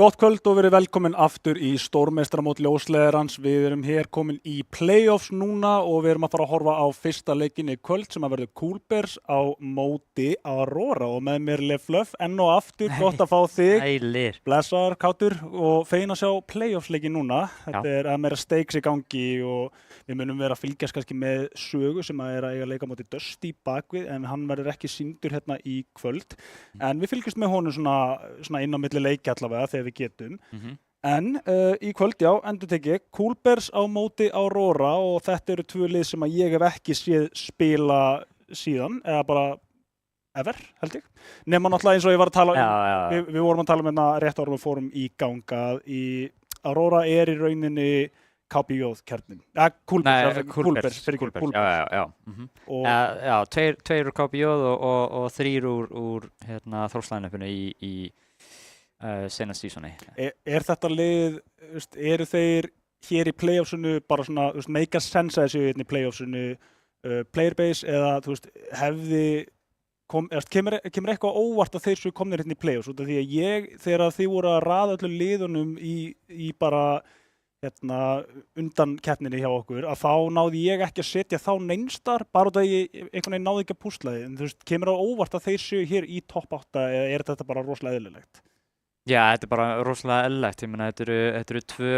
Gott kvöld og verið velkomin aftur í stórmeistaramót ljósleiðarans. Við erum hér komin í playoffs núna og við erum að fara að horfa á fyrsta leikinn í kvöld sem að verður Coolbears á móti Aurora og með mér Leflöf enn og aftur, gott að fá þig. Ælir. Blessaður, kátur og fegin að sjá playoffs leikinn núna. Þetta er að meira stakes í gangi og við munum vera að fylgjast kannski með Sögu sem að er að eiga leika móti Dusty bakvið en hann verður ekki sýndur hérna í kvöld. En við fylgjast með honum svona inn á milli leiki allavega þegar við getum. En í kvöld, já, endurtekið, Coolbears á móti Aurora og þetta eru tvö lið sem að ég hef ekki séð spila síðan, eða bara ever, held ég. Nema náttúrulega eins og ég var að tala um, við vorum að tala um hérna rétt árum við fórum í gangað í Aurora í rauninni KPJ-kjarnin. Coolbears. Já. Já, tveir úr KPJ og þrír úr hérna, Þórslæðinöppinu í senast sísoni. Þetta lið, eru þeir hér í playoffsinu bara svona, make a sense að þessu í playoffsinu player base eða, kemur eitthvað óvart að þeir séu komnir hérna í playoffs út af því að þegar þið voru að raða öllu liðunum í bara undan keppninni hjá okkur að þá náði ég ekki að setja þá neinstar bara út af því einhvern veginn náði ekki að púsla því en kemur það óvart að þeir séu hér í topp 8 eða er þetta bara rosalega eðlilegt? Já, þetta er bara rosalega eðlilegt, ég meina þetta eru tvö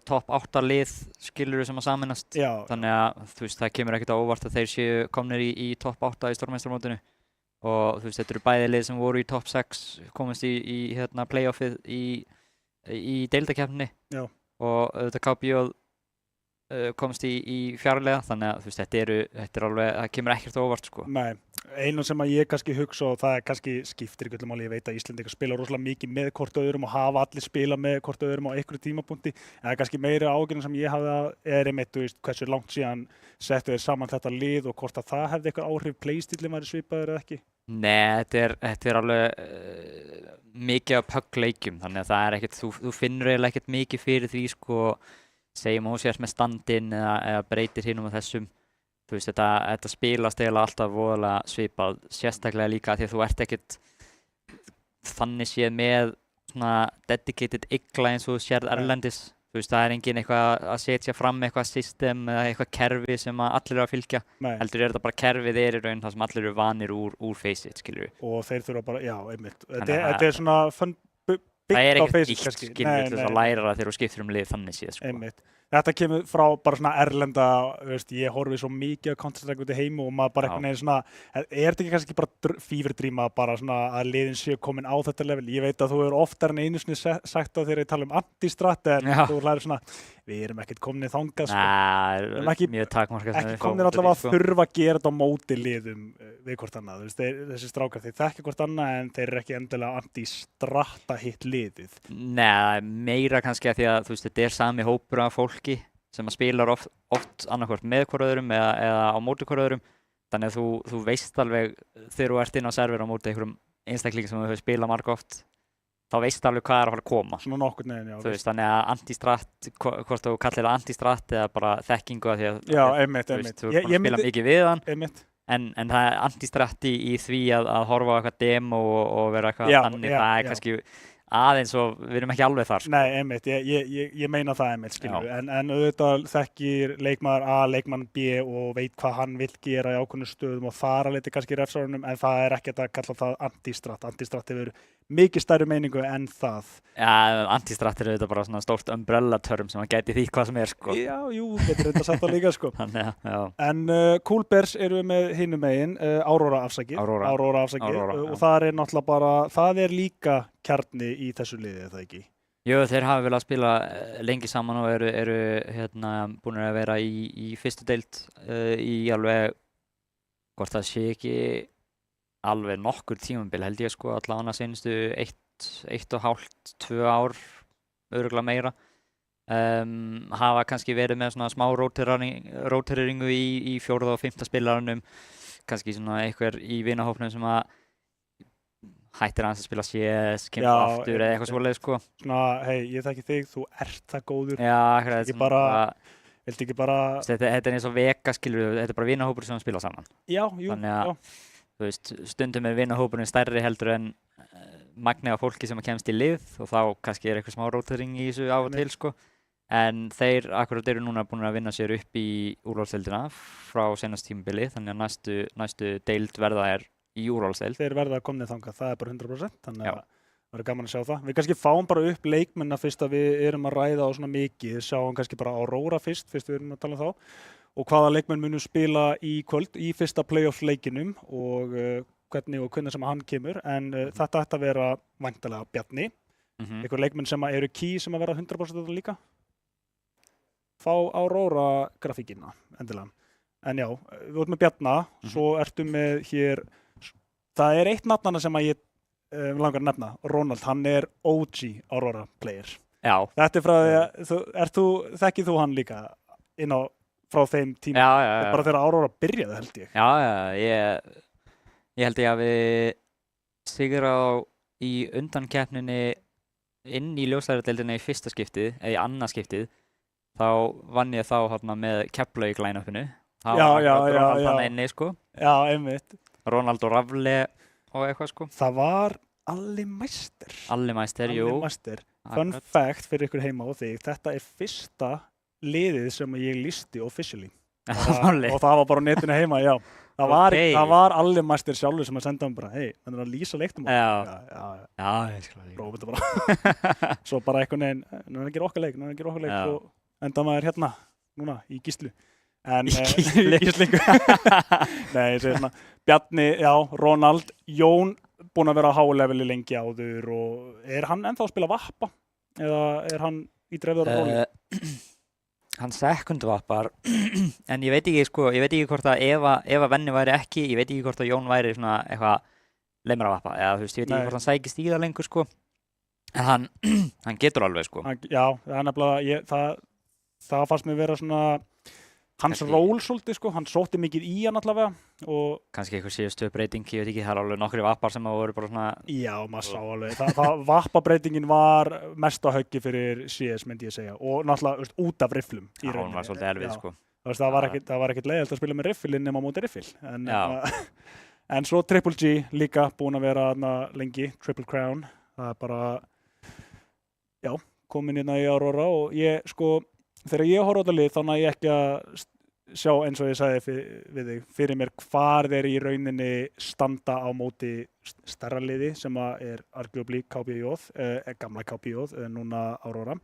topp 8 lið skilurðu sem að sameinast þannig að það kemur ekkert á óvart að þeir séu komnir í topp 8 í stórmeistaramótinu og þetta eru bæði lið sem voru í topp 6 komist í hérna playoffið í deildakeppninni og þetta KPJ komst í fjárlega þannig að þetta er alveg, það kemur ekkert á óvart sko. Nei, einu sem að ég kannski hugsa og það kannski skiptir ekki öllum máli, ég veit að Íslendingar spila rosalega mikið með hvort öðrum og hafa allir spila með hvort öðrum á einhverju tímapunkti en það er kannski meiri ágjörn sem ég hafði einmitt, hversu langt síðan settu þeir saman þetta lið og hvort að það hefði eitthvað áhrif playstílinn væri svipaður eða ekki? Nei, þetta er alveg mikið af puckleikjum þannig að það er ekkert, þú finnur eiginlega ekkert mikið fyrir því sko segjum að hún sést með standinn eða breytir hinum og þessum þetta spilast eiginlega alltaf voðalega svipað sérstaklega líka því að þú ert ekkert þannig séð með svona dedicated igla eins og þú sérð erlendis það er engin eitthvað að setja fram eitthvað system eða eitthvað kerfi sem að allir eru að fylgja heldur þetta bara kerfið í raun það sem allir eru vanir úr Faceit skilur við og þeir þurfa bara, já, einmitt þetta er svona það er ekkert ítt skilur við þess að læra það þegar þú skiptir lið þannig séð sko. Einmitt. Þetta kemur frá bara svona erlenda, ég horfi svo mikið á Counter-Strike út í heimu og maður bara einhvern veginn svona, er þetta ekki kannski bara fíverdrýma bara svona að liðin séu komin á þetta level? Ég veit að þú hefur oftar en einu sinni sagt á þegar ég tala um antistrat en þú hlærir svona, við erum ekkert komin í þangað sko. Mjög takmarkað ekki komin allavega að þurfa að gera þetta á móti liðum við hvort annað, þessi strákar þeir þekki hvort annað en þeir eru ekki endilega antistrata hitt liðið. Nei, meira kannski að því að þetta er sami hópur af fólki sem að spilar oft annarkvort með hvort öðrum eða á móti hvort öðrum þannig að þú veist alveg þegar þú ert inn á server á móti einhverjum einstaklingi sem þú hefur spilað margoft þá veist alveg hvað er að fara að koma svona nokkur neginn, já þannig að antistrat, hvort þú kallir það antistrat eða bara þekkingu að því að já, einmitt þú er bara að spila mikið við hann einmitt. En það er antistrat í því að horfa á eitthvað demo og vera eitthvað þannig það er kannski aðeins og við erum ekki alveg þar sko. Nei, einmitt, ég meina það einmitt skilur en auðvitað þekkir leikmaður A, leikmann B og veit hvað hann vill gera í ákveðnum stöðum og fara liti kannski í refsárunum en það er ekkert að kalla það antistrat hefur mikið stærri meiningu en það. Já, antistrat er auðvitað bara svona stórt umbrella term sem að gæti því hvað sem er sko. Já, getur þetta sagt það líka sko. Þannig, já. En Coolbears eru við með hinum megin, Aurora afsakið og það er náttúrulega bara, það er líka kjarni í þessu liði, er það ekki? Jú, þeir hafa vel að spila lengi saman og eru búin að vera í fyrstu deild í alveg, hvort það sé ekki alveg nokkur tímabil held ég sko allavega seinustu 1,5–2 ár örugglega meira hafa kannski verið með svona smá róteringu í 4. og 5. spilaranum kannski svona einhver í vinahópnum sem að hættir aðeins að spila CS, kemur aftur eða eitthvað svoleið sko svona, hei, ég þekki þig, þú ert það góður viltu ekki bara þetta er eins og veka skilur þetta er bara vinahópur sem spila saman þannig að stundum er vinahópurinn stærri heldur en magnið af fólki sem kemst í lið og þá kannski er eitthvað smá rótering í þessu af og til sko en þeir akkurat eru núna búin að vinna sér upp í úrvalsdeildina frá seinasta tímabili þannig að næstu deild verða í úrvalsdeild. Þeir verða að komnið þangað, það er bara 100% þannig að það verður gaman að sjá það. Við kannski fáum bara upp leikmenna fyrst að við erum að ræða á svona mikið, sjáum kannski bara Aurora fyrst við erum að tala um þá og hvaða leikmenn munum spila í kvöld í fyrsta playoff leikinum og hvernig sem hann kemur en þetta ætti að vera væntanlega Bjarni einhver leikmenn sem eru key sem að vera 100% þetta líka fá Aurora grafíkina endilega. En já, við vorum með Bjarna, svo ertu með hér, það er eitt nafnana sem að ég langar að nefna, Ronald, hann er OG Aurora player. Já. Þetta er frá því að, þekkið þú hann líka inn á, frá þeim tíma? Já. Bara þegar Aurora byrjaði held ég. Já, ég held ég að við sigra í undankeppninni inn í ljóslæðardeildinni í fyrsta skiptið, eða í annað skiptið, þá vann ég þá með Keflavík line-upinu. Já. Ronald hann inni, sko. Já, einmitt. Ronald og Rafle og eitthvað, sko. Það var Alli Meister. Alli Meister, jú. Alli Meister. Fun fact fyrir ykkur heima og þig, þetta er fyrsta liðið sem ég lýsti officially. Og það var bara á netinu heima, já. Það var Alli Meister sjálfur sem að senda bara, hei, hann er að lýsa leiktum. Já, ég skil að prófa þetta bara. Svo bara einhvern veginn, hann er að gera okkar leik, og enda maður hérna, núna, í Gíslu. Gíslingu. Nei, ég segi svona, Bjarni, já, Ronald, Jón, búinn að vera á háleveli lengi áður og er hann ennþá að spila vappa? Eða er hann í dreifðara róli? Hann sekundvappar, en ég veit ekki hvort að ef að Venni væri ekki, ég veit ekki hvort að Jón væri svona eitthvað lemravappa, eða þú veist, ég veit ekki hvort hann sækist í það lengur, sko. En hann getur alveg, sko. Já, það er nefnilega, það fannst mér vera svona, hans ról svolítið, sko, hann sótti mikið í hann allavega og kannski eitthvað síðustu breyting, ég veit ekki, það er alveg nokkri vappar sem að voru bara svona já, maður sá alveg, vappabreitingin var mest á höggi fyrir CS myndi ég segja og náttúrulega út af rifflum í rauninni. Hún var svolítið erfið, sko. Það var ekkert leiðilegt að spila með riffilinn nema móti riffil en svo Triple G líka búin að vera lengi, Triple Crown, það er bara já, komin hérna í Aurora og ég, sko þegar ég horf á þetta lið þá næ ég ekki að sjá eins og ég sagði við þig fyrir mér hvar þeir í rauninni standa á móti stærra liði sem er arguably KPJ, gamla KPJ, núna Aurora.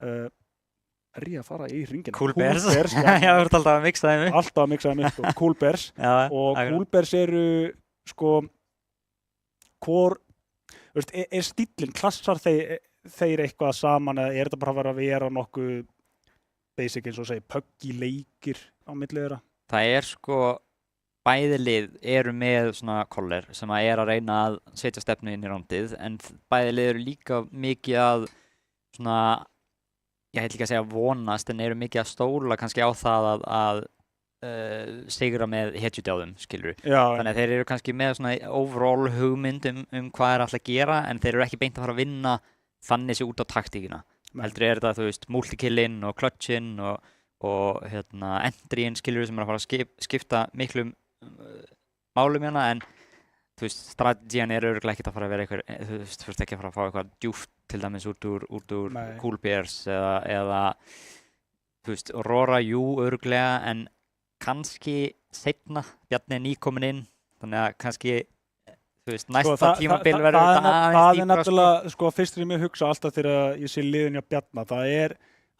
Er ég að fara í hringina? Cool Bears. Já, þú ert alltaf að mixa þeim upp. Alltaf að mixa þeim upp, sko. Cool Bears. Og Cool Bears eru, sko, er stíllinn, klassar þeir eitthvað saman eða er þetta bara að vera nokkuð basic eins og segi, puggy leikir á milli þeirra? Það er sko, bæði lið eru með svona koller sem að reyna að setja stefnu inn í rándið en bæði lið eru líka mikið að svona, ég ætla ekki að segja vonast en eru mikið að stóla kannski á það að sigra með hetjudjáðum, skilur. Þannig að þeir eru kannski með svona overall hugmynd hvað alltaf að gera en þeir eru ekki beint að fara að vinna þannig sér út á taktíkina. Heldur þetta, þú veist, multikillinn og clutchinn og entryinn, skilur sem að fara að skipta miklum málum hérna, en þú veist, strategían örugglega ekkert að fara að vera eitthvað, þú veist, ekki að fara að fá eitthvað djúpt til dæmis út úr Cool Bears eða þú veist, Aurora, jú, örugglega, en kannski seinna, Bjarni nýkomin inn, þannig að kannski þú veist, næsta tímabil verður þetta aðeins dýpra. Það er nefnilega, sko, fyrst er ég mér hugsa alltaf þegar ég sé liðin hjá Bjarna,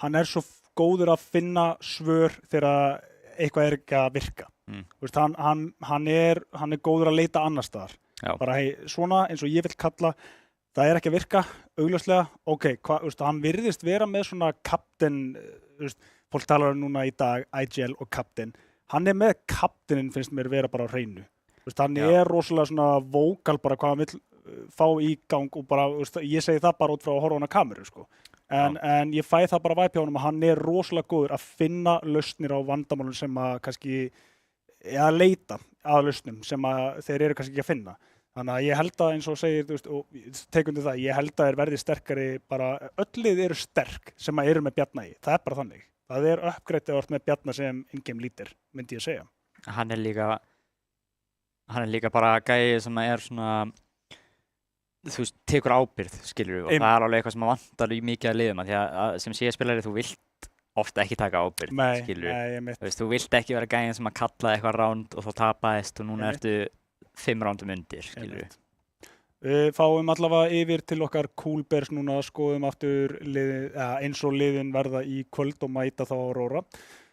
hann er svo góður að finna svör þegar eitthvað er ekki að virka. Þú veist, hann er góður að leita annars staðar. Bara, hei, svona eins og ég vil kalla, það er ekki að virka, augljóslega, ok, hann virðist vera með svona kapten, fólk talar núna í dag, IGL og kapten, hann er með kaptinin finnst mér vera bara á hreinu. Hann er rosalega svona vókal bara hvað hann vill fá í gang og bara, ég segi það bara út frá að horfa á hana kameru, sko. En ég fæ það bara væp hjá honum að hann er rosalega góður að finna lausnir á vandamálum sem að kannski, að leita að lausnum sem að þeir eru kannski ekki að finna. Þannig að ég held að eins og segir, þú veist, og tekundi það, ég held að þeir verði sterkari bara, öll lið eru sterk sem að eru með Bjarna í, það er bara þannig. Það er uppgreitt að með Bjarna sem in-game leader, myndi ég segja. Hann er líka bara gæi sem er svona, þú veist, tekur ábyrgð, skilur við, og það er alveg eitthvað sem vantar í mikið að liðum, því að sem CS-spilari þú vilt ofta ekki taka ábyrgð, skilur við. Þú vilt ekki vera gæin sem að kalla eitthvað ránd og þá tapaðist og núna ertu 5 rándum undir, skilur við. Við fáum allavega yfir til okkar Cool Bears núna, skoðum aftur eins og liðin verða í kvöld og mæta þá Aurora.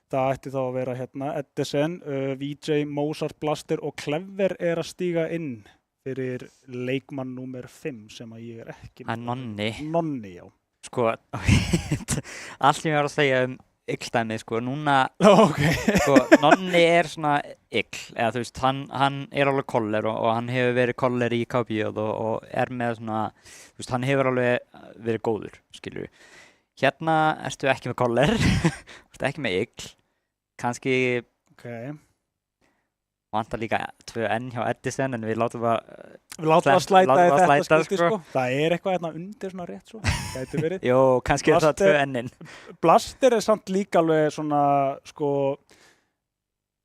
Það ætti þá að vera hérna Edison, VJ, Mozart, Blaster og Clever er að stíga inn fyrir leikmann númer 5 sem að ég ekki Það Nonni. Nonni, já. Sko, allt sem ég var að segja ygldæmið, sko, núna, Okay. sko, Nonni svona ygl, eða þú veist, hann alveg koller og hann hefur verið koller í KB og með svona, þú veist, hann hefur alveg verið góður, skilur við. Hérna ertu ekki með koller, ertu ekki með ygl, kannski vantar líka 2 N hjá Edison, en við látum að slæta í þetta skipti, sko. Það eitthvað hérna undir svona rétt svo, gæti verið. Jó, kannski það 2 N-in. Blaster samt líka alveg svona, sko,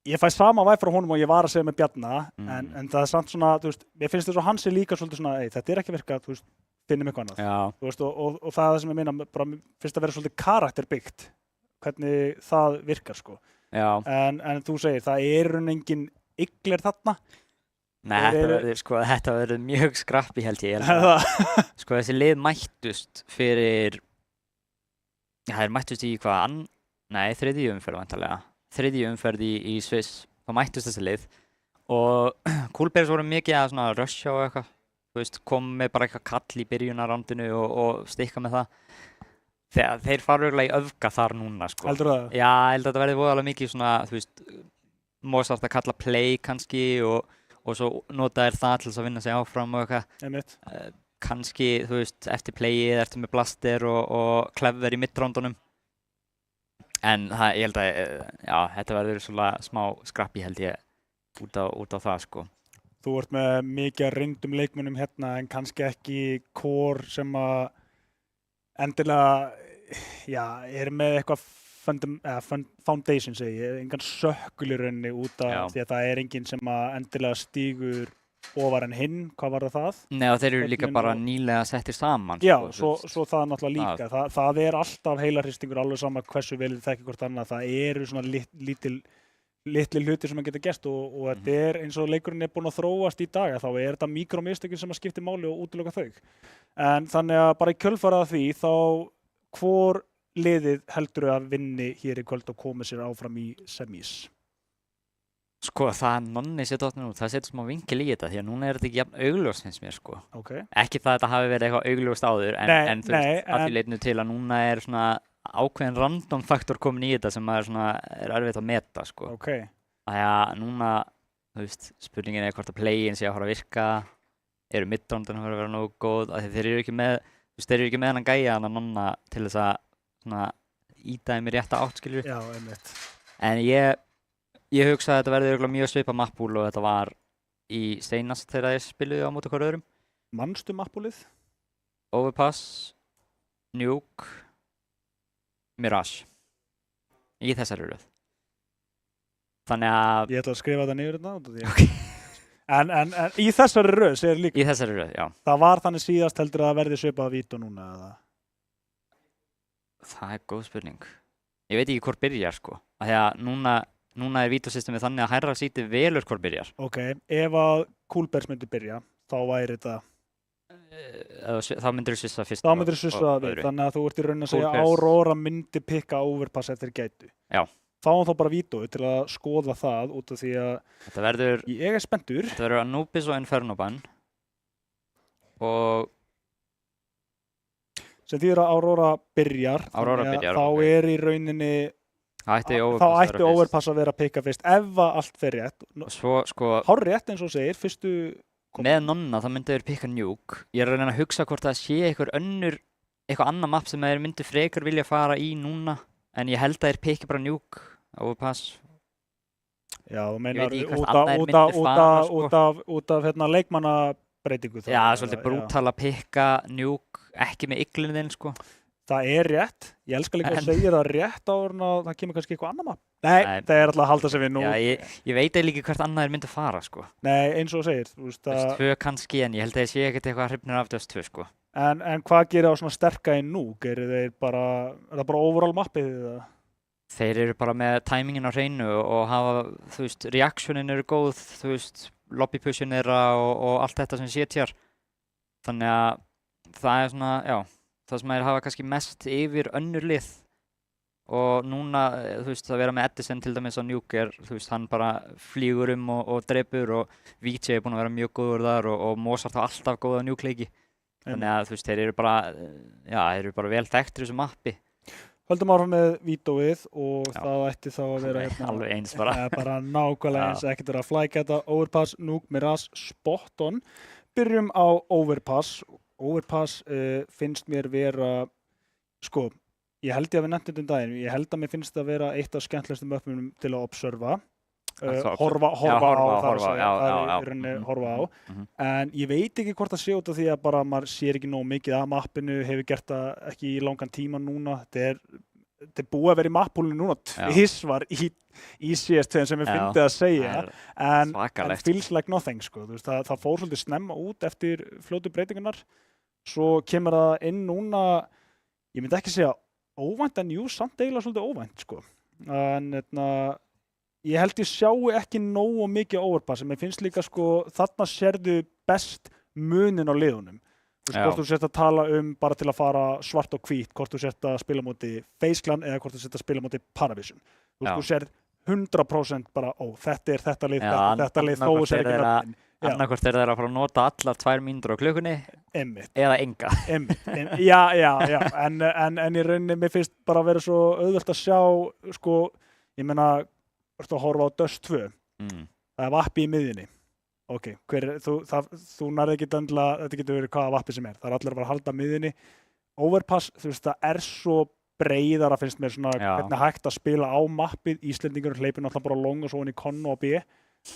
ég fæ sama væp frá honum og ég var að segja með Bjarna, en það samt svona, þú veist, mér finnst þess að hans líka svolítið svona, þetta ekki virkað, þú veist, finnum eitthvað annað. Já. Þú veist, og það sem ég meina, bara finnst að vera svolítið karakterbyggt, hvernig það virkar, sko. Já. En þú segir, það engin yglir þarna? Nei, þetta verður mjög skrappi held ég. Sko, þessi lið mættust fyrir, já, þeir mættust í hvað, þriðju umferð vantarlega. Þriðju umferð í Sviss, þá mættust þessi lið og Coolbears voru mikið að svona rusha og eitthvað, þú veist, kom með bara eitthvað kall í byrjunarrándinu og stikka með það. Þeir fara örugglega í öfga þar núna, sko. Heldur það? Já, ég held að þetta verði voðalega mikið svona, þú veist, Mozart að kalla play kannski og svo nota þér það til þess að vinna sig áfram og eitthvað. Kannski, þú veist, eftir playið ertu með Blaster og Clever í midroundunum. En ég held að, já, þetta verður svona smá skrappi held ég út á það, sko. Þú ert með mikið reyndum leikmönnum hérna en kannski ekki core sem að endilega, já, með eitthvað foundation segi ég, engan sökkul í rauninni út af því að það enginn sem að endilega stígur ofar en hinn, hvað var það? Nei, og þeir eru líka bara nýlega settir saman. Já, sko, svo það náttúrulega líka. Það alltaf heilarhristingur alveg sama hversu vel þið þekkir hvort annað. Það svona litli hlutir sem að geta gert og þetta eins og leikurinn búinn að þróast í dag, þá þetta mikromistökin sem að skipti máli og útiloka þau. En þannig að bara í kjölfarið af því, þá hvor liðið heldur að vinni hér í kvöld og komi sér áfram í semís? Sko, það Nonni sér dottin út, það setur smá vinkil í þetta því að núna þetta ekki jafn augljóst finnst mér, sko. Okay. Ekki það að þetta hafi verið eitthvað augljóst áður, en þú veist, að því leitinu til að núna svona ákveðin random faktor komin í þetta sem svona erfitt að meta, sko. Okay. Þannig að núna, þú veist, spurningin hvort að playin sé að fara að virka, eru midroundan að vera nógu góð, af því þeir eru ekki með, þú veist, þeir eru ekki með hann gæja hann að Nonna til þess að svona íta þeim í rétta átt, skilur. Já, einmitt. En ég hugsa að þetta verði örugglega mjög svipað mappbúl og þetta var í seinast þegar þeir spiluðu á móti hver öðrum. Manstu mappbúlið? Overpass, Nuke, Mirage. Í þessari röð. Þannig að... Ég ætla að skrifa það niður þetta. Okay. En í þessari röð segir líka? Í þessari röð, já. Það var þannig síðast heldur að það verði svipað að Vító núna, eða? Það góð spurning. Ég veit ekki hvort byrjar, sko. Af því að núna Vító-systemið þannig að hærra sítið velur hvort byrjar. Ok, ef að Coolbears myndi byrja, þá væri þetta... Þá myndir þú svissa fyrst. Þá myndir þú svissa við, þannig að þú ert í rauninni að segja Aurora myndi pikka overpass eftir gætu. Já. Fáum þá bara Vító til að skoða það út af því að... Þetta verður... Ég spenntur. Þetta verður Anubis og Infernoban. Og... Sem þýðir að Aurora byrjar, þá í rauninni þá ætti overpass að vera að pikka fyrst ef allt fer rétt. Svo, sko, hárrétt eins og segir, fyrstu... Með Nonna þá myndi þeir pikka Nuke. Ég er að reyna að hugsa hvort það sé eitthvað annað mapp sem þeir myndi frekar vilja fara í núna, en ég held að þeir pikki bara Nuke, overpass. Já, þú meinar út af leikmannabreitingu. Já, svolítið brútal að pikka Nuke, ekki með yglinn þinn, sko. Það rétt. Ég elska líka að segja það rétt áður en að það kemur kannski eitthvað annað mapp. Nei, það alltaf að halda sig við nú. Já, ég veit líka hvert annað myndi að fara, sko. Nei, eins og segir. Tvö kannski, en ég held að ég sé ekkert eitthvað hrifnir af þess tvö, sko. En hvað gerir á svona sterka í Nuke? Er það bara overall mappið eða? Þeir eru bara með timingin á hreinu og hafa, þú veist, reactionin eru góð, þú veist, lobbypushin og allt þetta sem setjar. Þannig að það svona, já, það sem hafa kannski mest yfir önnur lið og núna, þú veist, að vera með Edison til dæmis á Nuke þú veist, hann bara flýgur og drepur og VJ búinn að vera mjög góður þar og Mozart þá alltaf góða Nuke leiki. Þannig að þú veist, þeir eru bara vel þekktir í þessu mappi. Höldum áfram með vítóið og það ætti þá að vera alveg eins bara. Bara nákvæmlega eins, ekkert vera að flækja þetta. Overpass, Nuke, Mirage, spot on. Byrjum á Overpass. Overpass finnst mér vera, sko, ég held ég að við nefndum þetta daginn, ég held að mér finnst það að vera eitt af skemmtilegstu möppunum til að observa. Horfa á en ég veit ekki hvort það sé út af því að bara maður sér ekki nóg mikið af mappinu, hefur gert það ekki í langan tíma núna, þetta er búið að vera í mappúlinu núna tvisvar í CS2 sem ég fyndi að segja en feels like nothing sko, þú veist, það fór svolítið snemma út eftir fljótu breytingunar, svo kemur það inn núna, ég myndi ekki segja óvænt en jú, samt eiginlega svolítið óvænt sko, en ég held ég sjáu ekki nógu mikið Overpass, en mér finnst líka sko þarna sérðu best munin á liðunum. Þú veist, hvort þú sért að tala bara til að fara svart og hvít, hvort þú sért að spila móti FaZe Clan eða hvort þú sért að spila móti Paravision. Þú veist, þú sért 100% bara, þetta er þetta lið, þetta lið, þó sér ekki nöfnin. Annarkvort þeir að fara að nota allar 2 mínútur á klukkunni eða enga. Já, en í rauninni mér finnst bara að vera svo auðvelt að sjá, sko, ég meina, þú horfa á Dust 2, það er vappi í miðjunni, ok, þú nærði ekki endilega, þetta getur verið hvaða vappi sem það er allir að fara að halda miðjunni, Overpass, þú veist, það er svo breiðara finnst mér svona, hvernig hægt að spila á mappið, Íslendingur hleypir náttúrulega bara long og svo inn í konno og B,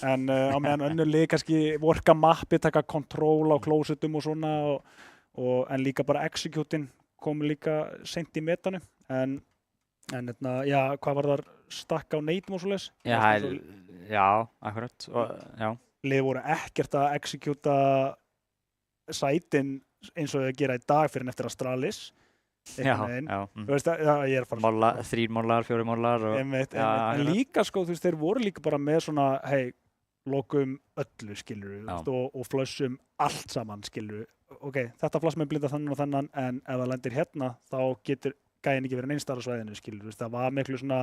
en á meðan önnur lið kannski vorka mappið, taka kontról á closetum og svona, en líka bara executing kom líka seint í metanu, en hvað var þar stakka á neitum og svoleiðis? Já, akkurat. Lið voru ekkert að executa sætin eins og þau gera í dag fyrir en eftir Astralis. Þú veist, ég er bara 3 mollar, 4 mollar. En líka, sko, þú veist, þeir voru líka bara með svona, lokum öllu, skilur og flössum allt saman, skilur ok, þetta flass með blinda þannig og þannan, en ef það lendir hérna, þá getur gæðin ekki verið einstar á svæðinu, skilur, það var miklu svona,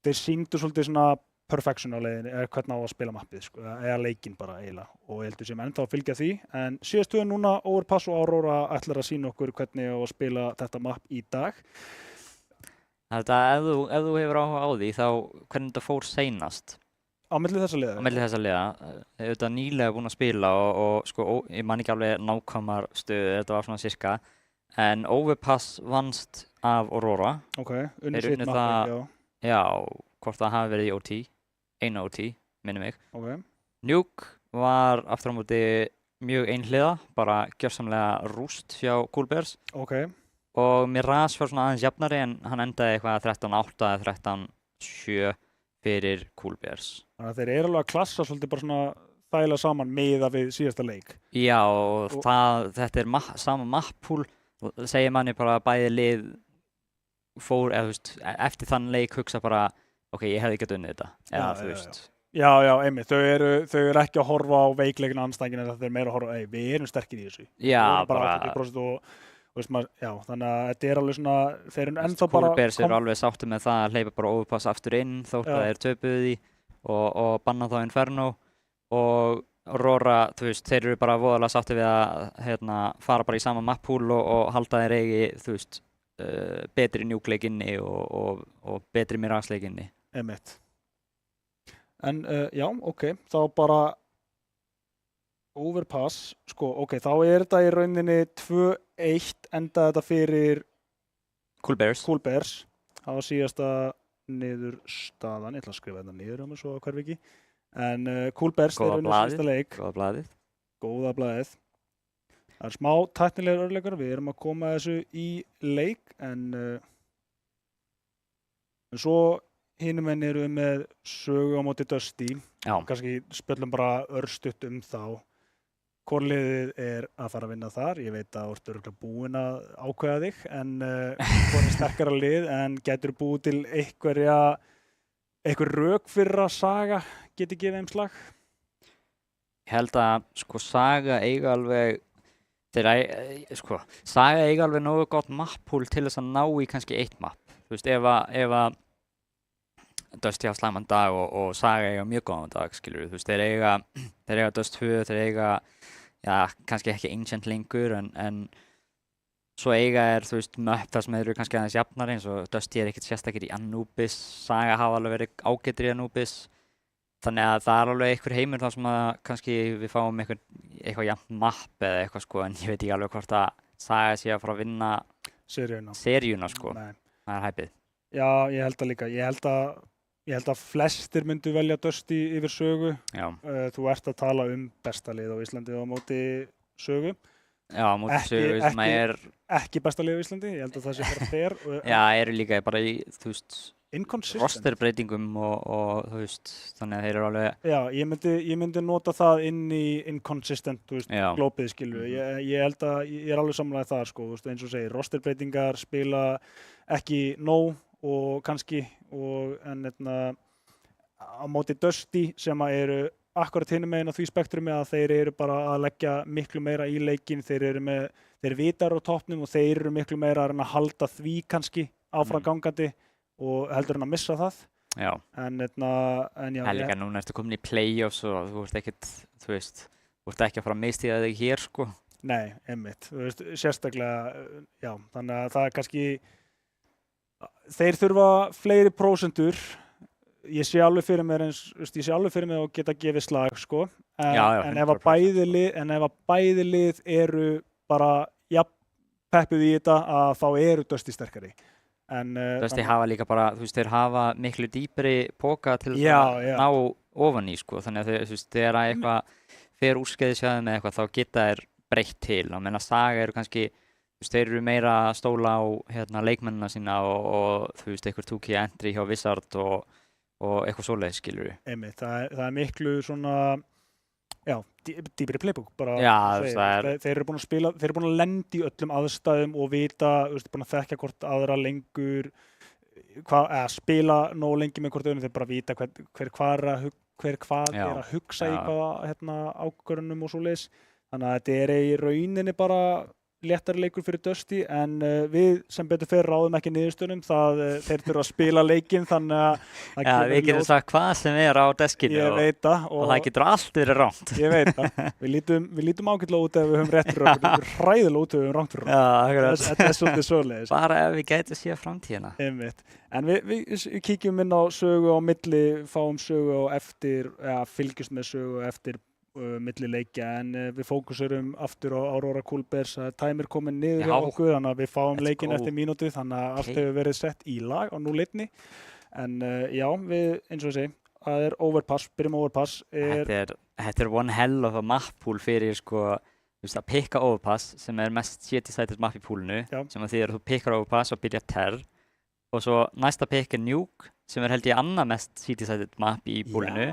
þeir sýndu svolítið svona perfection á leiðinu, eða hvernig á að spila mappið, sko, eða leikinn bara eiginlega, og ég heldur sem ennþá að fylgja því, en síðastu núna Overpass og Aurora ætlar að sýna okkur hvernig á að spila þetta mapp í dag. Þetta, ef þú hefur áhuga á því, þá hvernig þetta fór seinast? Á milli þessa liða? Á milli þessa liða, auðvitað nýlega búin að spila og sko, ég man ekki alveg nákvæmar stöðu, þetta var svona sirka, en Overpass vannst af Aurora. Ok, unnið það, já, hvort það hafi verið í OT, einu OT, minni mig. Ok. Nuke var aftur á móti mjög einhliða, bara gjörsamlega rúst hjá Coolbears. Ok. Og Mirage var svona aðeins jafnari, en hann endaði eitthvað 13-8 eða 13-7 fyrir Coolbears. Þannig að þeir eru alveg að klassa svolítið bara svona þægilega saman miða við síðasta leik. Já, og þetta er sama mappúl, og segir manni bara að bæði lið fór, eða þú veist, eftir þann leik hugsa bara, ok, ég hefði ekki unnið þetta, eða þú veist. Já, einmitt, þau eru ekki að horfa á veikleikinn andstæðinginn, en það er meira að horfa, við erum sterkir í þessu. Já, bara 80% og veist maður, já, þannig að þetta er alveg svona, þeir eru ennþá bara... Coolbears eru alveg sáttu með það að hleypa bara Overpass aftur inn, þótt að þeir töpuðu því og banna þá Inferno, og Aurora, þú veist, þeir eru bara voðalega sáttu við að fara bara í sama mappúl og halda þeir eigi, þú veist, betri Nuke-leikinni og betri Mirage-leikinni. Einmitt. En já, ok, þá bara Overpass, sko, ok, þá er þetta í rauninni 2-1 enda þetta fyrir Coolbears. Það var síðasta niðurstaðan, ég ætla að skrifa þetta niður um svo hverfi ekki. En Coolbears er unnið síðasta leik. Góða blaðið. Það er smá tæknilegur örleikar, við erum að koma þessu í leik, en svo hinum enn eru með sögu á móti Dusty. Kannski spjöllum bara örstutt þá. Hvor liðið er að fara að vinna þar? Ég veit að þú ert örugglega búinn að ákveða þig, en hvor er sterkara lið, en getur búið til einhver rök fyrir að Saga geti gefið þeim slag? Ég held að sko Saga eiga alveg Saga eiga alveg nógu gott mappúl til þess að ná í kannski eitt mapp. Þú þú veist, ef að Dusty á slæman dag og Saga eiga mjög góðan dag, skilur þú veist, þeir eiga Dust 2, þeir eiga, já, kannski ekki Ancient lengur, en svo eiga þú veist, Möpp þar sem þeir eru kannski aðeins jafnari, eins og Dusty ekkert sérstakir í Anubis, Saga hafa alveg verið ágættir í Anubis, þannig að það alveg einhver heimur þar sem að kannski við fáum eitthvað jafn mapp eða eitthvað sko, en ég veit ekki alveg hvort að Saga sé að fara að vinna seríuna sko, Nei. það er hæpið. Já, ég held að líka, ég held að flestir myndu velja Dusty yfir Sögu. Já. Þú ert að tala besta lið á Íslandi á móti Sögu. Já, á móti Sögu sem ekki besta lið á Íslandi, ég held að það sé bara fair. Já, eru líka bara í, þú veist, rosterbreytingum og þú veist, þannig að þeir eru alveg... Já, ég myndi nota það inn í inconsistent, þú veist, glópið, skilur. Ég held að, ég er alveg samlega það, sko, þú veist, eins og segir, rosterbreytingar spila ekki nóg og kannski, en á móti Dusty sem að eru akkurat hinum megin á því spektrumi að þeir eru bara að leggja miklu meira í leikinn, þeir vitar á toppnum og þeir eru miklu meira að reyna að halda því kannski áfram gangandi og heldur hann að missa það. Já. En já. Það líka núna ertu komin í playoffs og þú ert ekkert, þú veist, þú ert ekki að fara að mistíða þig hér, sko. Nei, einmitt, þú veist, sérstaklega, já, þannig að það er kannski, þeir þurfa fleiri prósentur, ég sé alveg fyrir mér að geta gefið slag, sko, en ef að bæði lið eru bara, peppuð í þetta að þá eru Dusty sterkari. Dusty hafa líka bara, þú veist, þeir hafa miklu dýpri póka til að ná ofan í, sko, þannig að þú veist, þegar eitthvað fer úrskeiðisjáðum með eitthvað, þá geta þeir breytt til, og menna Saga eru kannski, þú veist, þeir eru meira að stóla á leikmennina sína og þú veist, eitthvað 2K entry hjá Wizard og eitthvað svoleiðis, skilur við. Einmitt, það er miklu svona, já, dýpri playbook, bara, þeir eru búin að spila, þeir eru búin að lenda í öllum aðstæðum og vita, þú veist, búin að þekka hvort aðra lengur, spila nóg lengi með hvort öðrum, þeir bara vita hver hvað er að hugsa í hvaða ákvörðunum og svoleiðis, þannig að þetta er í rauninni bara léttari leikur fyrir Dusty, en við sem betur fyrir ráðum ekki niðurstöðum, þeir þurfa að spila leikinn, þannig að við getum sagt hvað sem er á deskinu og það getur allt verið rangt. Ég veit það, við lítum ágætlega út ef við höfum rétt fyrir okkur, við erum hræðilega út ef við höfum rangt fyrir okkur. Þetta er svolítið svoleiðis. Bara ef við gætum séð framtíðina. Einmitt. En við kíkjum inn á Sögu á milli, fáum Sögu á eftir, fylgjumst með Sögu eftir milli leikja, en við fókusurum aftur á Aurora Coolbears, tæmir komin niður hjá okkur, þannig að við fáum leikinn eftir mínútu, þannig að allt hefur verið sett í lag á núleitni, en já, við, eins og ég segi, það er overpass, byrjum overpass. Þetta er one hell of a map pool fyrir, sko, þú veist, að pikka overpass, sem er mest shitty-sided map í poolinu, sem að því að þú pikkar overpass og byrja terr, og svo næsta pikk er nuke, sem er held ég annað mest shitty-sided map í poolinu.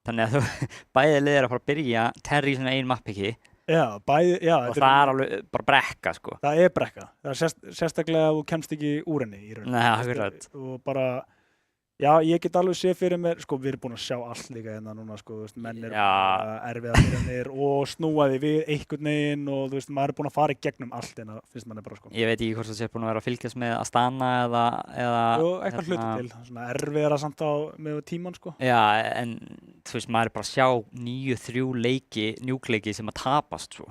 Þannig að bæði lið er að fara að byrja terri í svona einn mappiki og það er alveg bara brekka, sko. Það er brekka. Það er sérstaklega að þú kemst ekki úr henni í rauninni. Nei, akkurat. Og bara, já, ég get alveg séð fyrir mér, sko, við erum búin að sjá allt líka hérna núna, sko, þú veist, menn eru erfiðarnir og snúa því við einhvern veginn og þú veist, maður er búin að fara í gegnum allt hérna, finnst manni bara, sko. Ég veit ekki hvort það sé búin að vera að fylgjast með Astana eða Jú, eitthvað hluti til, svona erfiðara samt með tíman, sko. Já, en þú veist, maður er bara að sjá 9-3 njúkleiki sem að tapast, svo.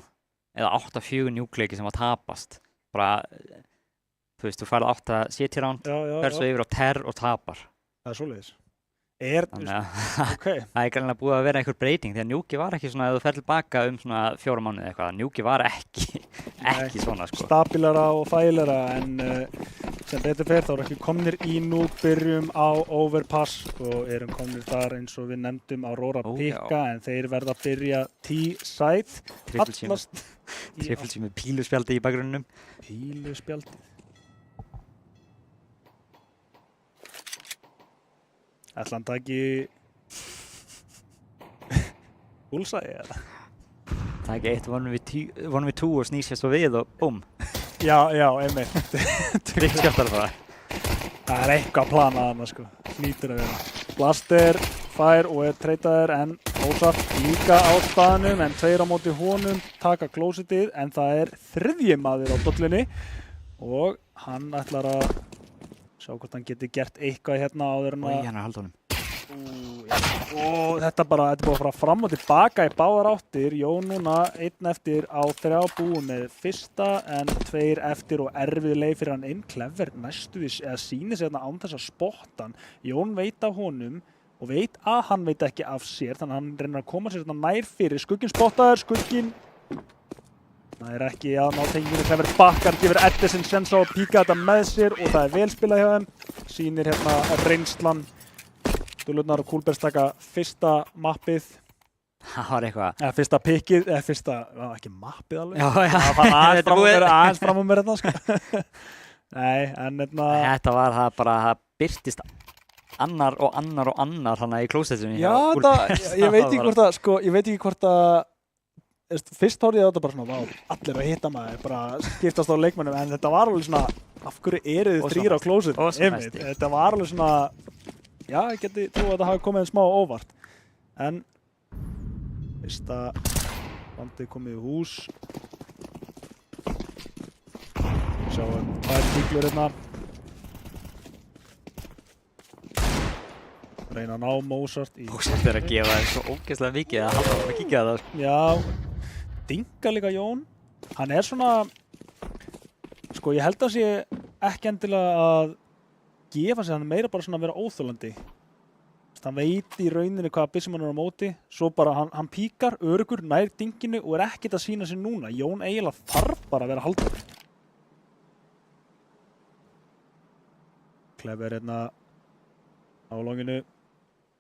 Eða 8-4 njúkleiki sem að tapast. Bara, þú veist, þú færð 8 city round, fer svo yfir á terr og tapar. Það er svoleiðis. Okay. Það er greinlega búið að vera einhver breyting, því að njúki var ekki svona, ef þú fer tilbaka svona 4 mánuði eitthvað, njúki var ekki svona, sko. Stabilara og þægilega, en sem betur fer þá erum ekki komnir í núk, byrjum á overpass og erum komnir þar eins og við nefndum Aurora pikka, en þeir verða að byrja T-side. Trippelsí með píluspjaldi í bakgrunnum. Píluspjaldi. Ætla hann taki Bullseye, eða? Taki 1 one við 2 og snýr sér svo við og búm. Já, einmitt. Trippskjaftar það. Það er eitthvað að plana þarna, sko. Hlýtur að vera. Blaster fær og er treytaður, en Ósaf líka á staðnum, en 2 á móti honum taka closetið, en það er 3. maður á dollunni og hann ætlar að Sjá hvort hann geti gert eitthvað hérna áður en Oj, að... hann er að halda honum. Þetta er búið að fara fram og tilbaka í báðar áttir. Jón núna 1 eftir á 3 búið með fyrsta en 2 eftir og erfið leið fyrir hann inn. Clever næstu við eða sýnir sig þarna án þess að spotta hann. Jón veit af honum og veit að hann veit ekki af sér, þannig að hann reynir að koma sér þarna nær fyrir. Skugginn spottaður, Skugginn nær ekki að ná tenginu. Clever bakkar, gefur Edison sjens á að píka þetta með sér og það er vel spilað hjá þeim. Sýnir hérna reynslan. Dulurnar og Coolbears taka fyrsta mappið. Það var eitthvað. Eða fyrsta pickið, eða fyrsta, ekki mappið alveg. Já, já. Það var aðeins fram á mér hérna, sko. Nei, en hérna... Þetta var það bara, það byrtist annar og annar hana í klósettinu. Já, ég veit ekki hvort að, fyrst horfði ég á þetta bara svona, allir að hitta maður, bara skiptast á leikmönnum, en þetta var alveg svona, af hverju eru þið 3 á klósettinu? Þetta var alveg svona, já, ég geti trú að þetta hafi komið smá óvart. En fyrsta bandið komið í hús. Sjáum, það er tíklur hérna. Reyna að ná Mozart í... Mozart er að gefa þér svo ógeðslega mikið að halda að kíkja það. Já, dinga líka Jón. Hann er svona... Sko, ég held að sé ekki endilega að gefa sig, hann meira bara svona að vera óþolandi. Hann veit í rauninni hvaða byssum hann er á móti, svo bara hann píkar, öruggur, nær dinginu og er ekkert að sýna sig núna. Jón eiginlega þarf bara að vera haldur. Clever hérna á longinu,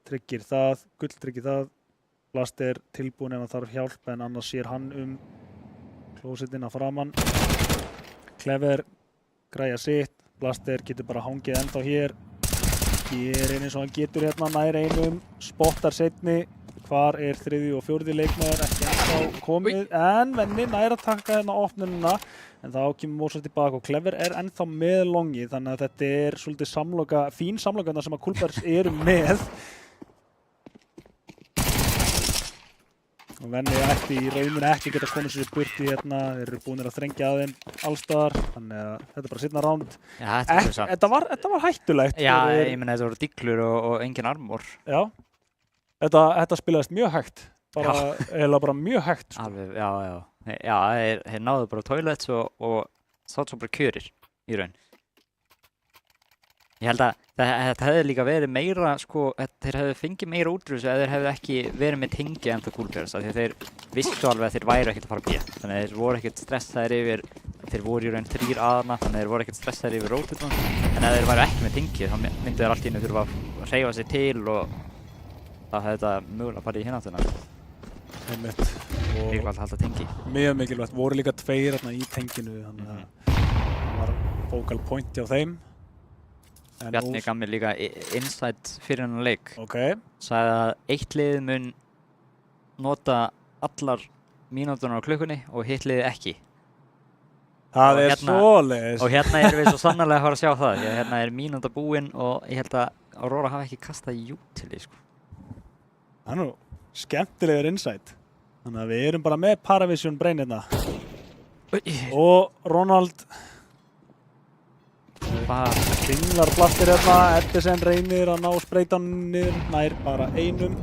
tryggir það, Gull tryggir það. Blast er tilbúin ef hann þarf hjálp en annars sér hann klósettinn að framann. Clever græja sitt. Blaster getur bara hangið ennþá hér. Gerir eins og hann getur hérna nær einum. Spottar seinni. Hvar er 3. og 4. leikmaður? Ekki ennþá komið. En Venni nær að taka hérna opnununa. En þá kemur Mozart tilbaka og Clever er ennþá með longi. Þannig að þetta er svolítið samloka, fín samloka sem að Coolbears eru með. Og Venni ætti í rauninni ekki geta komið sér burti hérna, þeir eru búinir að þrengja að þeim allstaðar, þannig að þetta er bara seinna ránd. Já, Þetta var hættulegt. Já, ég meina þetta voru diglur og engin armor. Já, þetta spilaðist mjög hægt, bara mjög hægt. Sko. Alveg, já. Já, þeir náðu bara toilets og sátt svo bara kjörir í raun. Ég held að þetta hefði líka verið meira, sko, þeir hefði fengið meira útrús ef þeir hefði ekki verið með tengi en það Coolbears, af því þeir vissu alveg að þeir væru ekkert að fara að bíða. Þannig að þeir voru ekkert stressaðir yfir, þeir voru í raun 3 aðna, þannig að þeir voru ekkert stressaðir yfir rótutunum. En ef þeir væru ekki með tengi, þá myndu þeir allt í einu þurfa að hreyfa sig til og þá hefði þetta mögulega farið í hináttina. Mikilvægt að halda tengi. Mjög mikilvægt, voru líka 2 hérna í tenginu, þannig að það var focal point hjá þeim. Bjarni gaf mér líka insight fyrir hennar leik. Okay. Sagði að eitt lið mun nota allar mínúturnar á klukkunni og hitt liðið ekki. Það er svoleiðis. Og hérna erum við svo sannarlega að fara að sjá það. Því að hérna er mínúta búinn og ég held að Aurora hafi ekki kastað Utility, sko. Það er nú skemmtilegur insight. Þannig að við erum bara með Paravision brain hérna. Og Ronald Dinglar Blaster hérna, Edison reynir að ná spreytanum niður, nær bara einum.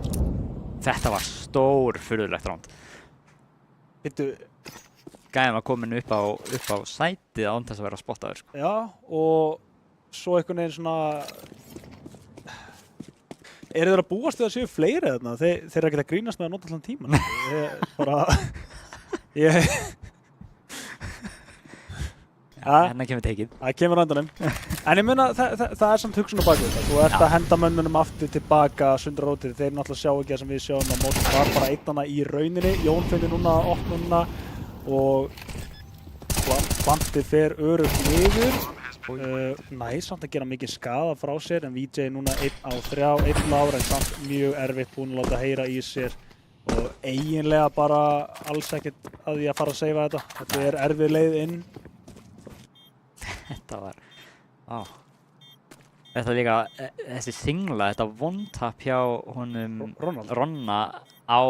Þetta var stór furðulegt ránd. Gæðin var komin upp á sætið án þess að vera spottaður, sko. Já, og svo einhvern veginn svona... Eru þeir að búast við að séu fleiri þarna? Þeir eru ekkert að grínast með að nota allan tíman. Hérna kemur tekið. Það kemur á endanum. En ég meina, það er samt hugsun á bakvið. Þú ert að henda mönnunum aftur tilbaka sundra rótið. Þeir náttúrulega sjá ekki það sem við sjáum að Mozart var bara einnana í rauninni. Jón finnir núna opnununa og bandið fer örugt niður. Samt að gera mikið skaða frá sér en VJ núna 1 á 3, 1 lára en samt mjög erfitt búinn að láta heyra í sér. Og eiginlega bara alls ekkert að ég að fara að seifa þetta. Þetta er erfið leið inn. Þetta var, Þetta líka, þessi singla, þetta one-tap hjá honum Ronna á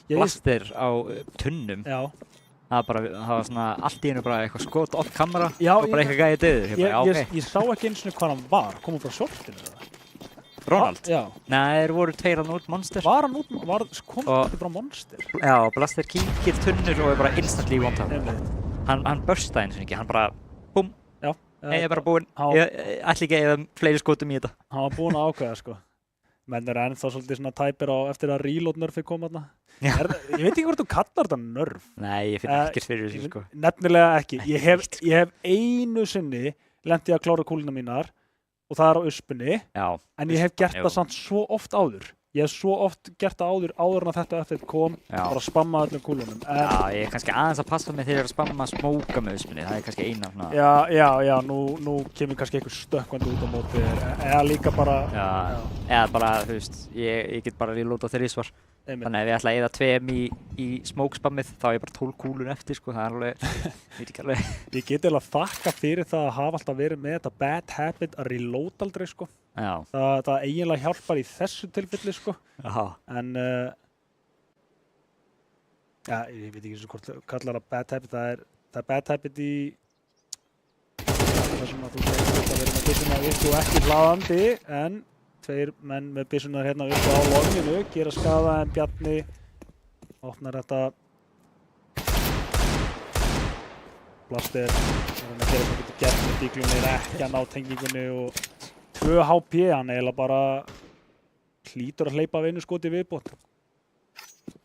Blaster á tunnum. Já. það var svona allt í einu bara eitthvað skot off kamera Já, og bara eitthvað gæði döður. Ég sá ekki eins og hvað hann var, komum frá shortinu eða? Ronald? Já. Nei, þeir voru tveir hann út Monster. Var hann út, kom þetta frá Monster? Já, Blaster kíkir tunnur og er bara instantly í one-tap. Hann burstaði eins og ekki, hann bara, búm, ég er bara búinn, ég ætla ekki að eða fleiri skotum í þetta. Hann var búinn að ákveða, sko. Menn er ennþá svolítið svona tæpir á eftir að reload nerfi kom þarna. Ég veit ekki hvort þú kallar þetta nerf. Nei, ég finn ekkert fyrir þessu, sko. Nefnilega ekki. Ég hef einu sinni lent í að klára kúluna mínar og það á uspunni, en ég hef gert það samt svo oft áður. Ég hef svo oft gert það áður en að þetta eftir kom, bara spamma öllum kúlunum. Já, ég er kannski aðeins að passa mig þegar ég er að spamma að smóka með uspunni, það er kannski eina svona. Já, nú kemur kannski einhver stökkvandi út á móti, eða líka bara. Eða bara, þú veist, ég get bara reloada þrisvar. Þannig ef ég ætla að eyða 2 í smókspammið, þá er ég bara 12 kúlur eftir, sko, það er alveg, veit ekki alveg. Ég get eiginlega þakka fyrir það að hafa alltaf verið með þetta bad habit að reload aldrei, sko. Já. Það eiginlega hjálpar í þessu tilfelli, sko. Já. En, ég veit ekki eins og hvort kallar það bad habit, það er bad habit í það sem að þú segir að vera með byssuna upp og ekki hlaðandi, en tveir menn með byssunar hérna upp á loginu, gera skaða en Bjarni opnar þetta Blaster að gera sem getur gert með díglunni, er ekki að ná tengingunni og 2 HP, hann eiginlega bara hlýtur að hleypa af einu skoti viðbót.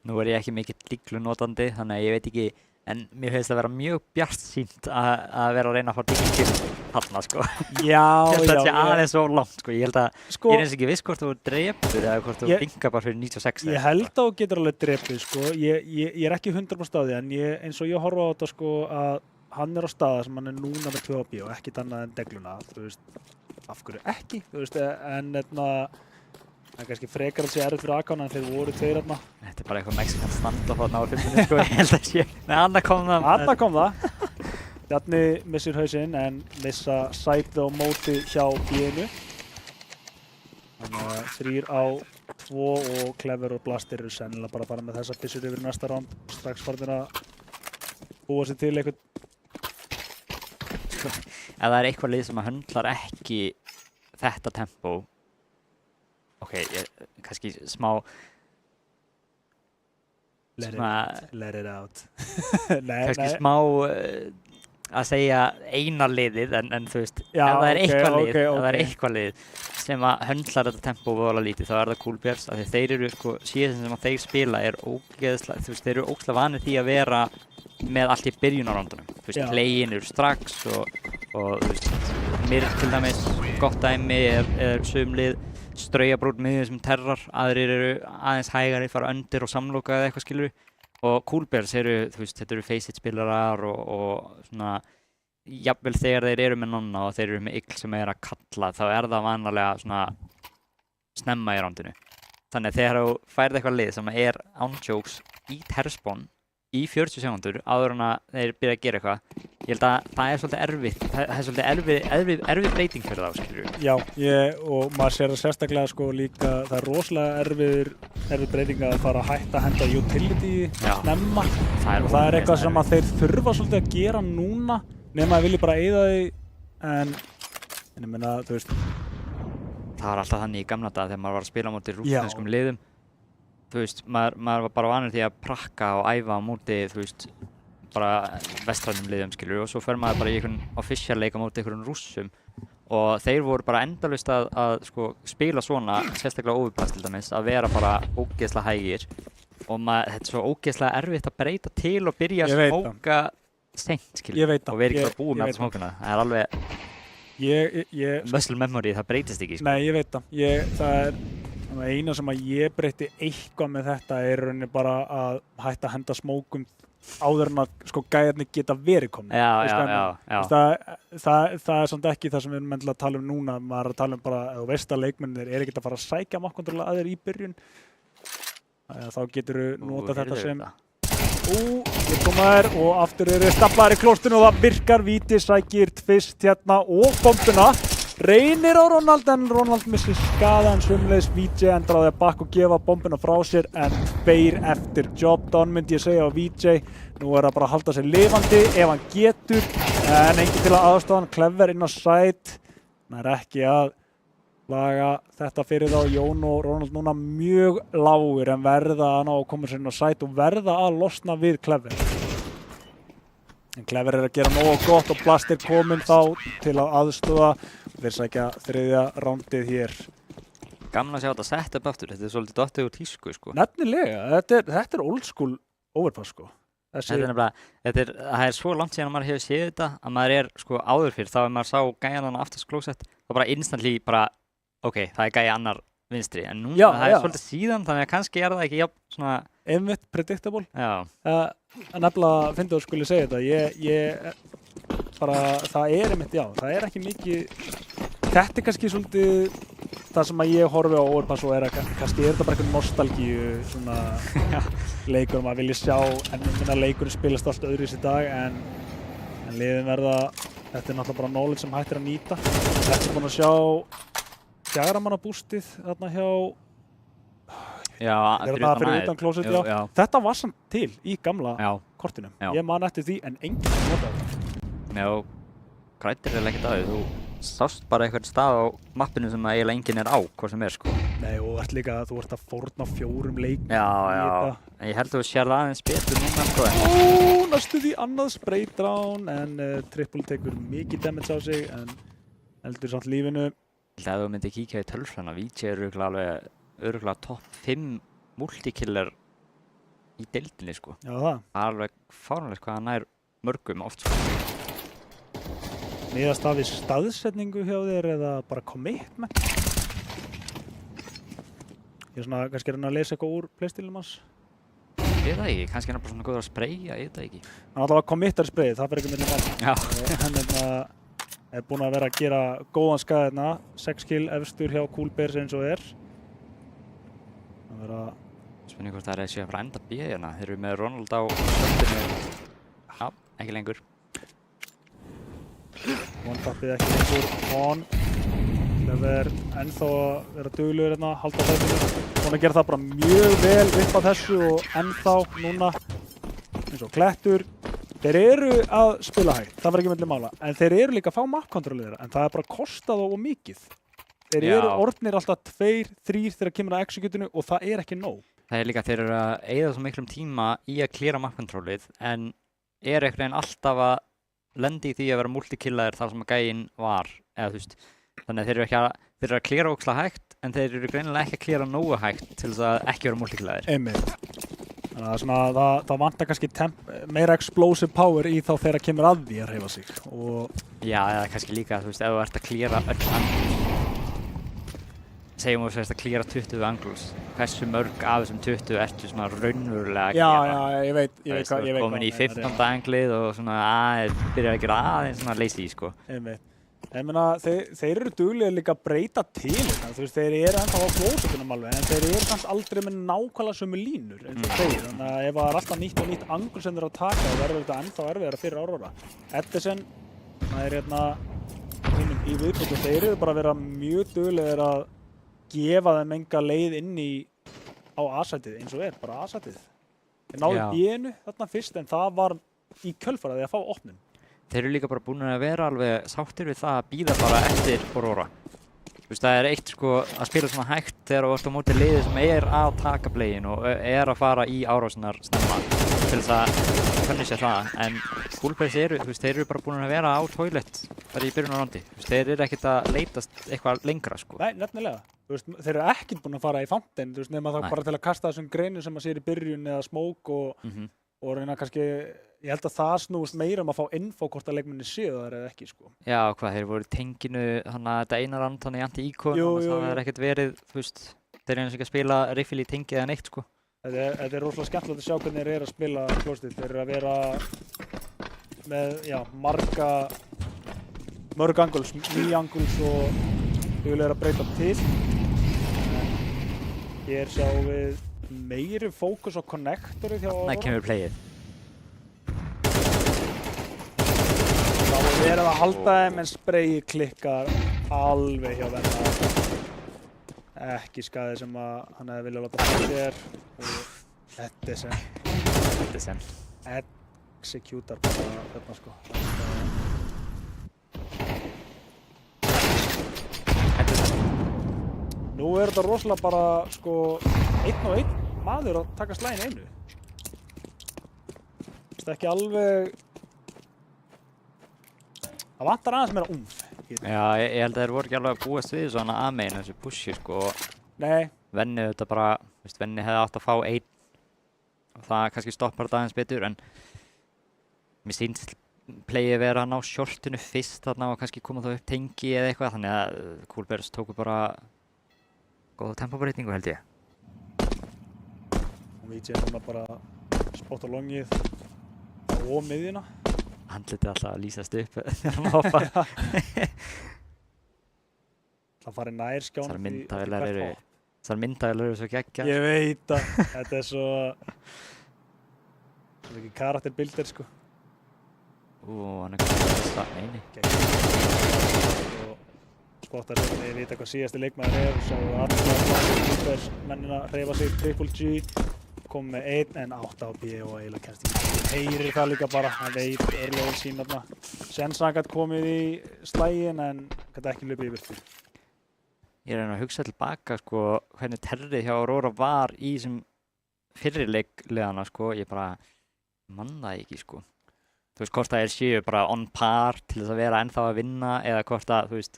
Nú er ég ekki mikill díglunotandi, þannig að ég veit ekki, en mér finnst það að vera mjög bjartsýnt að vera að reyna að fá díglun þarna, sko. Já. Ég held að það sé aðeins svo langt, sko. Ég held að, ég er eins og ekki viss hvort þú drepur eða hvort þú bingar bara fyrir 96. Ég held að þú getur alveg drepið, sko. Ég er ekki 100% á því, en eins og ég horfa á þetta, sko, að hann er á staða sem hann er núna með 2 HP og ekkert annað en degluna, þú veist, af hverju ekki, þú veist, en það er kannski frekar að sé erfitt fyrir Akána en þeir voru tveir hérna. Þetta er bara eitthvað Mexican stand-up á náðurfylginu, sko, ég held að sé. Nei, Anna kom það. Anna kom það. Bjarni missir hausinn en missa sætið á móti hjá B-inu. Þannig að 3 á 2 og Clever og Blaster eru sennilega bara að fara með þessa byssur yfir næsta round. Strax farin að búa sér til eitthvað. Ef það er eitthvað lið sem að höndlar ekki þetta tempó, kannski smá Let it out. Kannski smá að segja eina liðið, en þú veist, ef það er eitthvað lið sem að höndlar þetta tempó voðalega lítið, þá er það Coolbears, af því þeir eru, sko, síðan sem að þeir spila er ógeðslega, þú veist, þeir eru ógeðslega vanir því að vera með allt í byrjunarrándunum, þú veist, play-in eru strax og þú veist, mér til dæmis gott dæmi er sumlið straujabrúð miðjum sem terrar, aðrir eru aðeins hægari, fara undir og samloka eða eitthvað, skilur við. Og Coolbears eru, þú veist, þetta eru face-it spilarar og svona, jafnvel þegar þeir eru með nonna og þeir eru með ygl sem er að kalla, þá er það vanalega svona snemma í rándinu. Þannig að þegar þú færð eitthvað lið sem er ándjóks í terspón í 40 sekúndur áður en að þeir byrja að gera eitthvað, ég held að það er svolítið erfitt, það er svolítið erfið breyting fyrir þá, skilur við. Já, og maður sér það sérstaklega, sko, líka, það er rosalega erfið breyting að fara að hætta að henda utility snemma. Og það er eitthvað sem að þeir þurfa svolítið að gera núna, nema að vilja bara eyða því, en ég meina, þú veist. Það var alltaf þannig í gamla daga þegar maður var að spila á móti rússneskum liðum. Þú veist, maður var bara vanur því að prakka og æfa á móti, þú veist, bara vestrænum liðum, skilur, og svo fer maður bara í einhvern official leik á móti einhverjum rússum og þeir voru bara endalaust að sko, spila svona, sérstaklega overpass til dæmis, að vera bara ógeðslega hægir og þetta er svo ógeðslega erfitt að breyta til og byrja að smóka seint, skilur, og vera ekki að búa með alltaf smókuna. Það er alveg muscle memory, það breytist ekki, sko. Nei, ég veit það. Það eina sem að ég breyti eitthvað með þetta er rauninni bara að hætta að henda smókum áður en að sko gæjarnir geta verið komni. Já. Það er samt ekki það sem við erum að tala um núna. Maður er að tala um bara, ef þú veist að leikmennir er ekkert að fara að sækja makkkontróla að þér í byrjun. Þá getur þú nota þetta sem Við komaðir og aftur eru staflaðir í klóstinu og það virkar. Víti sækir tvist hérna og bombuna. Reynir á Ronald en Ronald missir skaða en sömuleiðis VJ endur á því að bakka og gefa bombuna frá sér en 2 eftir job done myndi ég segja á VJ. Nú það bara að halda sér lifandi ef hann getur en engin til að aðstoða hann. Clever inn á side. Hann er ekki að laga þetta fyrir þá. Jón og Ronald núna mjög lágur en verða að ná að koma sér inn á side og verða að losna við Clever. En Clever að gera nógu gott og Blast kominn þá til að aðstoða. Þeir sækja 3. rándið hér. Gaman að sjá þetta setup aftur, þetta svolítið dottið úr tísku sko. Nefnilega, þetta old school overpass sko. Þetta nefnilega, það svo langt síðan að maður hefur séð þetta að maður sko áður fyrr, þá maður sá gæjan hann aftast klósett, þá bara instantly ok, það gæja annar vinstri, en núna það svolítið síðan, þannig að kannski það ekki svona... Einmitt predictable. Já. Nefnilega fyndið að skuli segja þetta, það einmitt, það ekki mikið, þetta kannski svolítið það sem að ég horfi á overpass og kannski þetta bara eitthvað nostalgíu svona leikur maður vilja sjá, en minna leikurinn spilast allt öðruvísi í dag, en liðin verða, þetta náttúrulega bara knowledge sem hættir að nýta. Þetta búin að sjá 4 manna boostið þarna hjá fyrir utan klósett, já. Þetta var samt til í gamla kortinu. Ég man eftir því en enginn notaði það. Já, grætir ekkert að því. Þú sást bara einhvern stað á mappinu sem eiginlega enginn á, hvað sem sko. Nei, og þú ert að fórna 4 leikum. Já. En ég held að þú sér það aðeins betur núna, sko. Næstu því annað spray down, en Triple tekur mikið damage á sig, en heldur samt lífinu. Ég held að þú myndi kíkja í tölfræðina. VJ örugglega topp 5 multikiller í deildinni, sko. Já, það. Alveg fáránlegt hvað hann nær mörgum oft, sko. Miðast það við staðsetningu hjá þér eða bara commitment? Ég svona kannski að lesa eitthvað úr playstilum hans. Ég veit það ekki, kannski hann bara svona góður að sprayja, ég veit það ekki. Hann alltaf committar sprayið, það fyrir ekki milli mann. Já. Hann búinn að vera að gera góðan skaða hérna, 6 kill efstur hjá Coolbears eins og Spurning hvort það séu að fara að enda B hérna. Þeir eru með Ronald á stöndinu. Já, ekki lengur. One-tappið ekki lengur. Clever ennþá að vera duglegur hérna, halda þessinu. Búinn að gera það bara mjög vel upp að þessu og ennþá núna eins og klettur. Þeir eru að spila hægt, það var ekki milli mála. En þeir eru líka að fá map-kontrollera, en það bara kostað og mikið. Þeir eru orðnir alltaf 2, 3 þegar kemur að executinu og það ekki nóg. Það líka þeir eru að eyða svo miklum tíma í að cleara map-controllið, en einhvern veginn alltaf að lendi í því að vera multikillaðir þar sem að gæinn var, eða þú veist. Þannig að þeir eru að cleara ógeðslega hægt, en þeir eru greinilega ekki að cleara nógu hægt til þess að ekki vera multikillaðir. Einmitt. Þannig að það vantar kannski meira explosive power í þá þegar kemur að því að hreyfa sig. Já, eða kannski líka, þú veist, ef þú ert að cleara öll angles. Segjum þú sérst að cleara 20 angles. Hversu mörg af þessum 20 ertu svona raunverulega að gera? Já, ég veit hvað. Þú ert komin í 15. anglið og svona byrjar að gera aðeins svona lazy, sko. Einmitt. Ég meina, þeir eru duglegir líka að breyta til þetta. Þú veist, þeir eru ennþá á klósettunum alveg, en þeir eru kannski aldrei með nákvæmlega sömu línur eins og þeir. Þannig að ef það alltaf nýtt og nýtt angul sem þeir eru að taka, þá verður þetta ennþá erfiðara fyrir Aurora. Edison, það hérna í viðbútt og þeir eru bara að vera mjög duglegir að gefa þeim enga leið inn á A-sætið eins og bara A-sætið. Þeir náðu B-inu þarna fyrst, en það var í kjölfarið að fá opnun. Þeir eru líka bara búin að vera alveg sáttir við það að bíða bara eftir Aurora. Þú veist, það eitt sko að spila svona hægt þegar þú ert á móti liði sem að taka playin og að fara í árásinnar snemma til þess að punisha það. En Coolbears þeir eru bara búin að vera á toilet bara í byrjun á raundi. Þeir eru ekkert að leitast eitthvað lengra, sko. Nei, nefnilega. Þú veist, þeir eru ekkert búin að fara í fountain, þú veist, nema þá bara til að kasta þessum greinum sem að sér í byrjun eða smoke og reyna kannski, ég held að það snúist meira að fá info hvort að leikmenni séu það eða ekki, sko. Já, þeir voru í tenginu, þetta eina rand í anti-econ, það er ekkert verið, þú veist, þeir eru eins og ekki að spila riffil í tengi eða neitt, sko. Þetta er rosalega skemmtilegt að sjá hvernig þeir eru að spila klóstið. Þeir eru að vera með, mörg angles, 9 angles og duglegir að breyta til. Hér sjáum við meiri fókus á connectorið hjá Aurora. Það kemur playið. Það var verið að halda þeim en sprayið klikkar alveg hjá Venna. Ekki skaði sem að hann hefði viljað láta fá sér. Og Edison. Edison. Executar bara þarna sko. Edison. Nú þetta rosalega bara sko 1 og 1 maður að taka slaginn einu. Þetta ekki alveg... Það vantar aðeins meira umf. Já, ég held að þeir voru ekki alveg að búast við svona aðmeina þessu pushi sko. Nei. Venni þetta bara, veist, Venni hefði átt að fá 1 og það kannski stoppar þetta aðeins betur en mér sýnst playið vera að ná shortinu fyrst þarna og kannski koma þá upp tengi eða eitthvað þannig að Coolbears tóku bara góða tempóbreytingu held ég. Og VJ núna bara spott á longið og miðjuna. Handlitið alltaf að lýsast upp þegar hann hoppar. Það farið nær skján. Þessar myndavélar eru svo geggjar. Ég veit að þetta er svo ekki karakterbildir sko. Hann er komið eini. Og spottar sem ég vita hvað síðasti leikmaður er. Svo allar mennina hreyfa sig Triple G. Kom með 1 en 8 á B og eiginlega kennst ekki. Heyrir það líka bara, hann veit örlögur sín þarna. Sensan gætt komið í slægin en gætt ekki hlupið í burtu. Ég reyna að hugsa tilbaka sko hvernig Terrið hjá Aurora var í þessum fyrri leikliðana sko, ég bara manna það ekki sko. Þú veist hvort það séu bara on par til þess að vera ennþá að vinna eða hvort að þú veist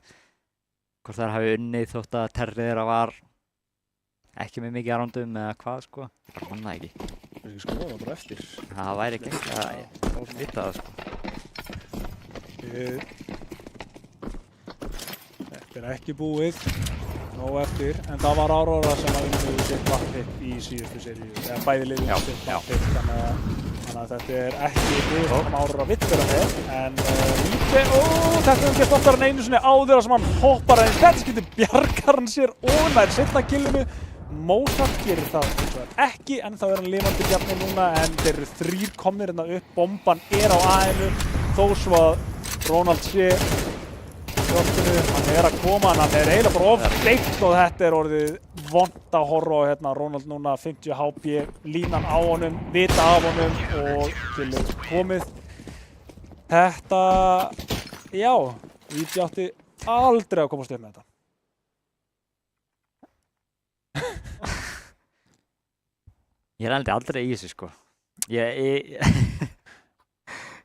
hvort það hafi unnið þótt að Terrið þeirra var ekki með mikið aðrándum eða hvað sko, ég bara manna það ekki. Það er ekki skoða það bara eftir. Það væri ekki að vita það sko. Þetta er ekki búið, nóg eftir, en það var Aurora sem að vinna sitt vatnpitt í síðustu seríu, eða bæði liðið sitt vatnpitt, þannig að þetta er ekki búið sem Aurora vill vera með, en Víti, þetta er ekki oftar en einu sinni áður sem hann hoppar aðeins, þetta skiptir bjargar hann sér og nær seinna killinu. Mozart gerir það ekki, en þá er hann lifandi bjarni núna, en þeir eru 3 komnir hérna upp, bomban er á A-inu, þó svo að Ronald sé sjálfinu, hann er að koma, hann er eiginlega bara ofdeikt og þetta er orðið vont að horfa á hérna, Ronald núna 50 HP, línan á honum, vita af honum og killið komið. Þetta, já, Víti átti aldrei að komast upp með þetta. Ég er aldrei í þessu sko.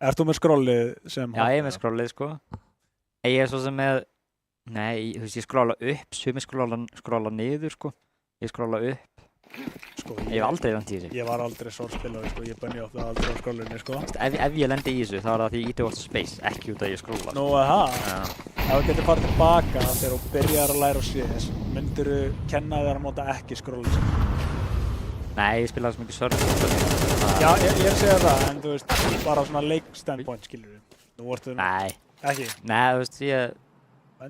Ert þú með skrollið sem... Já, ég er með skrollið sko. Ég er svo sem með... Nei, þú veist, ég skrolla upp, sumir skrolla niður sko. Ég skrolla upp. Sko, ég hef aldrei lent í þessu. Ég var aldrei sortspilari sko, ég bunny off það aldrei á skrollinu sko. Ef ég lendi í þessu, þá er það því ég íti oft space, ekki út að ég skrolla. Nú, Ef þú getur farið tilbaka þegar þú byrjar að læra á CS, myndirðu kenna þér að nota ekki skrollið? Nei, ég spilaði svo mikið surf. Já, ég segja það, en þú veist, bara á svona leik-standpoint, skilur við. Nú ertu... Nei. Ekki? Nei, þú veist, ég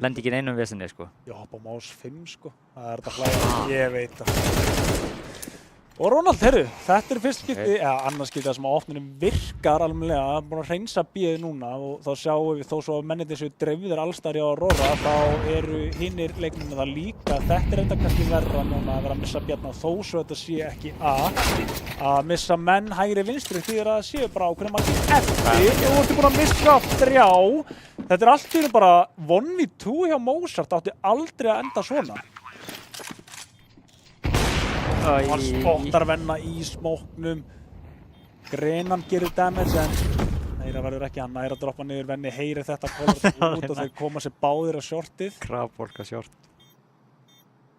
lendi ekki einum vesinni, sko. Ég hoppa á Más 5, sko. Það er þetta hlæða, ég veit það. Og Ronald, heyrðu, þetta er fyrst skipti, eða annars skipti það sem að opnunin virkar almennilega, búin að hreinsa bíðið núna og þá sjáum við þó svo að mennirnir séu dreifðir allstar hjá Aurora, þá eru hinnir leikmennir það líka. Þetta er enda kannski verra núna að vera að missa Bjarna þó svo þetta sé ekki að missa menn hægri vinstri því að það séu bara ákveðin margir eftir og þú ertu búin að missa 3. Þetta er allt fyrir bara 1v2 hjá Mozart, átti aldrei að enda svona. Hann spottar Venna í smóknum. Grenan gerir damage en Meira verður ekki, hann næra að droppa niður, Venni heyrir þetta kolast út og þeir koma sér báðir á shortið. Krafbolka short.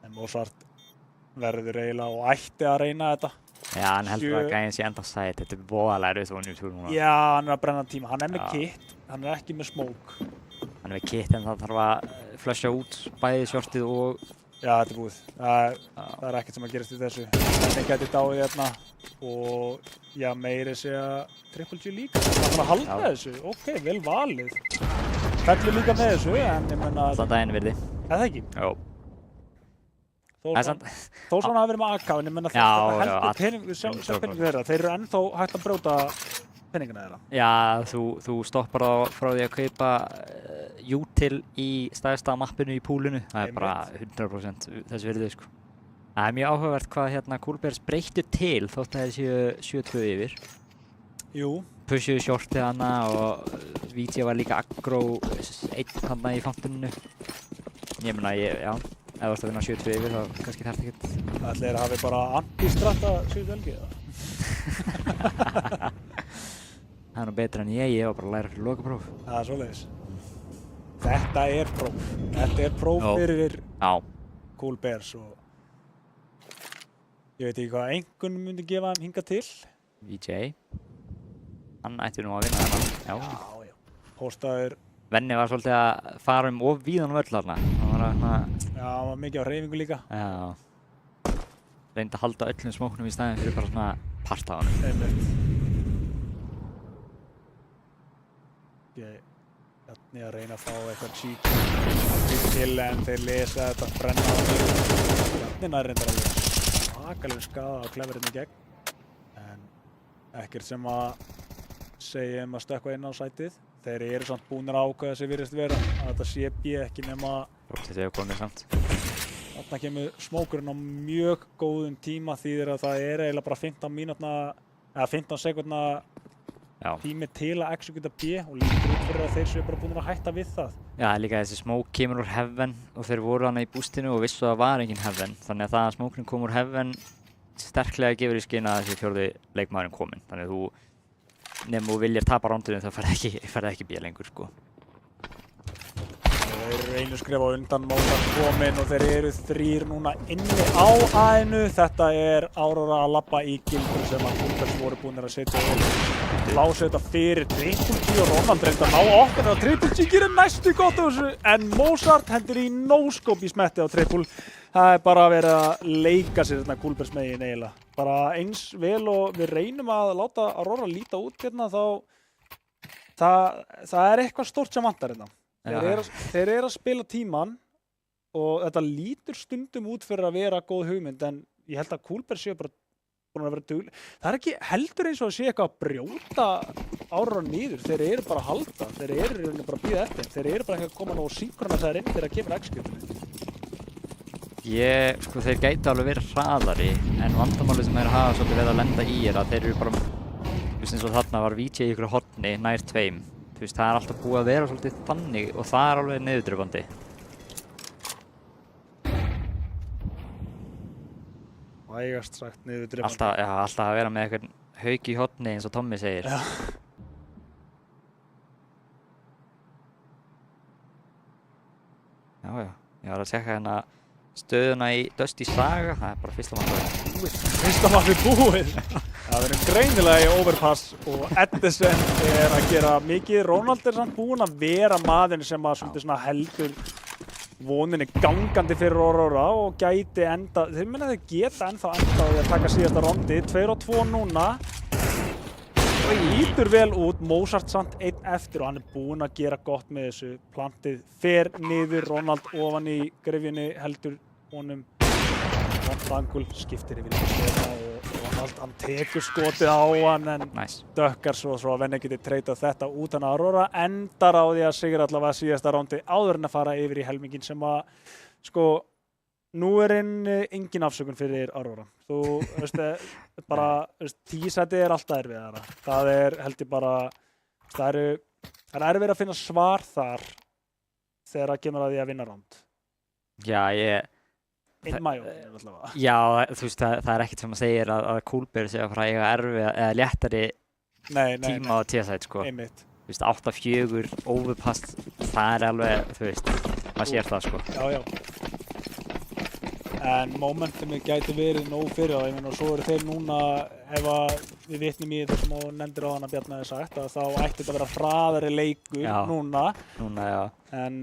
En Mozart verður eiginlega og ætti að reyna þetta. Já, hann heldur að gæðin sé enda sæt, þetta er voðalega rauð og njútúr núna. Já, hann er að brenna tíma, hann er með kit, hann er ekki með smoke. Hann er með kit en það þarf að flusha út bæði shortið og... Já, þetta er búið. Það er ekkert sem að gerast í þessu. Venni gæti dáið hérna og já, meiri segja Triple G líka. Það þarf að halda þessu. Ok, vel valið. Fellur líka með þessu, en ég menna... Það daginn virði. Það ekki? Jó. Þó svona hafi verið með AK, en ég menna þetta heldur peningu þeirra. Þeir eru ennþá hægt að brjóta penningana þeirra. Já, þú stoppar frá því að kaupa util í stærsta mappinu í púlinu. Það er bara 100% þess virði, sko. Það er mjög áhugavert hvað Coolbears breyttu til þótt að þeir séu 7-2 yfir. Jú. Pushuðu shortið hana og VJ var líka aggro einn hana í fountaininu. Ég meina, já, ef þú ert að vinna 7-2 yfir þá kannski þarf ekkert. Ætli þeir hafi bara anti-stratta síðustu helgi, eða? Það er nú betra en ég var bara að læra fyrir lokapróf. Það er svoleiðis. Þetta er próf. Þetta er próf fyrir Coolbears og ég veit ekki hvað einhvern myndi gefa þeim hingað til. VJ. Hann ætti nú að vinna þarna. Já. Póstaður. Venni var svolítið að fara of víðan völl þarna. Já, hann var mikið á hreyfingu líka. Já. Reyndi að halda öllum smóknum í staðinn fyrir bara svona part af honum. Einmitt. Ég að reyna að fá eitthvað cheat til en þeir lesa þetta brenna á því. Jafnina er reyndar alveg svakalega skaða á Cleverinn í gegn. En ekkert sem að segja að stökkva inn á sætið. Þeir eru samt búnir að ákveða sem virðist vera að þetta sé B ekki nema. Þetta hefur komið samt. Þarna kemur smókurinn á mjög góðum tíma þýðir að það er eiginlega bara 15 mínútna eða 15 sekúndna tími til að executa B og lítur út fyrir að þeir séu bara búnir að hætta við það. Já, líka þessi smók kemur úr heaven og þeir voru hana í boostinu og vissu að það var engin heaven. Þannig að það að smókurinn kom úr heaven sterklega gefur í skyn að þessi fjórði leikmaðurinn kominn. Þannig að nefnum þú viljir tapa rándunum þá ferði ekki B lengur, sko. Þeir eru einu skref á undan Mozart kominn og þeir eru 3 núna inni á A-inu. Þetta er Aurora að labba í gildur sem að Coolbears voru búinir að setja og lása þetta fyrir Triple G og Ronald reynda að ná okkur og Triple G gerir næstu gott á þessu en Mozart hendur í no-scope í smetti á Triple. Það er bara að vera að leika sér þetta Coolbears megin eiginlega. Bara eins vel og við reynum að láta Aurora líta út hérna þá það er eitthvað stórt sem vantar hérna. Þeir eru að spila tíman og þetta lítur stundum út fyrir að vera góð hugmynd en ég held að Coolbears séu bara búin að vera dugleg. Það er ekki heldur eins og að sé eitthvað að brjóta Aurora niður. Þeir eru bara að halda. Þeir eru bara að bíða eftir. Þeir eru bara ekki að koma og synkrona þær inn þegar að kemur executunni. Sko þeir gætu alveg verið hraðari en vandamálið sem þeir hafa svolítið verið að lenda í er að þeir eru bara eins og þarna var VJ í ykkur horni nær 2. Það er alltaf búið að vera svolítið þannig og það er alveg niðurdrifandi. Vægast sagt niðurdrifandi. Alltaf að vera með eitthvað hauk í horni eins og Tommy segir. Já. Já. Ég var að tjekka hérna stöðuna í Dusty Saga. Það er bara fyrsta mappið búið. Fyrsta mappið búið? Það verður greinilega í overpass og Edison er að gera mikið. Ronald er samt búinn að vera maðurinn sem að svona heldur voninni gangandi fyrir Aurora og gæti enda, þeir geta ennþá enda á því að taka síðasta rondi. 2-2 núna. Og lítur vel út, Mozart samt 1 eftir og hann er búinn að gera gott með þessu. Plantið fer niður, Ronald ofan í gryfjunni heldur honum. Angul skiptir yfir og Ronald hann tekur skotið á hann en dökkar svo að Venni geti treytað þetta út hann að Aurora endar á því að sigra allavega síðasta rándi áður en að fara yfir í helmingin sem að sko nú er engin afsökun fyrir Aurora. Þú veist bara 10 sæti er alltaf erfiðara. Það er held ég bara það er erfitt að finna svar þar þegar það kemur að því að vinna ránd. Já, Já, þú veist, það er ekkert sem að segja að Coolbears er að fara að eiga erfið eða léttari tíma á T-side, sko. Einmitt. Þú veist, 8-4, overpass, það er alveg, þú veist, maður sér það, sko. Já. En momentumið gæti verið nóg fyrir það, ég meina, og svo eru þeir núna, ef við vitnum í þetta sem þú nefndir á hann að Bjarni hefði sagt, að þá ætti þetta að vera hraðari leikur núna. Núna, já. En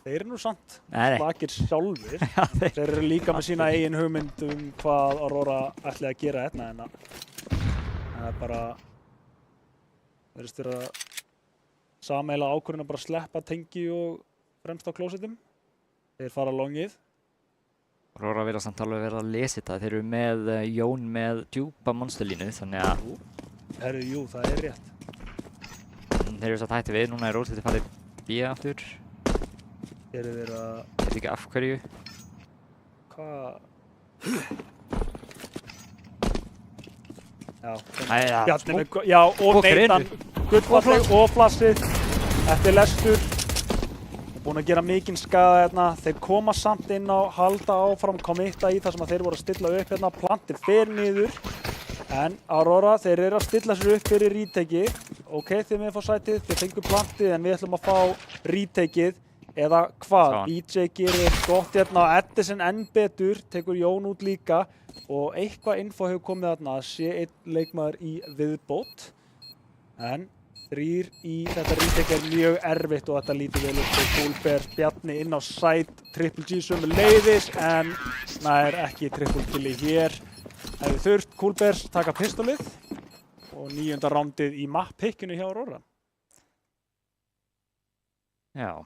þeir eru nú samt vakir sjálfir. Þeir eru líka með sína eigin hugmynd hvað Aurora ætli að gera hérna en það er bara verðist vera sameiginlega ákvörðun að bara sleppa tengi og fremst á klósettum. Þeir fara longið. Aurora vilja samt alveg vera að lesa þetta. Þeir eru með Jón með djúpa monsterlínu þannig að Jú, það er rétt. þeir eru satt hætti við, núna er Rósið farið B aftur. Eru þeir að... Ég veit ekki af hverju. Hvað? Já, Bjarni með... Já, og Neitan, gullfalleg og flassið eftir lestur. Búin að gera mikinn skaða hérna. Þeir koma samt inn á, halda áfram, kommitta í það sem þeir voru að stilla upp hérna. Plantið fer niður. En Aurora, þeir eru að stilla sér upp fyrir retake. Ok, þið með að fá sætið, þið fengur plantið en við ætlum að fá retakeið. Eða hvað? BJ gerir gott hérna. Edison enn betur, tekur Jón út líka. Og eitthvað info hefur komið þarna að sé einn leikmaður í viðbót. En 3 í þetta retake mjög erfitt og þetta lítur vel upp til Coolbear. Bjarni inn á side, Triple G sömu leiðis en nær ekki triple killi hér. Hefði þurft Coolbears taka pistolið og 9. rándið í map-pickinu hjá Aurora. Já.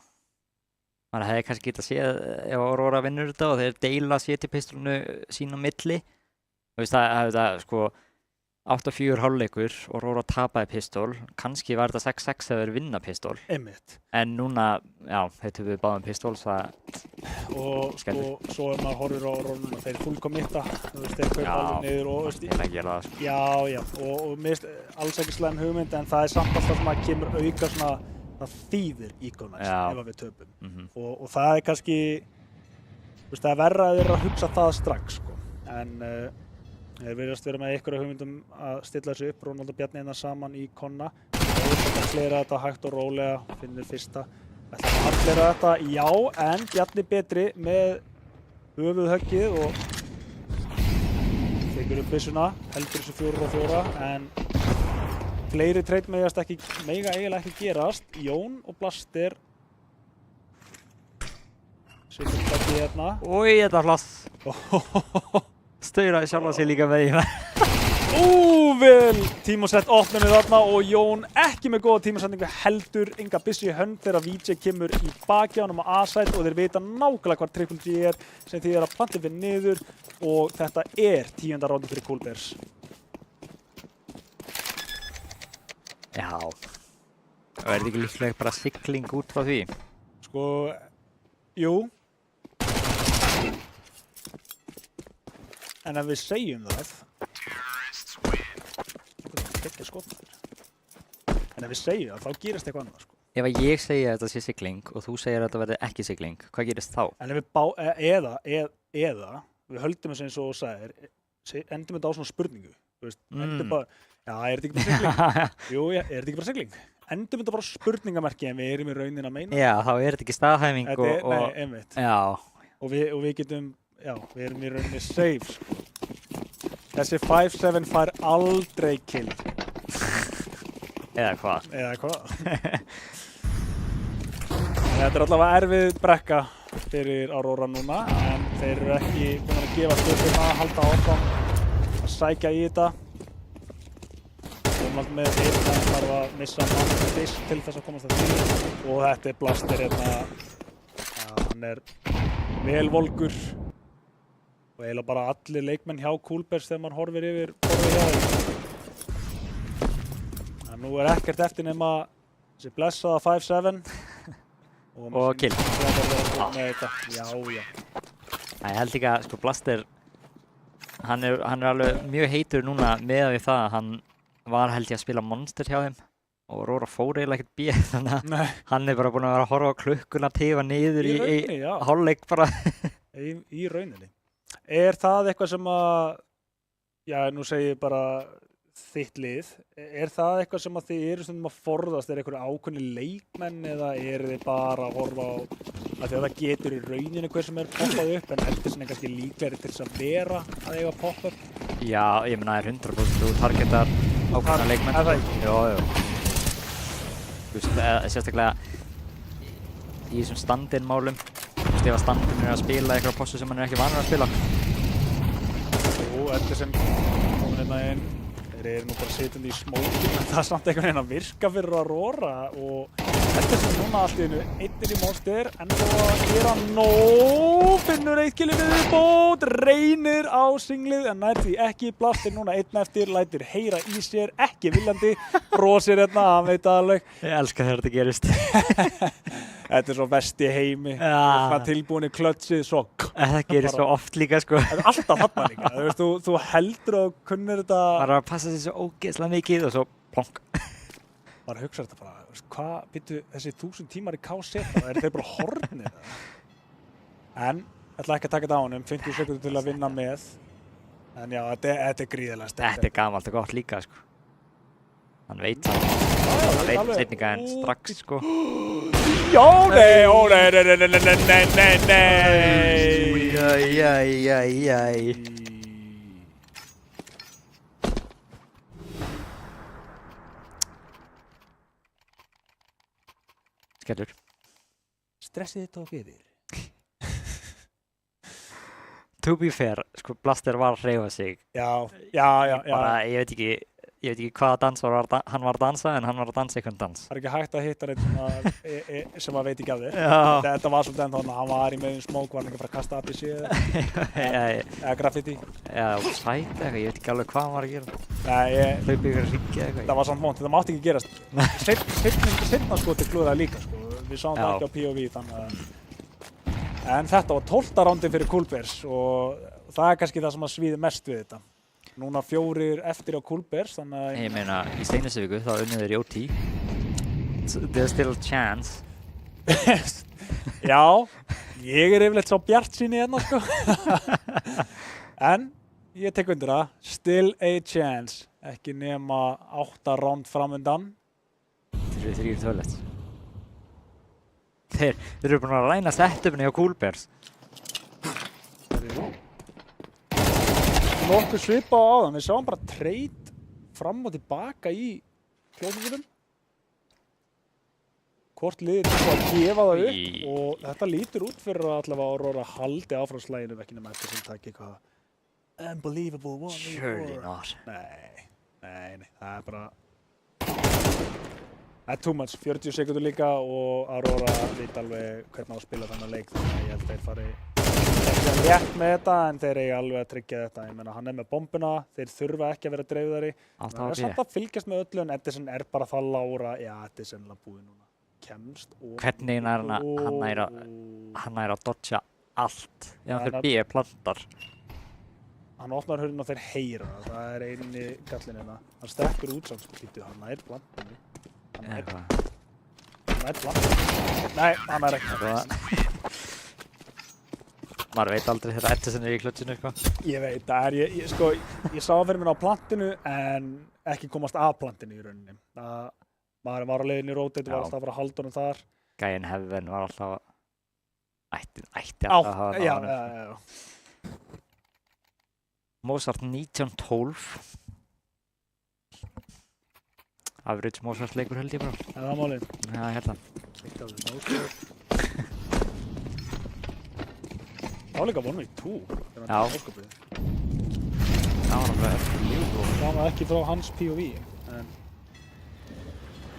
Man hefði kannski getað séð ef Aurora vinnur þetta og þeir deila CT-pistolinu sín á milli. Þú veist það sko 8-4 hálfleikur og Aurora tapaði pistol. Kannski var þetta 6-6 ef þeir vinna pistol. Einmitt. En núna, já, þeir töfðu báðum pistol, það... Og sko, svo maður horfir á Aurora núna, þeir fullkommitta. Þú veist, þeir kaupa alveg niður og... Ég vil ekki gera það, sko. Já, og mér finnst alls ekki slæm hugmynd, en það er samt alltaf sem að kemur auka svona... Það þýðir íkonast ef við töpum. Og það er kannski... Þú veist, það er verra að þeir eru að hugsa það strax, sko. En... Þeir virðast vera með einhverja hugmyndum að stilla þessu upp, Ronald og Bjarni hérna saman í konna. Það fleira þetta hægt og rólega, finnur fyrsta. Það ætla að fleira þetta, já, en Bjarni betri með höfuðhöggið og tekur upp byssuna, heldur þessu 4-4, en fleiri trade mega eiginlega ekki gerast. Jón og Blaster setur þetta hérna. Úi, þetta er flott. Stauraði sjálfa sig líka með því. Vel tímasett opninu þarna og Jón ekki með góða tímasetningu heldur enga byssu í hönd þegar VJ kemur í baki á honum á A-side og þeir vita nákvæmlega hvað Triple G er sem því að plantið við niður og þetta er 10. rándið fyrir Coolbears. Já. Og er þetta ekki líklega bara sigling út frá því? Sko, jú. En ef við segjum það, ekki skotnaður. En ef við segjum það, þá gerist eitthvað annað, sko. Ef ég segja að þetta sé sigling og þú segir að þetta verði ekki sigling, hvað gerist þá? En ef við eða við höldum þessu eins og þú sagðir, endum þetta á svona spurningu. Þú veist, endum bara, já, er þetta ekki bara sigling? Jú, er þetta ekki bara sigling? Endum þetta bara spurningamerki en við erum í raunin að meina. Já, þá er þetta ekki staðhæfing og... Nei, einmitt. Já. Og við getum... Já, við erum í rauninni safe, sko. Þessi 5-7 fær aldrei kill. Eða hvað? Eða hvað? Þetta er allavega erfið brekka fyrir Aurora núna, en þeir eru ekki búin að gefa stöðum að halda áfram að sækja í þetta. Ronald með einn, hann þarf að missa mann fyrst til þess að komast að því. Og þetta er Blaster hérna. Já, hann er vel volgur. Og eiginlega bara allir leikmenn hjá Coolbears þegar maður horfir yfir hjá þeim. En nú er ekkert eftir nema þessi blessaða 5-7. Og kill. Já. Ég held ekki að sko Blaster, hann er alveg mjög heitur núna með við það að hann var held ég að spila Monster hjá þeim og Aurora fór eiginlega ekkert B, þannig að hann er bara búinn að vera að horfa á klukkuna tifa niður í hálfleik bara. Í rauninni. Er það eitthvað sem að, já nú segi ég bara þitt lið, er það eitthvað sem að þið eru stundum að forðast, er eitthvað ákveðni leikmenn eða eru þið bara að horfa á að því að það getur í rauninni hver sem er poppað upp en heldur sem er kannski líklegri til þess að vera að eiga pop-up? Já, ég meina það er 100% þú targetar ákveðna leikmenn. Er það ekki? Jú. Þú veist, sérstaklega í þessum stand-in-málum. Þú veist, ef að stand-in er að spila eitthvað possu sem hann er ekki vanur að spila. Jú, Edison komin hérna inn. Þeir eru nú bara sitjandi í smókinu, en það er samt einhvern veginn að virka fyrir Aurora og Þetta sem núna allt í einu, eittir í Monster, en svo að gera nóg, finnur 1 kill við viðbót, reynir á singlið, en nær því ekki, blastir núna 1 eftir, lætur heyra í sér, ekki viljandi, brosir hérna, hann veit alveg. Ég elska þegar þetta gerist. Þetta svo besti heimi, svona tilbúin í klötsið, svo. Það gerist svo oft líka, sko. Það alltaf þarna líka, þú heldur að kunnir þetta. Bara að passa sér svo ógeðslega mikið og svo plonk. Bara hugsa þetta bara, hvað býttu þessi 1000 tímar í KZ, þeir bara horfnir það? En, ég ætla ekki að taka þetta á honum, 50 sekundur til að vinna með. En já, þetta gríðilega sterkt. Þetta gamalt og gott líka, sko. Hann veit það. Hann veit setninga en strax, sko. Já, nei. Skellur. Stressið tók yfir. To be fair, sko, Blaster var að hreyfa sig. Já. Bara, ég veit ekki hvaða dans hann var að dansa, en hann var að dansa einhvern dans. Það ekki hægt að hitta neitt sem að veit ekki af þér. Já. Þetta var svolítið ennþá, hann var í meðin smók, var hann ekki að fara að kasta ABC eða graffiti. Já, sæti eitthvað, ég veit ekki alveg hvað hann var að gera. Nei, hlaupi ykkur ringi eitthvað. Það var samt mónt, þetta mátti ekki gerast. Seinna skotið klúðraði líka, sko. Við sáum það ekki á POV, þannig að... En þetta var 12. rándin fyrir Coolbears og það kannski það sem að svíði mest við þetta. Núna 4 eftir á Coolbears, þannig að... Ég meina, í seinustu viku þá unnið þeir í OT. There's still a chance. Já, ég yfirleitt svo bjartsýni hérna, sko. En ég tek undir það, still a chance. Ekki nema 8 ránd framundan. Þeir eru 3 tölvett. Þeir eru búin að ræna setupinu hjá Coolbears. Nokkuð svipað á áðan, við sáum bara trade fram og tilbaka í klóðunum. Hvort liðið til að gefa það upp og þetta lítur út fyrir að allavega Aurora haldi áfram slæginu ekki nema eftir sem takk eitthvað unbelievable 1v4. Surely not. Nei, það er bara... Það er too much, 40 sekundur líka og Aurora veit alveg hvernig á að spila þannig leik þannig að ég held að þeir fari ekki að rétt með þetta en þeir eiga alveg að tryggja þetta. Ég meina hann með bombuna, þeir þurfa ekki að vera dreifðari. Það er samt að fylgjast með öllu en Edison er bara það lára, já þetta er sennilega búið núna. Kemst og... Hvernig hann er að dodja allt. Já, þeir B plantar. Hann opnar hurðin og þeir heyra það er eini gallin hérna. Hann stekkur út samt skýtu, hann nær plantinu. Hann er plantinu. Nei, hann er ekki. Maður veit aldrei þegar Edison er í klötsinu, sko. Ég veit, það er, ég sá fyrir mér á plantinu en ekki komast af plantinu í rauninni. Maður var á leiðinni í rotate, var alltaf að fara að halda honum þar. Gæinn Heaven var alltaf ætti alltaf að hafa það á honum. Já. Mozart 1912. Average Mozart leikur held ég bara. Er það málið? Já, ég held það. Það var líka 1v2. Já. Það var alveg það var ekki frá hans POV. En...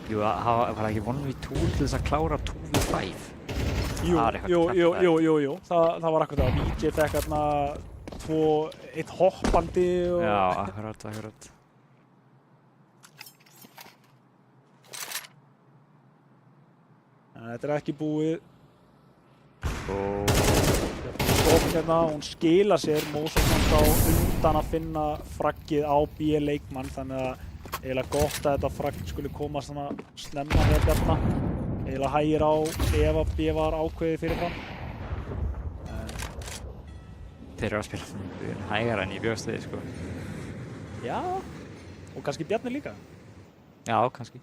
Jú, það var ekki 1v2 til þess að klára 2v5. Jú. Það var akkurat það. VJ fekk hérna 1 hoppandi og... Já, akkurat. Þetta er ekki búið. Og hérna, hún skila sér Mozart á undan að finna fraggið á B-leikmann þannig að eiginlega gott að þetta fragg skulle koma svona snemma með hérna. Eiginlega hægir á ef að B var ákveðið fyrirfram. Þeir eru að spila hægara en ég bjóst við, sko. Já, og kannski Bjarni líka. Já, kannski.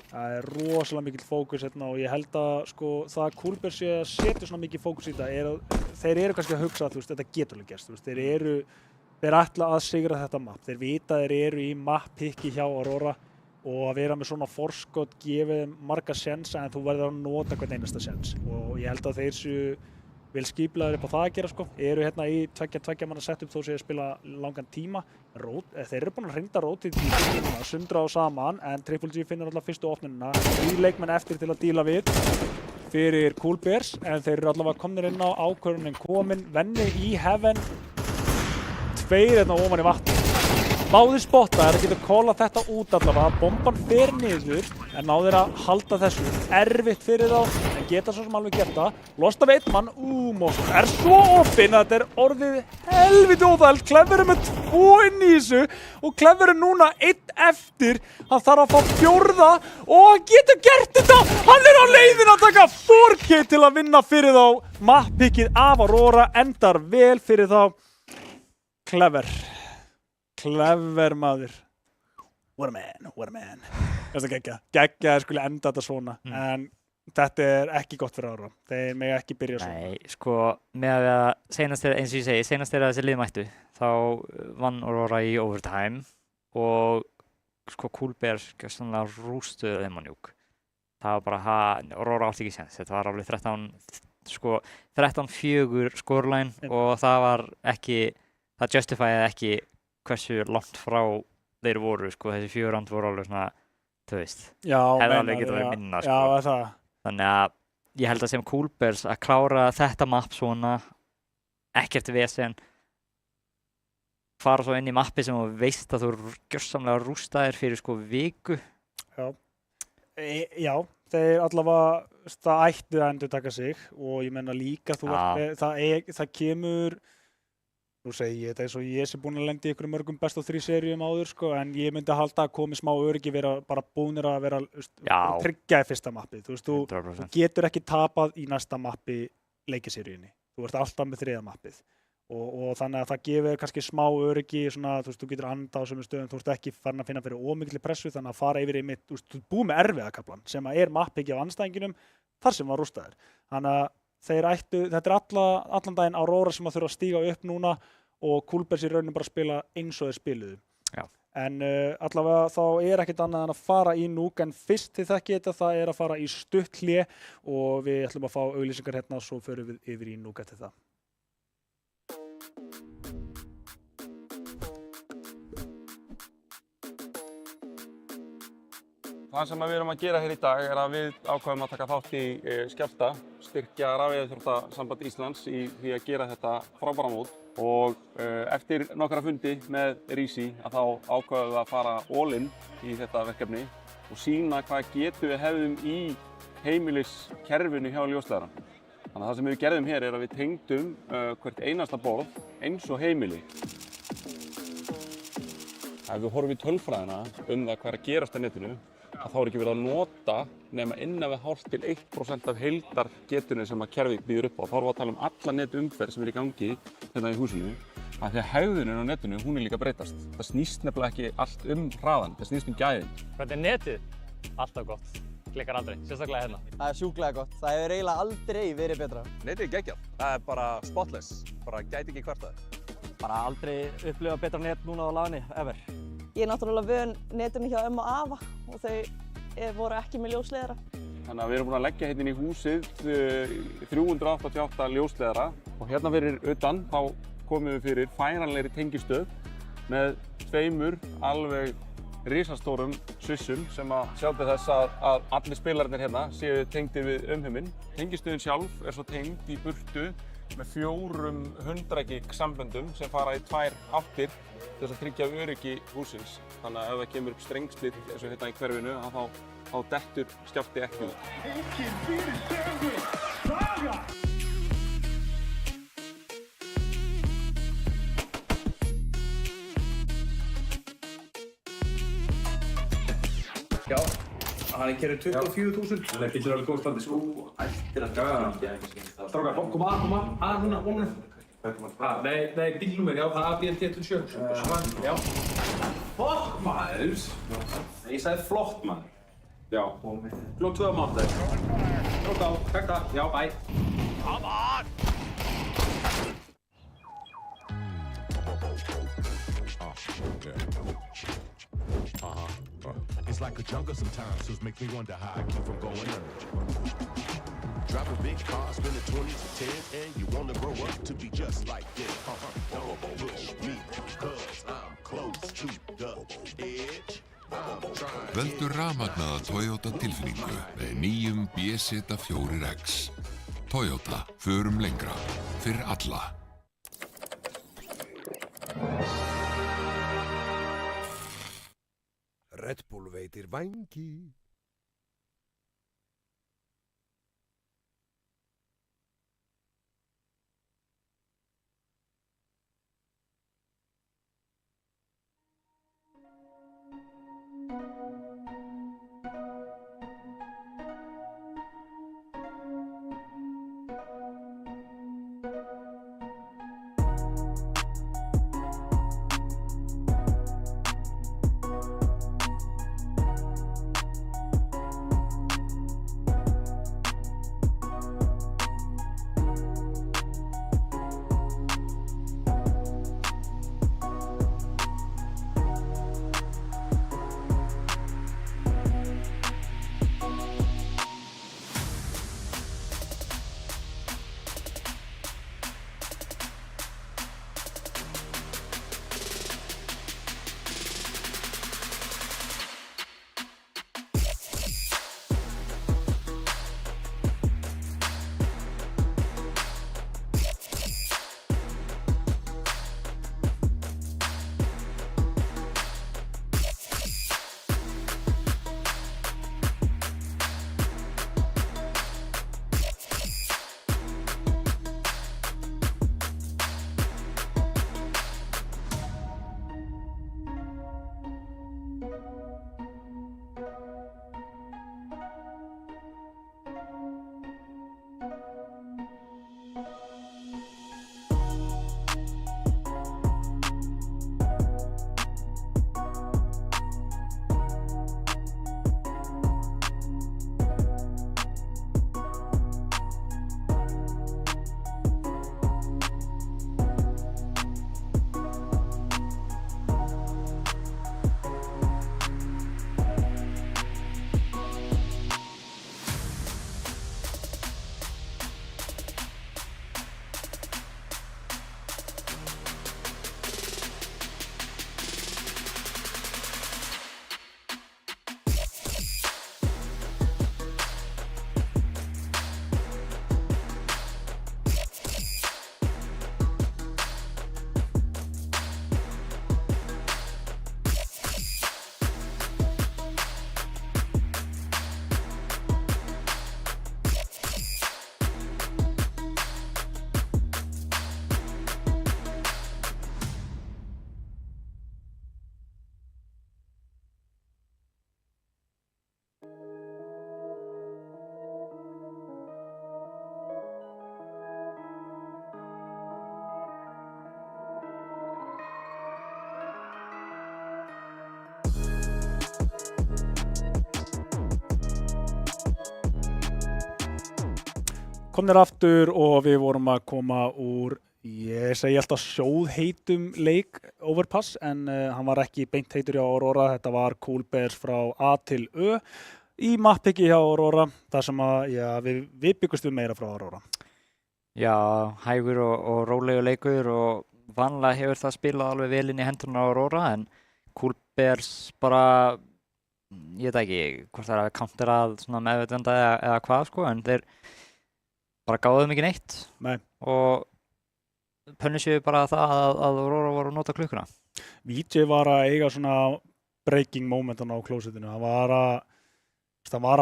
Það er rosalega mikill fókus hérna og ég held að sko, það að Coolbears sé að setja svona mikið fókus í þetta er að þeir eru kannski að hugsa að þetta getur alveg gerst. Þeir ætla að sigra þetta map. Þeir vita að þeir eru í map-picki hjá Aurora og að vera með svona forskot gefið marga sensa en þú verður að nota hvern einasta sens. Og ég held að þeir séu vel skipulaðir upp á það að gera sko, eru hérna í tveggja manna setup þó sé að spila langan tíma. Þeir eru búin að hrinda rótið í tíma, sundra á saman, en Triple G finnur alltaf fyrstu opnunina. 3 leikmenn eftir til að díla við fyrir Coolbears, en þeir eru allavega komnir inn á ákvörðunin komin, Venni í Heaven, 2 hérna ofan í vatni. Báðir spottaðir að geta kólað þetta út allavega, bomban fer niður, en náðir að halda þessu. Erfitt fyrir þá, en geta svo sem alveg gert það. Lost af 1 mann, Moskva er svo opinn að þetta er orðið helviti óþægilegt. Clever með 2 inn í þessu og Clever núna 1 eftir. Hann þarf að fá 4. og hann getur gert þetta! Hann er á leiðin að taka 4K til að vinna fyrir þá. Mappickið af Aurora endar vel fyrir þá. Clever maður. What a man. Þetta geggja skuli enda þetta svona, en þetta er ekki gott fyrir Aurora. Þeir mega ekki byrja svona. Nei, sko, með að eins og ég segi, senast þegar þessi lið mættu, þá vann Aurora í overtime og sko Coolbears sannlega rústuðu þeim á Nuke. Það var bara, Aurora átti ekki séns. Þetta var alveg 13-4 scoreline og það var ekki, það justifæði ekki hversu langt frá þeir voru, sko, þessi 4 round voru alveg svona, þú veist, hefði alveg getað verið minna, sko. Já, það. Þannig að ég held að sem Coolbears að klára þetta map svona, ekkert vesen, fara svo inn í mappi sem þú veist að þú gjörsamlega rústaðir fyrir sko viku. Já, þeir allavega, það ætti að endurtaka sig og ég menna líka, það kemur, nú segi ég þetta eins og ég sé búinn að lenda í einhverjum mörgum best of 3 seríum áður sko, en ég myndi að halda að komi smá öryggi vera bara búnir að vera tryggja í fyrsta mappið. Þú veist, þú getur ekki tapað í næsta mappi leikiseríunni. Þú ert alltaf með 3. mappið. Og þannig að það gefur kannski smá öryggi, svona, þú veist, þú getur andað á sömu stöðum, þú ert ekki farin að finna fyrir ómikli pressu, þannig að fara yfir í mitt, þú búið með erfiðakaflan sem er mappið á andstæðinginum þar sem var rústaður. Þannig að þetta er allan daginn Aurora sem að þurfa að stíga upp núna og Coolbears í rauninni bara spila eins og þeir spiluðu. Já. En allavega þá er ekkert annað en að fara í Nuke, en fyrst til þekki þetta það er að fara í stutt hlé og við ætlum að fá auglýsingar hérna og svo förum við yfir í Nuke eftir það. Það sem við erum að gera hér í dag er að við ákveðum að taka þátt í Skjálfta, styrkja Rafveiðiþróttasamband Íslands í því að gera þetta frábæra mót og eftir nokkra fundi með Rísi að þá ákveðum við að fara all in í þetta verkefni og sýna hvað getu við hefðum í heimiliskerfinu hjá ljósleiðarann. Þannig að það sem við gerðum hér er að við tengdum hvert einasta borð eins og heimili. Ef við horfum í tölfræðina það hvað er að gerast á netinu, að þá er ekki verið að nota nema innan við hálft til 1% af heildargetunni sem að kerfið býður upp á. Þá erum við að tala alla netumferð sem er í gangi hérna í húsinu. Af því að hegðunin á netinu, hún er líka að breytast. Það snýst nefnilega ekki allt hraðan, það snýst gæðin. Hvernig er netið? Alltaf gott. Klikkar aldrei, sérstaklega hérna. Það er sjúklega gott. Það hefur eiginlega aldrei verið betra. Netið er geggjað. Það er bara spotless. Bara gæti ekki kvartað. Bara aldrei upplifað betra net núna á laginni, ever. Ég er náttúrulega vön netinu hjá og afa og þau voru ekki með ljósleiðara. Þannig að við erum búin að leggja hérna í húsið 388 ljósleiðara og hérna fyrir utan þá komum við fyrir færanlegri tengistöð með 2 alveg risastórum svissum sem að sjá til þess að allir spilararnir hérna séu tengdir við umheiminn. Tengistöðin sjálf er svo tengd í burtu með 4 100 gig samböndum sem fara í 2 áttir til þess að tryggja öryggi húsins. Þannig að ef það kemur upp strengslit eins og hérna í hverfinu þá dettur Skjálfti ekki út. Já, hann er kerið 24.000. Það er getur alveg góð standi, sko. Ættir að draga hann. Strákar, koma að núna, núna. Nei, bílnúmer, já, það er BLT27. Já. Flott, maður! Ég sagði flott, maður. Já. Klokk 2 á mánudag. Klokk á, takk það. Já, bye. Come on! It's like a jungle sometimes, so it makes me wonder how I keep from going under. Driving big cars, spending 20s and 10s, and you wanna grow up to be just like them. Don't push me, cause I'm close to the edge. Völdu rafmagnaða Toyota tilfinningu með nýjum BZ4X. Toyota, förum lengra, fyrir alla. Red Bull veitir vængi. Komnir aftur og við vorum að koma úr, ég segi alltaf sjóðheitum leik Overpass, en hann var ekki beint heitur hjá Aurora. Þetta var Cool Bears frá A til Ö í mappiki hjá Aurora, þar sem að við byggumst við meira frá Aurora. Já, hægur og rólegur leikur og vanlega hefur það spilað alveg vel inn í hendurna á Aurora, en Cool Bears bara, ég veit ekki hvort það er að counterað svona meðvitenda eða hvað sko, en þeir bara gáðum ekki neitt. Nei. Og punishuðu bara það að Aurora voru að nota klukkuna. VJ var að eiga svona breaking momentan á klósitinu. Hann var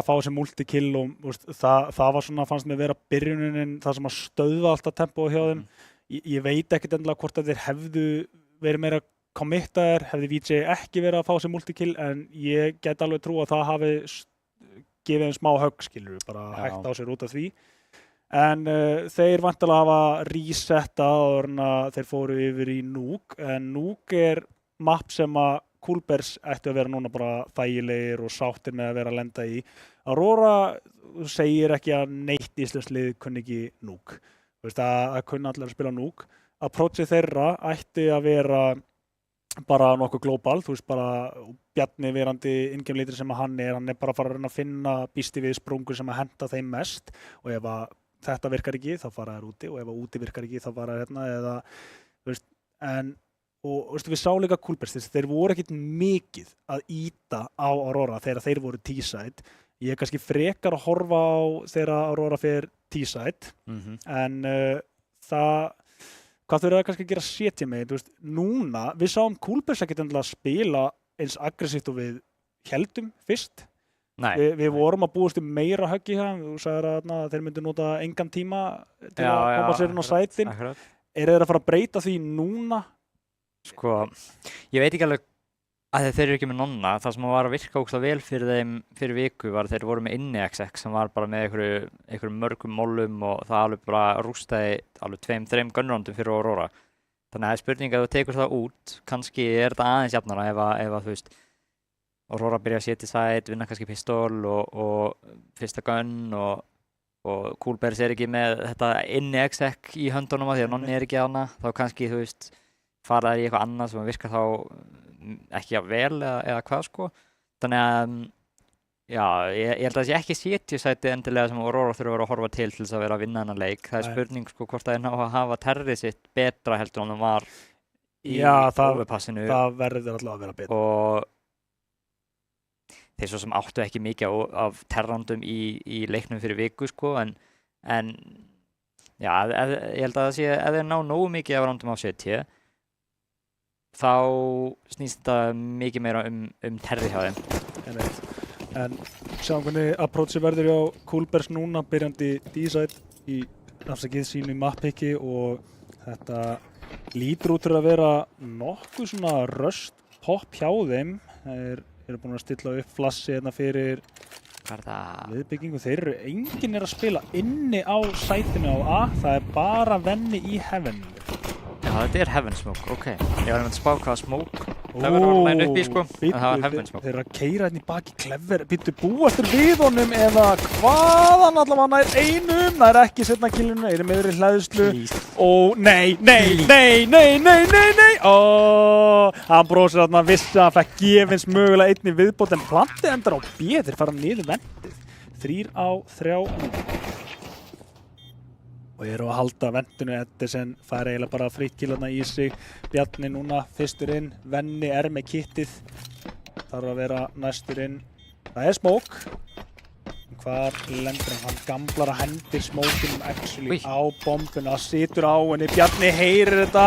að fá þessi multikill og það var svona, fannst mér vera byrjunin það sem að stöðva alltaf tempóið hjá þeim. Ég veit ekkert endilega hvort að þeir hefðu verið meira committaðir, hefði VJ ekki verið að fá þessi multikill, en ég get alveg trú að það hafi gefið þeim smá högg, skilur, bara hægt á sér út af því. En þeir vantilega hafa resettað áður en að þeir fóru yfir í Nuke, en Nuke er mapp sem að Cool Bears ættu að vera núna bara þægilegir og sáttir með að vera að lenda í. Aurora segir ekki að neitt íslenskt lið kunni ekki Nuke. Þú veist að kunna allir að spila Nuke. Approachið þeirra ætti að vera bara nokkuð global, þú veist bara Bjarni verandi in-game leader sem hann er bara að fara að reyna að finna býsti við sprungur sem að henta þeim mest og ef að þetta virkar ekki þá fara þær úti og ef að úti virkar ekki þá fara þær hérna eða þú veist, og við sáum líka Coolbers, þeir voru ekkit mikið að íta á Aurora þegar þeir voru T-side. Ég er kannski frekar að horfa á þegar Aurora fer T-side en það hvað þau eru að kannski gera setja með, þú veist, núna, við sáum Coolbers ekkert endilega að spila eins aggressíft og við heldum fyrst. Við vorum að búast meira högg í það, þú sagðir að þeir myndu nota engan tíma til að koma sér inn á sætin. Eru þeir að fara að breyta því núna? Sko, ég veit ekki alveg að þeir eru ekki með nonna. Það sem var að virka ógeðslega vel fyrir þeim fyrir viku var að þeir voru með inni-XX sem var bara með einhverjum mörgum mollum og það alveg bara rústaði alveg 2-3 gunroundum fyrir Aurora. Þannig að það er spurning að þú tekur það út, kannski er þetta aðeins jafnara ef þú veist Aurora byrja að setja sæt, vinna kannski pistol og fyrsta gun og Coolbers er ekki með þetta inni-XX í höndunum því að nonni er ekki hana, þá kannski þú veist fara þær í eitthvað annað sem virkar þá ekki að vel eða hvað sko. Þannig að já, ég held að það sé ekki setjusæti endilega sem Aurora þurfa að vera að horfa til þess að vera að vinna þennan leik. Það er spurning sko hvort það er ná að hafa terrið sitt betra heldur en það var í overpassinu. Já, það verður allavega að vera betra. Og þeir svo sem áttu ekki mikið af terrandum í leiknum fyrir viku sko en já, ég held að það sé ef þeir ná nógu mikið af randum á setja þá snýst þetta mikið meira terri hjá þeim. En sjáum hvernig approachi verður hjá Coolbers núna, byrjandi D-side í afsakið sínu mappiki og þetta lítur út fyrir að vera nokkuð svona röst pop hjá þeim. Þeir eru búin að stilla upp flassi hérna fyrir viðbyggingu. Enginn er að spila inni á sætinu á A, það er bara venni í Heaven. Já, þetta er Heaven Smoke, ok. Ég var að spá hvaða Smoke Clever var að læna upp í sko, en það var Heaven Smoke. Þeir eru að keyra hérna í baki Clever, býttu búastur við honum eða hvaðan allavega nær einum, það er ekki setna killinu, þeir eru meður í hlæðslu. Nei, hann brósir þarna vissi að hann fekk gefins mögulega einni viðbót en plantið endar á B, þeir fara niður vendið. 3 á 3. Og eru að halda vendinu, Edison fær eiginlega bara frýttkillarna í sig. Bjarni núna fyrstur inn, Venni er með kittið. Þarf að vera næstur inn. Það er smoke. Hvar lendur hann? Gamlar að hendir smokinum actually á bombuna, situr á henni. Bjarni heyrir þetta.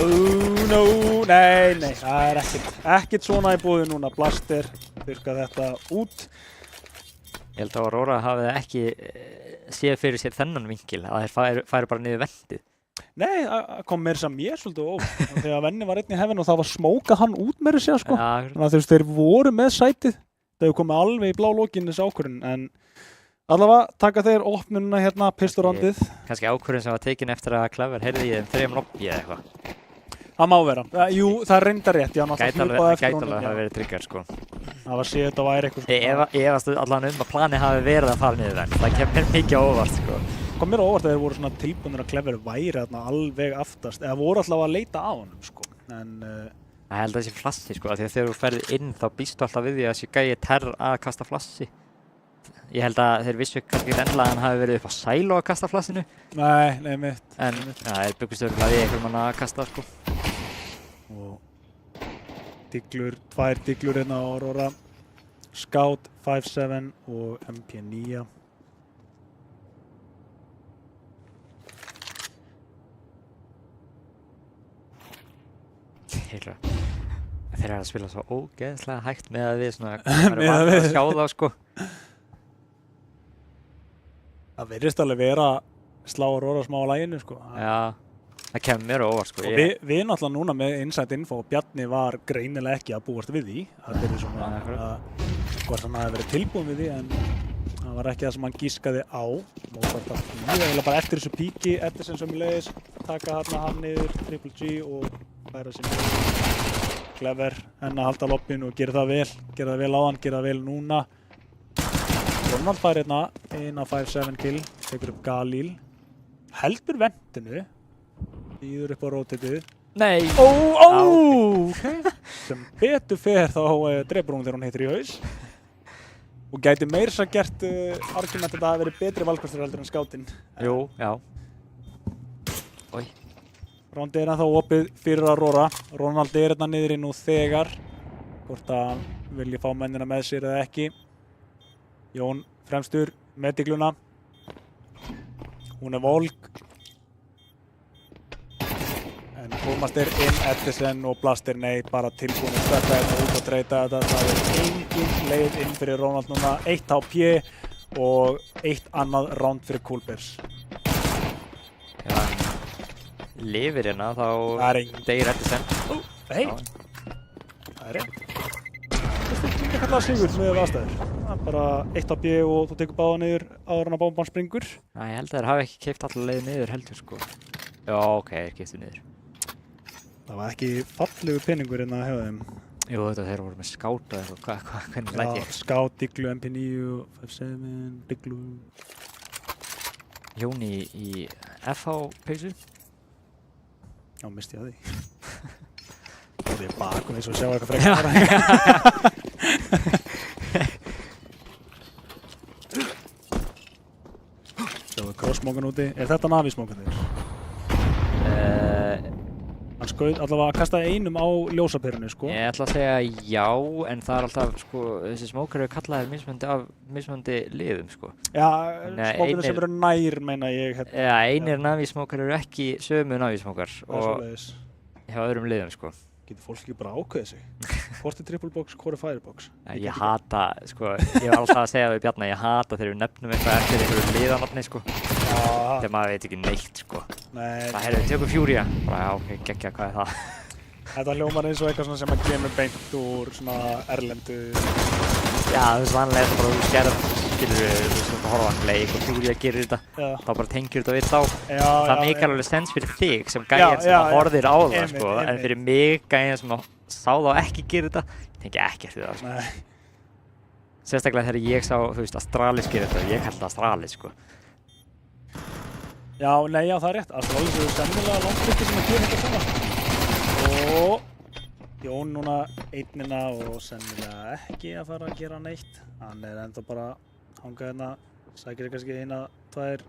Oh no, nei, það er ekkert svona í búði núna. Blaster, þurrka þetta út. Ég held að Aurora hafi ekki séð fyrir sér þennan vinkil að þeir færi bara niður vendið. Nei, það kom meira sem mér svolítið óvart. Þegar Venni var einn í Heaven og það var smókað hann út meira sér sko. Þannig að þeir voru með sætið. Það hefur komið alveg í blá lokin þessi ákvörðun en allavega taka þeir opnununa hérna pisturandið. Kannski ákvörðun sem var tekin eftir að Clever heyrði í þeim 3 lobby eða eitthvað. Það má vera. Jú, það er reyndar rétt. Gæti alveg að hafa verið trigger sko. Það var séð þetta væri eitthvað. Ég efast allan að planið hafi verið að fara niður venn. Það kemur mikið óvart sko. Kom mér óvart að þeir voru svona tilbúinir að Clever væri þarna alveg aftast. Eða voru alltaf að leita á honum sko. En ég held að það sé flassi sko. Því að þegar þú ferð inn þá býstu alltaf við því að sé gæi terr að kasta flassi. Ég held að þeir vissu kannski endilega að hann hafi verið upp á sælu að kasta flassinu. Nei, mitt. En þeir byggust örugglega við einhverjum að kasta sko. Og tvær diglur hérna á Aurora. Scout 5-7 og MP9. Þeir eru að spila svo ógeðslega hægt með að við svona að sjá þá sko. Það virðist alveg vera slá Aurora smá á laginu sko. Já, það kemur mér óvart sko. Og við náttúrulega núna með inside info og Bjarni var greinilega ekki að búast við því. Það er svona hvort hann hafi verið tilbúin við því en það var ekki það sem hann gískaði á. Mótvært að eiginlega bara eftir þessu píki, Edison sömulegis, taka hann niður, Triple G og færa sér niður. Clever enn að halda lobbin og gera það vel á hann, gera það vel núna. Ronald fær hérna inn á 5-7 kill, tekur upp Galil. Heldur vendinu, býður upp á rotatið. Nei! Ok. Sem betur fer þá drepur hún þegar hún heitir í haus. Og gæti meira þess að gert argument að það hafi verið betri valkostur heldur en skátinn. Jú, já. Oj. Róndi ennþá opið fyrir Aurora. Ronald hérna niðri nú þegar. Hvort að hann vilji fá mennina með sér eða ekki. Jón fremstur með digluna. Hún volg. En Hólmaster inn, Edison og Blaster nei, bara tilbúin að stökka þetta út og treyta þetta. Það engin leið inn fyrir Ronald núna. 1 HP og 1 annað round fyrir Coolbears. Já, lifir hérna þá deyr Edison. Hei! Það er rétt. Þetta er ekki kallað sigur með aðstæður. Það er bara 1 HP og þú tekur báða niður áður en að bomban springur. Næ, ég held að þeir hafi ekki keypt alla leið niður heldur sko. Já, ok, þeir keyptu niður. Það var ekki fallegu peningur hérna að hefa þeim. Jú, þetta þeir voru með skáta eða eitthvað, hvernig læt ég? Skát, Diglu, MP9, 57, Diglu. Jón í FH-peysu? Já, misti ég að því. Það er bakum eins og sjá eitthvað frekar. Sjáðu crossmókan úti. Er þetta Navi-smókan þeir? Hann skaut allavega að kastaði einum á ljósaperunni, sko. Ég ætla að segja já, en það er alltaf, sko, þessi smókar eru kallaðir mismunandi af mismunandi liðum, sko. Já, smókarnir sem eru nær, meina ég. Hérna. Já, einir Navi-smókar eru ekki sömu Navi-smókar og hjá öðrum liðum, sko. Getur fólk ekki bara ákveðið sig? Hvort er triple box, hvort er firebox? Ég hata, sko, ég var alltaf að segja það við Bjarna, ég hata þegar við nefnum eitthvað eftir einhverju liðanafni, sko. Þegar maður veit ekki neitt, sko. Nei. Það hefur við tökum Fúria. Bara, já, ok, geggja, hvað er það? Þetta hljómar eins og eitthvað svona sem að kemur beint úr svona erlendu... Já, þú veist, vanlega þetta bara, þú skerð, skilur við, þú veist, horfa hann leik og Fúria gerir þetta. Já. Þá bara tengjur þetta við þá. Já, það meikar alveg sens fyrir þig sem gæjan sem horfir á það, sko. En fyrir mig, gæjan sem sá þá ekki gera þetta, ég tengi ekkert við það, sko. Nei. Sérstaklega þegar ég sá, þú veist, Astralis gera þetta, ég held Astralis, sko. Já, nei, já, það er rétt. Astralis eru sennilega langtrykkir sem að gera þetta svona. Og Jón núna einnina og sennilega ekki að fara að gera neitt. Hann er ennþá bara hangað hérna, sækir kannski 1, 2.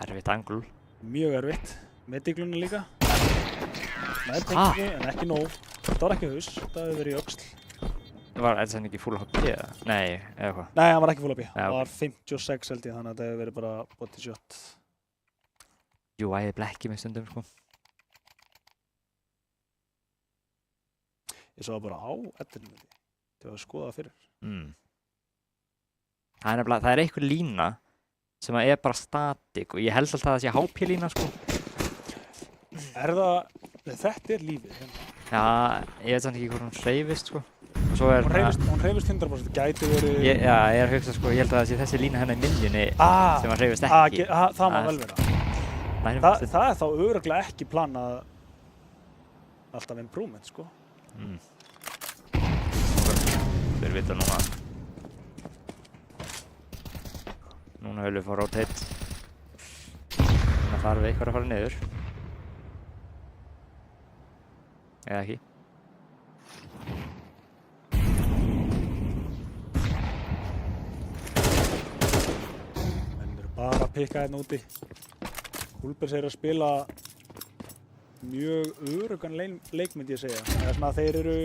Erfitt angul. Mjög erfitt. Með digluna líka. Með tengi, en ekki nóg. Þetta var ekki haus, þetta hefur verið í öxl. Var Edison ekki full HP eða? Nei, eða hvað? Nei, hann var ekki full HP. Ja, það var 56 held ég, þannig að þetta hefur verið bara body shot. Jú, æði blekki mig stundum, sko. Ég sá bara á Edison til að skoða það fyrir. Það er nefnilega, það er einhver lína sem er bara statik og ég held alltaf að það sé HP-lína, sko. Er það... Þetta er lífið, hérna. Já, ég veit samt ekki hvort hún hreyfist, sko. Og svo er... Hún hreyfist 100%, gæti verið... Já, ég er að hugsa, sko, ég held að það sé þessi lína hennar í miðjunni sem að hreyfist ekki. Það má vel vera. Það er þá örugglega ekki plan að alltaf improvement, sko. Þeir vita núna. Núna höfum við fá rotate. Núna þarf við eitthvað að fara niður. Eða ekki. Menn eru bara að pikka hérna úti. Coolbears eru að spila mjög öruggan leik, myndi ég segja. Það er svona að þeir eru...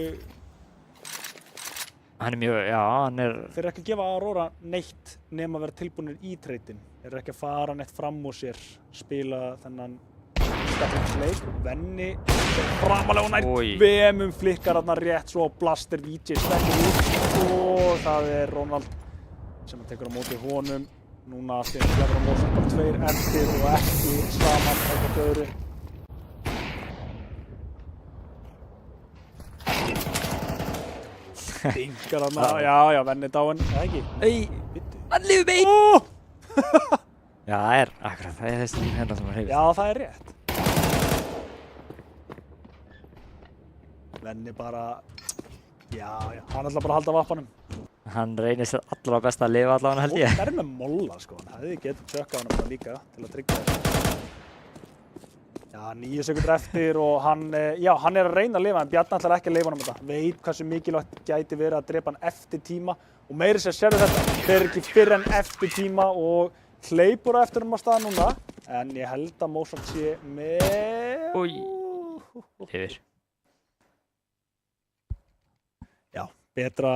Hann er mjög, já, hann er... Þeir eru ekki að gefa Aurora neitt nema að vera tilbúinir í treytin. Þeir eru ekki að fara neitt fram úr sér, spila þennan stefninsleik. Venni framalega og nær VM flikkar þarna rétt svo Blaster VJ stekkur út og það er Ronald sem tekur á móti honum. Núna allt í einu slefur á móti bara 2 eftir og ekki saman eitthvað öðru. Dingar hann að, já, Venni dáinn, eða ekki? Ei, hann lifir mig einn! Já, það er akkurat, það er þessi hérna sem að hreyfist. Já, það er rétt. Venni bara, já, hann ætla bara að halda vappanum. Hann reynir sér allra best að lifa allavega held ég. Og það er með molla, sko, hann hefði getið tjökkað hann bara líka til að tryggja þetta. Já, 9 sekundur eftir og hann er að reyna að lifa en Bjarni ætlar ekki að lifa honum þetta. Veit hversu mikilvægt gæti verið að drepa hann eftir tíma og meiri sér sérðu þetta. Þeir eru ekki fyrr en eftir tíma og hleypur á eftir að staða núna en ég held að Mozart sé með... Új, yfir. Já, betra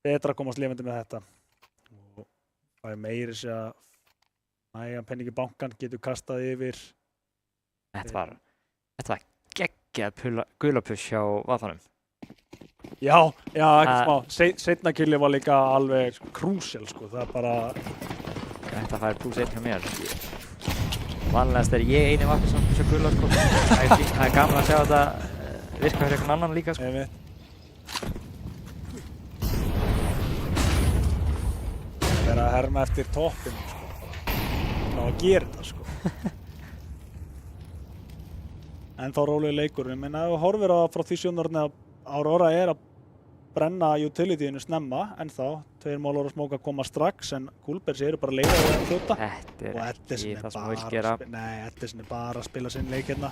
að komast lifandi með þetta. Og það er meiri sér að nægan penning í bankan getur kastað yfir. Þetta var geggjað gulapush hjá Vafanum. Já, ekki smá. Seinna killi var líka alveg krúsjál, sko. Það er bara... Þetta fær +1 hjá mér. Vanlegast er ég eini Vafan sem pushar gula, sko. Það er gaman að sjá þetta virka fyrir einhvern annan líka, sko. Ég veit. Það er að herma eftir toppinn, sko. Ná að gera þetta, sko. En þá rólegur leikur. Ég meina, ef þú horfir á frá því sjónarhorni að Aurora er að brenna utilityinu snemma ennþá. 2 málur að smóka koma strax en Coolbears eru bara leiðir að fljóta. Þetta er ekki það sem þú vilt gera. Nei, Edison er bara að spila sinn leik hérna.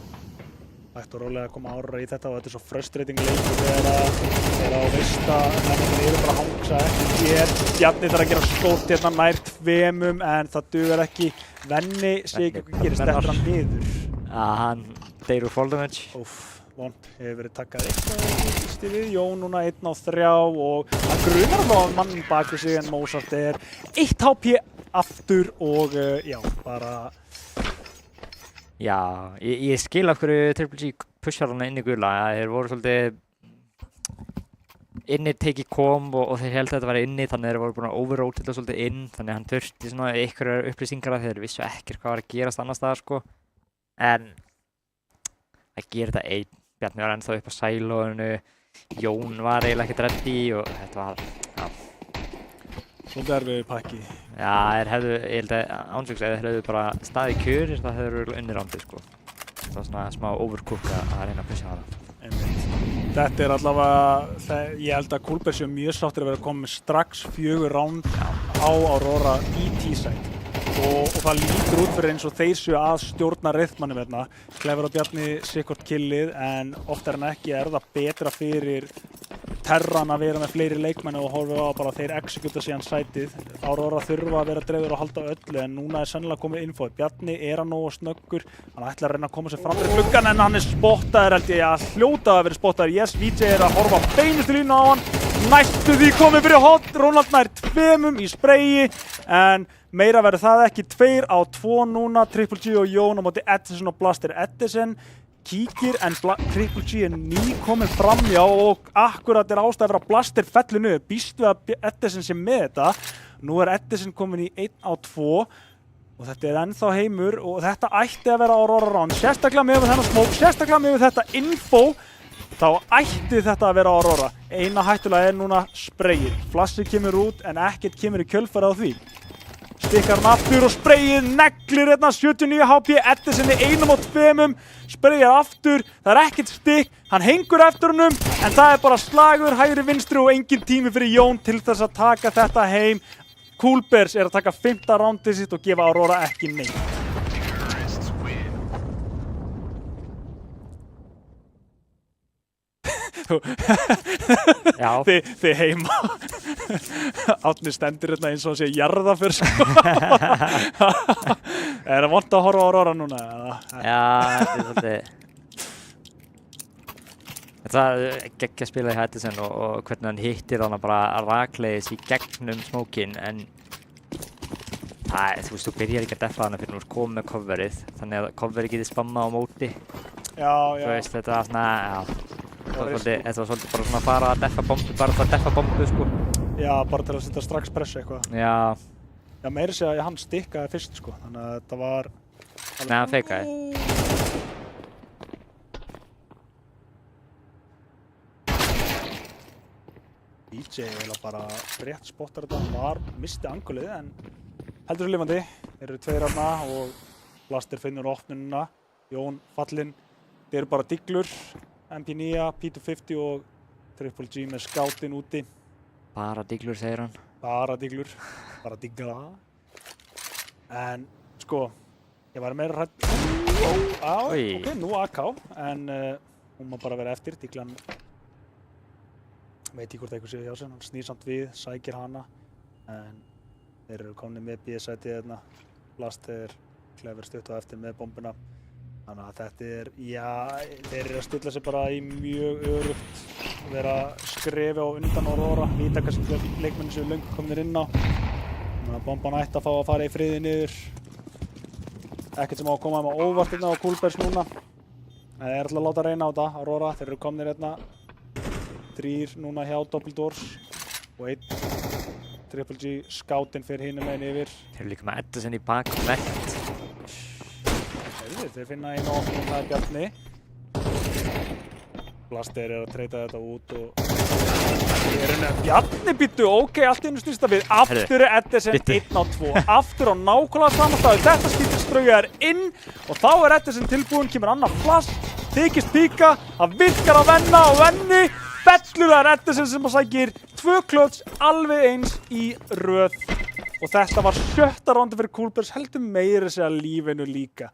Ætti og rólega að koma Aurora í þetta og þetta er svo frustrating leikur þegar á veista menninir eru bara að hangsa ekki hér. Bjarni þarf að gera skót hérna nær 2 en það dugar ekki. Venni sé ekki hvað gerist eftir hann niður. Hann deyr úr fall damage. Vond hefur verið takkað eitthvað við Jón núna 1 á 3 og hann grunar alveg mann bak við sig en Mozart er 1 HP aftur og já, bara... Já, ég skil af hverju Triple G pushar hana inn í gula. Þeir voru svolítið inni tekið kom og þeir held að þetta væri inni þannig að þeir voru búin að overrotita svolítið inn þannig að hann þurfti svona einhverjar upplýsingar að þeir vissu ekkert hvað var að gerast annars staðar, sko. En að gera þetta einn. Bjarni var ennþá upp á sælóinu, Jón var eiginlega ekkert ready og þetta var, já. Svolítið erfiður pakki. Já, þeir hefðu, ég held að ánsöks eða þeir hefðu bara staðið kjör, það hefðu unnið rándið, sko. Það var svona smá overcook að reyna að pusha hana. Þetta er allavega, ég held að Coolbears séu mjög sáttir að vera komið strax 4 ránd á Aurora í T-side. Og það lítur út fyrir eins og þeir séu að stjórna rytmanum hérna. Clever og Bjarni sikkort killið en oftar en ekki er það betra fyrir Terran að vera með fleiri leikmenn og horfa á bara þeir executa síðan sætið. Aurora þurfa að vera dreifður og halda öllu en núna er sennilega komið infóið. Bjarni er að nógu snöggur, hann ætlar að reyna að koma sér fram fyrir gluggan en hann er spottaður held ég að hljóta að vera spottaður. Yes, VJ er að horfa beinustu línu á hann, næstu því komið fyrir hot, Ronald nær 2 í sprayi en meira verður það ekki, 2 á 2 núna, Triple G og Jón á móti Edison og Blaster. Edison kíkir en Triple G er nýkominn framjá og akkurat er ástæða fyrir að Blaster fellur niður. Býst við að Edison sé með þetta. Nú er Edison kominn í 1 á 2 og þetta er ennþá heimur og þetta ætti að vera Aurora round. Sérstaklega með þennan smók, sérstaklega með þetta info. Þá ætti þetta að vera Aurora. Eina hættulega er núna sprayið. Flassi kemur út en ekkert kemur í kjölfarið á því. Stikkar hann aftur og sprayið neglir hérna 79 HP, Edison í 1 á 2, sprayið aftur, það er ekkert stikk, hann hengur eftir honum en það er bara slagur hægri vinstri og engin tími fyrir Jón til þess að taka þetta heim. Coolbears er að taka 5. roundið sitt og gefa Aurora ekki neitt. Þið heima Árni stendur hérna eins og hann sé jarðaför sko. Er það vont að horfa á Aurora núna? Já, þetta er svolítið þetta er geggja að spila í Edison og hvernig hann hittir hana bara rakleiðis í gegnum smókin en þú veist, þú byrjar ekki að deffa hana fyrir þú ert komið með coverið þannig að coverið getið spammað á móti. Já. Þú veist, þetta var svona, já Þetta var svolítið bara svona að fara að deffa bombu, bara að deffa bombu, sko. Já, bara til að setja strax pressu eitthvað. Já. Já, meira segja að hann stikkaði fyrst, sko, þannig að þetta var... Nei, hann feikaði. DJ eiginlega bara rétt spottar þetta, misti angulið en heldur svo lifandi. Þeir eru 2 þarna og Blaster finnur opnununa, Jón fallinn. Þeir eru bara diglur. MP9, P250 og Triple G með skáttinn úti. Bara diglur, segir hann. Bara diglur, bara digla. En sko, Ég var meira hrædd. Ok, nú AK, en hún má bara vera eftir. Díklan veit ekki hvort eitthvað sé hjá sig, hann snýr samt við, sækir hana, en þeir eru komnir með B-sætið hérna. Blast er Clever stutt á eftir með bombuna. Þannig að þetta já, þeir eru að stilla sig bara í mjög örugt, vera skrefi á undan Aurora, vita kannski leikmenni sem löngu komnir inn á. Þannig að bomban ætti að fá að fara í friði niður. Ekkert sem á að koma með óvart hérna á Coolbears núna. Það er alltaf að láta reyna á þetta, Aurora, þeir eru komnir hérna. 3 núna hjá Double Doors og 1 Triple G scoutinn fyrir hinum meginn yfir. Þeir eru líka með Edison í bak og vekt. Þeir finna einu opnum, það er Bjarni. Blaster er að treyta þetta út og Bjarni býttu, ok, allt í einu snýst það við. Aftur er Edison 1 á 2. Aftur á nákvæmlega sama staði. Þetta skiptistrauga er inn og þá er Edison tilbúinn, kemur annar flash, þykist píka, það virkar að venna og venni. Bellulega er Edison sem að sækir 2 klöts alveg eins í röð. Og þetta var 7. rándi fyrir Coolbears, heldur meira segja lífinu líka.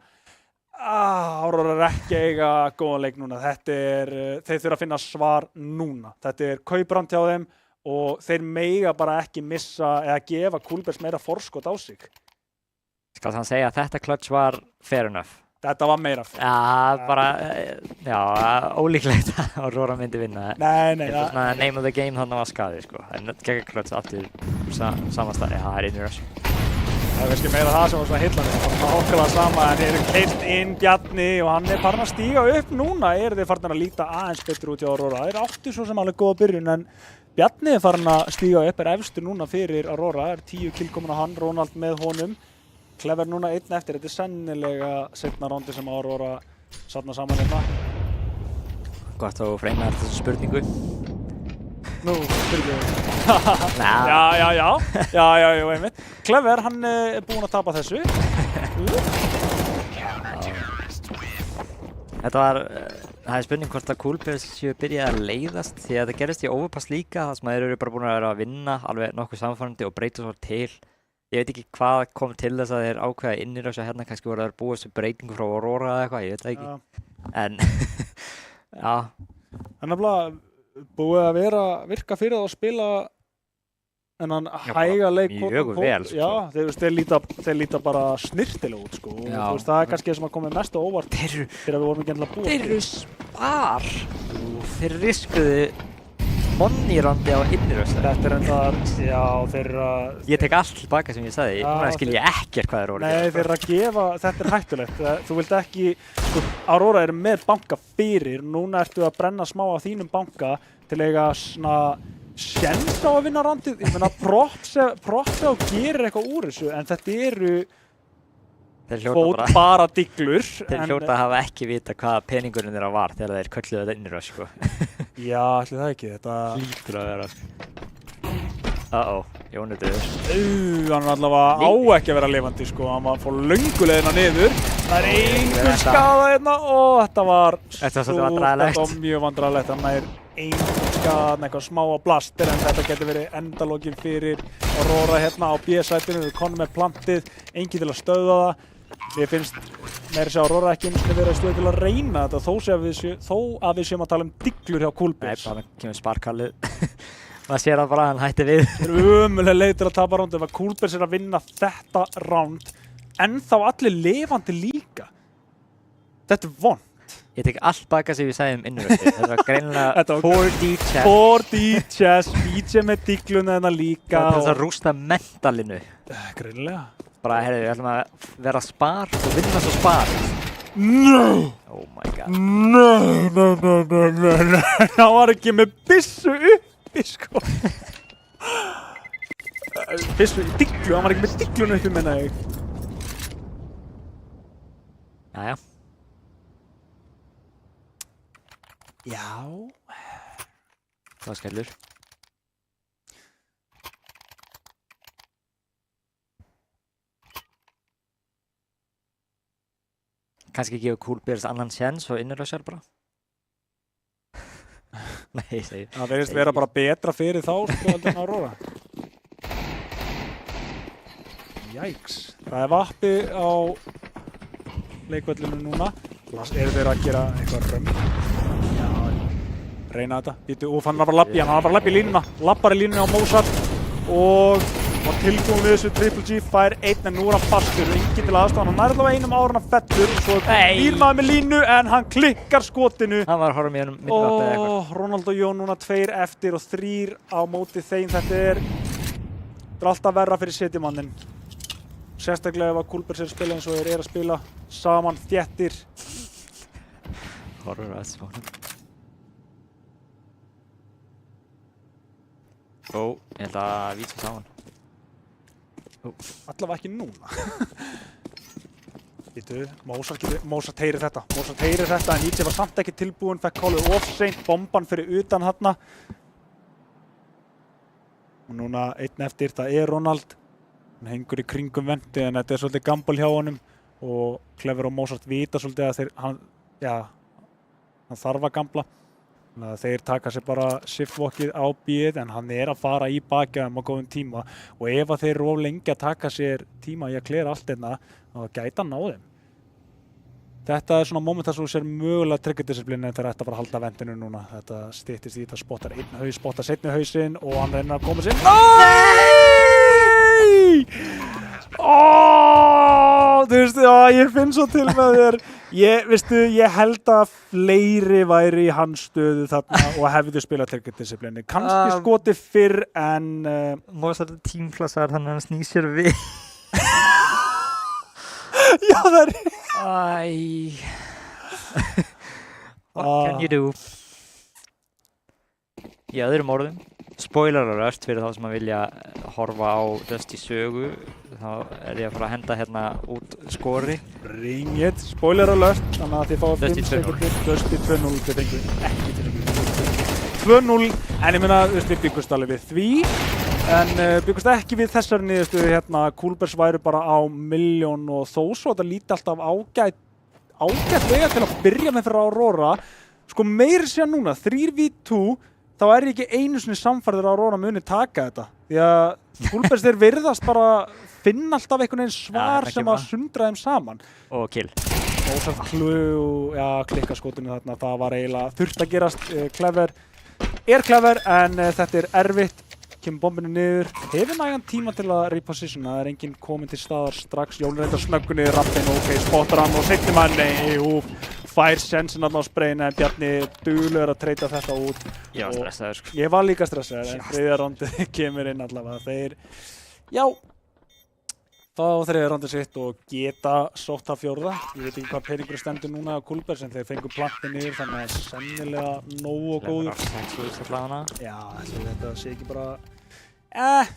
Aurora er ekki að eiga góðan leik núna. Þeir þurfa að finna svar núna. Þetta er kauprand hjá þeim og þeir mega bara ekki missa eða gefa Coolbears meira forskot á sig. Skal þannig segja að þetta clutch var fair enough? Þetta var meira fair. Ólíklegt að Aurora myndi vinna. Nei. Þetta er svona name of the game þannig var skaði, sko. En gegn clutch aftur samanstæði, það er inn í rush. Það er kannski meira það sem var svona heillandi. Það var nákvæmlega sama, en þeir eru keyrt inn Bjarni og hann er farin að stíga upp núna. Þeir farin að líta aðeins betur út hjá Aurora. Þeir áttu svo sem alveg góða byrjun, en Bjarni er farin að stíga upp, er efstur núna fyrir Aurora. Það er 10 kill komin á hann, Ronald með honum. Clever núna 1 eftir. Þetta er sennilega seinna rándi sem Aurora safna saman hérna. Gott að freyna þessu spurningu. Nú, spurningu. Já, einmitt. Clever, hann er búinn að tapa þessu. Þetta var, það er spurning hvort að Coolbears séu byrjað að leiðast því að það gerist í overpass líka þar sem þeir eru bara búin að vera að vinna alveg nokkuð samfærandi og breyta svo til. Ég veit ekki hvað kom til þess að þeir ákveða innirössu hérna, kannski voru þeir búið þessu breytingu frá Aurora eða eitthvað, ég veit það ekki. En, já. Það er nefnilega búið að virka fyrir það að spila þennan hæga leik. Mjög vel, sko. Já, þeir líta bara snirtilega út, sko. Og það er kannski það sem að komið mest á óvart þegar við vorum ekki endilega búið. Þeir eru spar. Þeir riskuðu money-rondi á innirössu. Þetta er endar, já, þeir eru að... Ég tek allt tilbaka sem ég sagði, núna skil ég ekkert hvað þeir voru að gera. Nei, þeir eru að gefa, þetta er hættulegt. Þú vilt ekki, sko, Aurora eru með banka fyrir, núna ertu að brenna smá á þínum banka til eiga svona sjens á að vinna randið. Ég meina, Props á gerir eitthvað úr þessu, en þetta eru bara diglur. Þeir hljóta að hafa ekki vita hvað peningurinn þeirra var þegar þeir kölluðu þetta inniröss, sko. Já, ætli það ekki, þetta... Hlýtur að vera. Jón er döður. Hann er allavega á ekki að vera lifandi, sko. Hann var fór löngulegina niður. Það er einhver skaða hérna og þetta var... Þetta var svolítið vandræðilegt. Þetta var mjög vandræðilegt. Þannig er einhver skaða, eitthvað smá á blaster, en þetta getur verið endalókin fyrir Aurora hérna á B-sætinu. Við konum með plantið, engin til að stöðva það. Ég finnst meira sér Aurora ekki einu sinni verið að stöðu til að reyna þetta þó að við séum að tala um diglur hjá Coolbears. Nei, bara kemur sparkallið. Maður sér það bara að hann hætti við. Þeir eru ömulega leið til að tapa ránd ef að Coolbears er að vinna þetta ránd en þá allir lifandi líka. Þetta er vond. Ég tek allt baka sem ég sagði innrösti. Þetta var greinilega 4D chess. 4D chess, BJ með digluna þarna líka. Það er þess að rústa mentalinu. Greinilega. Bara, heyrðu, við ætlum að vera spar og vinna svo spar. No! Oh my god. No. Hann var ekki með byssu uppi, sko. Byssu í diglu, hann var ekki með digluna uppi, menna ég. Jæja. Já. Það var skellur. Kannski gefa Coolbears annan séns og innrössar bara. Nei, ég segi. Það verðist vera bara betra fyrir þá, sko, heldur en Aurora. Jæks. Það er vappi á leikvöllinu núna. Eru þeir að gera eitthvað römm? Já, reyna þetta. Býtu, og hann var bara að labba í línuna. Labbar í línuna á Mozart og var tilbúin við þessu Triple G, fær einn en nú er hann fastur, enginn til aðstoða, hann nær allavega einum áður en hann fellur og svo býr maður með línu en hann klikkar skotinu. Hann var að horfa mér myndvarp eða eitthvað. Ronald og Jón núna 2 eftir og 3 á móti þeim. Þetta er alltaf verra fyrir Citymannin. Sérstaklega ef að Coolbers er að spila eins og þeir eru að spila saman þéttir. Horfur að þessu fónum. Ég held að vísa saman. Allavega ekki núna. Býtu, Mozart heyrir þetta. En Nietzsche var samt ekki tilbúinn, fekk kálið of seint, bomban fyrir utan þarna. Og núna einn eftir, það er Ronald. Hann hengur í kringum vendi en þetta er svolítið gamble hjá honum og Clever og Mozart vita svolítið að hann þarf að gambla. Þannig að þeir taka sér bara shiftwalkið á B-ið en hann er að fara í bakjaðum á góðum tíma og ef að þeir eru of lengi að taka sér tíma í að klera allt einna þá gæti hann á þeim. Þetta er svona moment þar sem þú sér mögulega trigger-disciplínu en þeir ætti að fara að halda vendinu núna. Þetta styttist í þetta, spottar einn haus, spottar seinni hausinn og hann reynir að koma sér. Þú veist, ég finn svo til með þér. Ég held að fleiri væri í hans stöðu þarna og hefðu spilað trigger-disciplínu. Kannski skoti fyrr en... Mozart er tímklassar þannig að hann snýr sér við. Já, það er... What can you do? Í öðrum orðum, spoiler alert fyrir þá sem að vilja horfa á Dusty sögu, þá er ég að fara að henda hérna út skori. Bring it, spoiler alert, þannig að þið fáið 5 sekundir, Dusty 2-0, þið fengur ekki til 2-0, en ég meina, við byggust alveg við því, en byggust ekki við þessari niðurstöðu hérna, Coolbers væru bara á milljón og þó svo þetta líti alltaf ágætlega til að byrja með fyrir Aurora, sko meiri sér núna, 3v2, þá er ég ekki einu sinni samfærður að Aurora muni taka þetta. Því að Coolbers þeir virðast bara finna alltaf einhvern veginn svar sem að sundra þeim saman. Og kill. Mozart klikka skotinu þarna, það var eiginlega þurft að gerast. Clever en þetta er erfitt. Kemur bombinu niður. Hefur nægan tíma til að repositiona, það er enginn komin til staðar strax. Jón reyndar snöggur niður rampinn, spottar hann og seinni manni. Fær sensin á sprayinu en Bjarni duglegur að treyta þetta út. Ég var stressaður sko. Ég var líka stressaður en þriðja rándið kemur inn allavega. Þeir, þá þriðja rándið sitt og geta sótt það fjórða. Ég veit ekki hvað peningur stendur núna á Coolbers en þeir fengu plantin niður þannig að sennilega nógu og góður. Já, þetta sé ekki bara,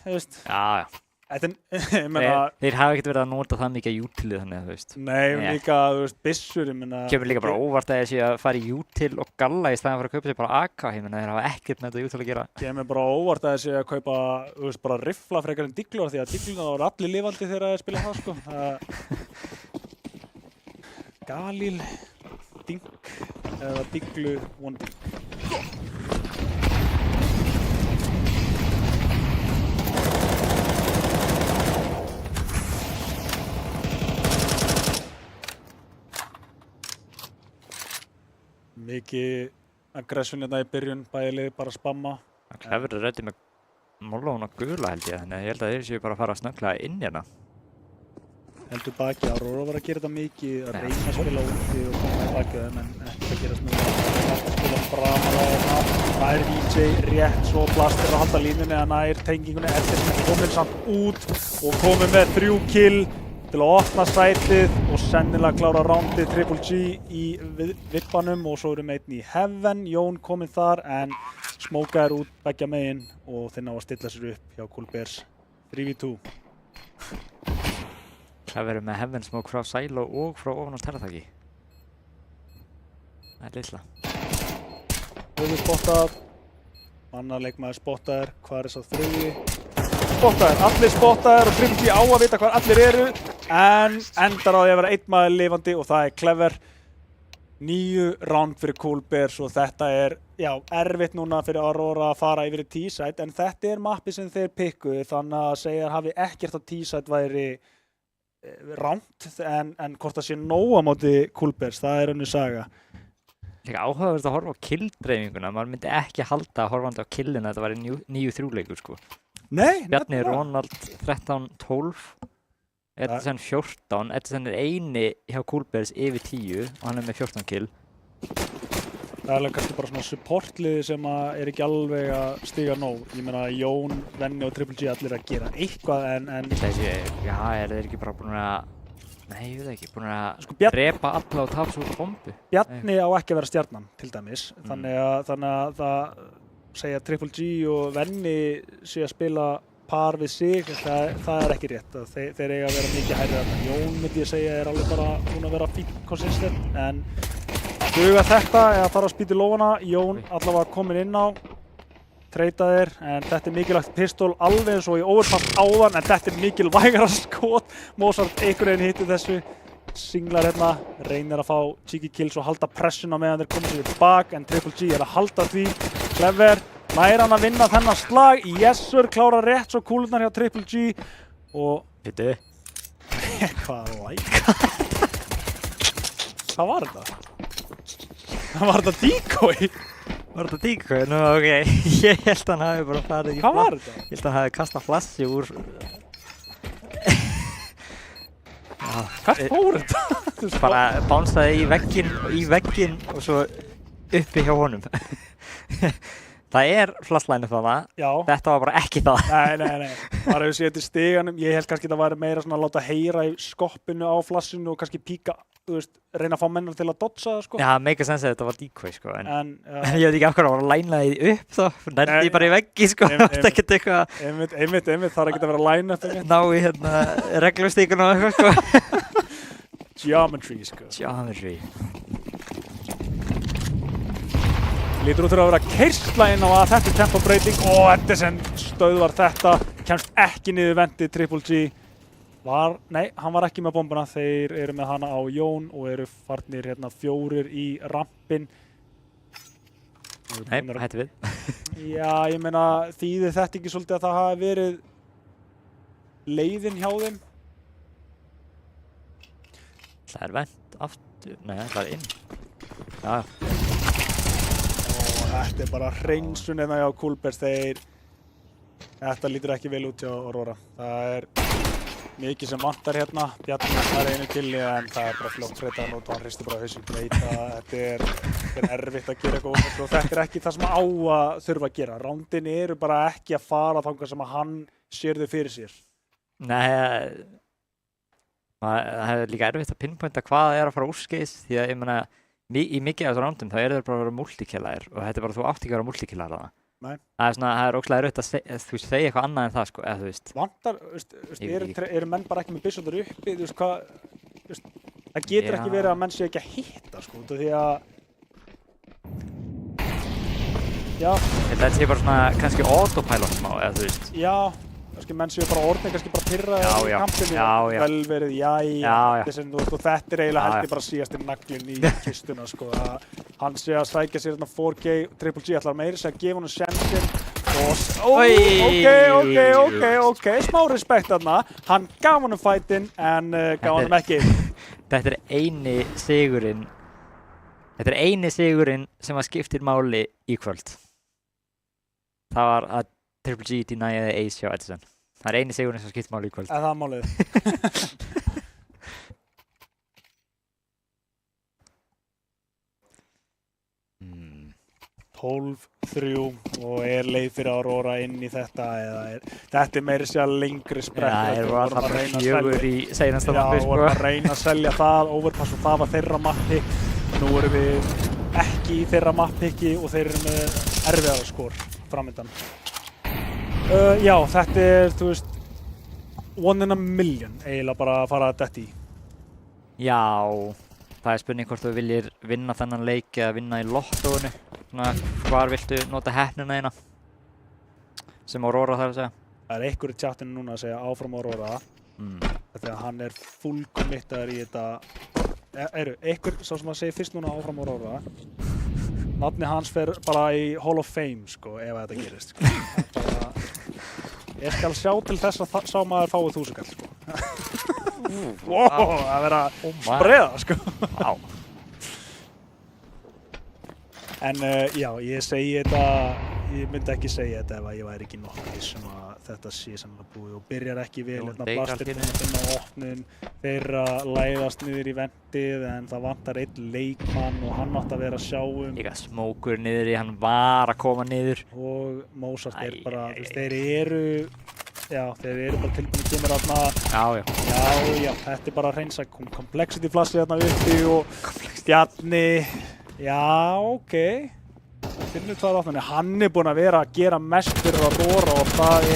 þú veist. Já. Þeir hafa ekkert verið að nota það mikið utilið þannig að þú veist. Nei, líka, þú veist, byssur, ég meina... Kemur líka bara óvart að þessi að fara í util og galla í staðan fyrir að kaupa sér bara AK, ég meina þeir hafa ekkert með þetta util að gera. Kemur bara óvart að þessi að kaupa, þú veist, bara riffla frekar en diglur því að digluna voru allir lifandi þegar þeir spila það, sko. Galil, Dink eða Diglu, One Dink. Mikið aggression hérna í byrjun, bæðilegði bara spamma. Clever er reddið með Mollón og gula held ég, þannig að ég held að þeir séu bara að fara snögglega inn hérna. Heldur baki, Aurora var að gera þetta mikið, að reyna að spila úti og koma í bakið þeim, en ekki að gerast mjög. Það spila framalega hérna, nær VJ rétt, svo Blastir að halda línunni, að nær tengingunni eftir sem ekki komin samt út og komin með 3 kill. Til að opna sætið og sennilega klára rándið Triple G í vippanum og svo erum einn í Heaven, Jón kominn þar en smókaður út beggja megin og þeir ná að stilla sér upp hjá Coolbers 3v2. Clever með Heaven smók frá Silo og frá ofan á terraþaki. Það er litla. Höfðu spottað, annar leikmaður spottaður, hvað er þess að þriðji? Spottaður, allir spottaður og Triple G á að vita hvað allir eru en endar á því að vera einn maður lifandi og það er Clever. 9 round fyrir Coolbers og þetta er erfitt núna fyrir Aurora að fara yfir í T-side en þetta er mappi sem þeir pikkuðu þannig að segja hafi ekkert á T-side væri rámt en hvort það sé nóg á móti Coolbears, það önnur saga. Líka áhugavert að horfa á killdreifinguna, maður myndi ekki halda horfandi á killina að þetta væri 9-3 leikur sko. Nei, Bjarni Ronald 13-12, Edison 14, Edison eini hjá Coolbears yfir 10 og hann með 14 kill. Það alveg kannski bara svona supportliði sem ekki alveg að stiga nóg. Ég meina Jón, Venni og Triple G allir að gera eitthvað en Þessi, já, þeir ekki bara búin að, nei, ég veit ekki, búin að Sko, drepa alla og tapa svo út bombu. Bjarni á ekki að vera stjarnan, til dæmis. Þannig að það segja Triple G og Venni sé að spila par við sig, það ekki rétt. Þeir eiga að vera mikið hærri þarna. Jón myndi ég segja alveg bara búin að vera fín konsistent, en duga þetta eða fara að spýta í lófana. Jón allavega komin inn á, treytaðir, en þetta mikilvægt pistol alveg eins og í overpass áðan, en þetta mikilvægara skot. Mozart einhvern veginn hitti þessu, singlar hérna, reynir að fá cheeky kills og halda pressuna meðan þeir komið sér bak, en Triple G að halda því. Clever, nær hann að vinna þennan slag, yes sir, klára rétt svo kúlurnar hjá Triple G og... Vittu? Hvað læka? Hvað var þetta? Var þetta decoy? Var þetta decoy? Nú, ok, ég held að hann hafi bara farið í Hvað var þetta? Ég held að hann hafi kastað flassi úr... Hvert fór þetta? Bara bánsaði í vegginn og svo uppi hjá honum. Það flasslæni þarna. Já. Þetta var bara ekki það. Nei. Bara ef við séum til stiganum, ég held kannski það væri meira svona að láta heyra í skoppinu á flassinu og kannski píka, þú veist, reyna að fá mennar til að dodsa það, sko. Já, make a sense að þetta var decoy, sko. En ég veit ekki af hverju að læna því upp þá. Nærði ég bara í veggi, sko. Það var ekkert eitthvað... Einmitt, það ekki að vera að læna upp einmitt. Ná í hérna reglustíkun og eitthvað, sko. Geometry, sko. Geometry. Lítur út fyrir að vera keyrsla inn á að þetta tempobreyting og Edison stöðvar þetta, kemst ekki niður vendi. Triple G hann var ekki með bombuna, þeir eru með hana á Jón og eru farnir hérna 4 í rampinn. Nei, hætti við. Já, ég meina þýðir þetta ekki svolítið að það hafi verið leiðin hjá þeim? Það vent aftur, nei það inn. Já. Þetta bara hreinsun hérna hjá Coolbears, þetta lítur ekki vel út hjá Aurora. Það mikið sem vantar hérna, Bjarni er einu killi en það bara fljótt þreytan út og hann hristir bara hausinn. Þetta er erfitt að gera eitthvað og þetta ekki það sem á að þurfa að gera. Rándin eru bara ekki að fara þangað sem að hann sér þau fyrir sér. Nei, það er líka erfitt að pinpointa hvað að fara úrskeiðis því að ég meina í mikið af þessu rándum þá eru þeir bara að vera multikillæðir og þetta bara þú átt ekki að vera multikillæðir þarna. Nei. Það er ógeðslega erfitt að segja eitthvað annað en það sko, eða þú veist. Vantar, eru menn bara ekki með byssurnar uppi, þú veist hvað, það getur ekki verið að menn sé ekki að hitta sko, því að, já. Þetta sé bara svona kannski autopilot smá, eða þú veist. Já. Kannski menn séu bara orðin, kannski bara pyrraðir í kampinu, vel verið, og þetta eiginlega held ég bara síðast naglinn í kistuna, sko, að hann sé að sækja sér þarna 4K, Triple G ætlar meira að gefa hann sensinn og ok, smá respekt þarna, hann gaf hann fætinn en gaf hann ekki. Þetta eini sigurinn sem að skiptir máli í kvöld. Það var að Triple G deniði ace hjá Edison. Það er eini sigurinn sem skipt máli í kvöld. Það er málið. 12-3 og leið fyrir Aurora inn í þetta þetta meira sér lengri sprett. Það var alltaf 4 í seinasta mappi. Já, vorum að reyna að selja það, overpass og það var þeirra mappick. Nú erum við ekki í þeirra mappicki og þeir eru með erfiðara skor framöndan. Já, þetta þú veist, 1 in a million eiginlega bara að fara að detti í. Já, það spurning hvort þú viljir vinna þennan leik eða vinna í lottóinu. Hvar viltu nota heppnina þína? Sem Aurora þarf að segja. Það einhver í chatinu núna að segja áfram Aurora. Þegar hann full committaður í þetta. Einhver sá sem að segja fyrst núna áfram Aurora. Nafni hans fer bara í Hall of Fame, sko, ef þetta gerist. Sko. Ég skal sjá til þess að sá maður fáið 1000 kall, sko. að vera breiða, sko. Vá. En já, ég myndi ekki segja þetta ef ég væri ekki nokkuð sem að þetta sé sannlega búið og byrjar ekki vel. Blastir búin að finna opnun, þeirra læðast niður í vendið en það vantar einn leikmann og hann átti að vera að sjá Líka smókur niður í, hann var að koma niður. Og Mozart bara, þeir eru bara tilbúin að kemur þarna. Já, þetta bara að hreinsa complexity flassi þarna uppi og Bjarni, já, ok. Finnur tvær opnunni, hann búinn að vera að gera mest fyrir að Aurora og það í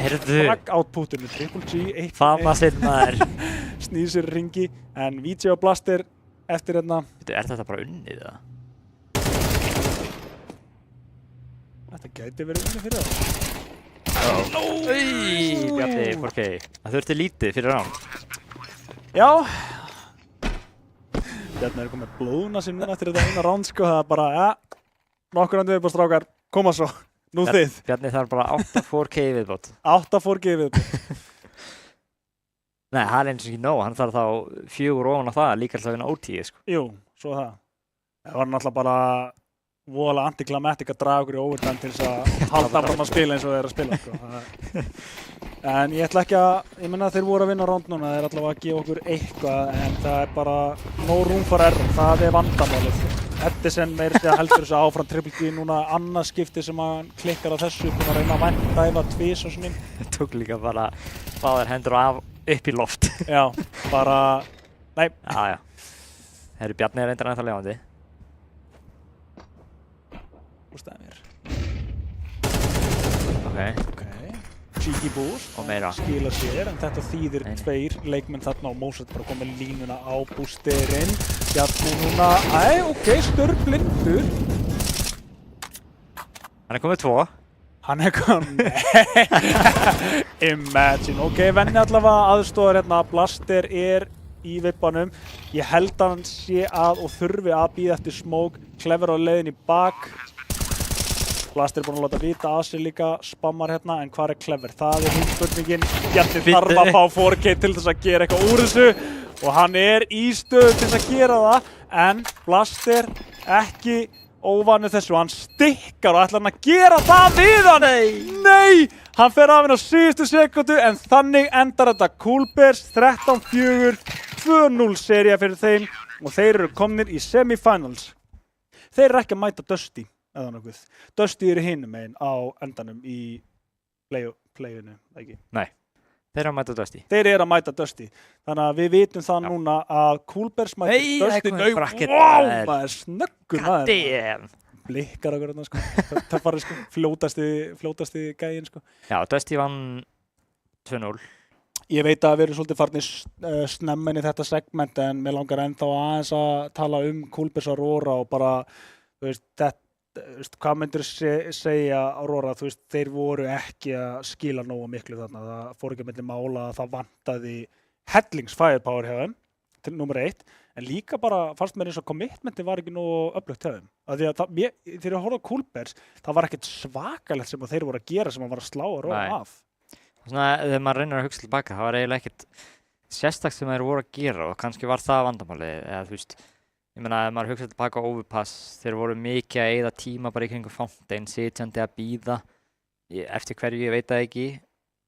frag outputinu, Triple G, 1-1. Famasinn maður. Snýr sér ringi, en VJ og Blaster eftir hérna. Er þetta bara unnið það? Þetta gæti verið unnið fyrir það. Bjarni, Forkei. Það þurfti lítið fyrir rán. Já. Bjarni komið blóðuna sem eftir þetta eina rán, sko, það bara, nokkur andið upp á strákar, koma svo, nú þið. Bjarni þarf bara 8 4K viðbót. 8 4K viðbót. Nei, það er eins og ekki nóg, hann þarf þá 4 ofan á það, líka alltaf vinna OT, sko. Jú, svo það. Það var náttúrulega bara voðalega antiklimatik að draga okkur í overtime til þess að halda fram að spila eins og þeir eru að spila, sko. En ég ætla ekki ég meina þeir voru að vinna round núna, þeir ætla að gefa okkur eitthvað, en það er bara no room for error, það er vandamálið. Edison meira segja heldur þessu áfram Triple G núna annað skipti sem hann klikkar á þessu, búinn að reyna að væntdæfa tvís og svona. Tók líka bara báðar hendur af upp í loft. Já, bara, nei. Já. Herru, Bjarni reyndar ennþá lifandi. Úrstæði mér. Ok. Cheeky boost. Og meira. Skila sér, en þetta þýðir 2 leikmenn þarna og Mozart bara kom með línuna á boosterinn. Bjarni núna, ok, störblindur. Hann komið 2. Hann komið, imagine. Ok, Venni allavega aðstofar hérna, Blaster í vippanum. Ég held að hann sé að og þurfi að bíða eftir smoke, Clever á leiðin í bak. Blaster búinn að láta vita að sér líka, spammar hérna, en hvað Clever? Það hinn spurningin. Bjarni þarf að fá 4K til þess að gera eitthvað úr þessu og hann í stöðu til þess að gera það, en Blaster ekki óvanur þessu, hann stikkar og ætlar hann að gera það við hann! Nei! Hann fer af henni á síðustu sekundu, en þannig endar þetta Coolbears 13-4, 2-0 sería fyrir þeim og þeir eru komnir í semifinals. Þeir eru ekki að mæta Dusty, eða nokkuð. Dusty eru hinum megin á endanum í play-inu, ekki? Nei, þeir eru að mæta Dusty. Þeir eru að mæta Dusty. Þannig að við vitum það núna að Coolbears mæta Dusty. Maður snöggur maður. Blikkar okkur hérna, sko. Það var sko fljótasti gæinn, sko. Já, Dusty vann 2-0. Ég veit að við erum svolítið farnir snemmen í þetta segment, en mér langar ennþá aðeins að tala Coolbears Aurora og bara, þú veist, hvað myndir segja Aurora, þú veist, þeir voru ekki að skila nógu miklu þarna, það fór ekki að milli mála að það vantaði hellings firepower hjá þeim, til nummer 1, en líka bara fannst mér eins og commitmenti var ekki nógu öflugt hjá þeim, af því að þegar ég horfði á Coolbears, það var ekkert svakalegt sem þeir voru að gera sem að var að slá Aurora af. Svona, þegar maður reynir að hugsa tilbaka, það var eiginlega ekkert sérstakt sem þeir voru að gera og kannski var það vandamálið, eða þú veist, ég meina, ef maður hugsa tilbaka á Overpass, þeir voru mikið að eyða tíma bara í kringum Fountain, sitjandi að bíða, eftir hverju ég veit það ekki,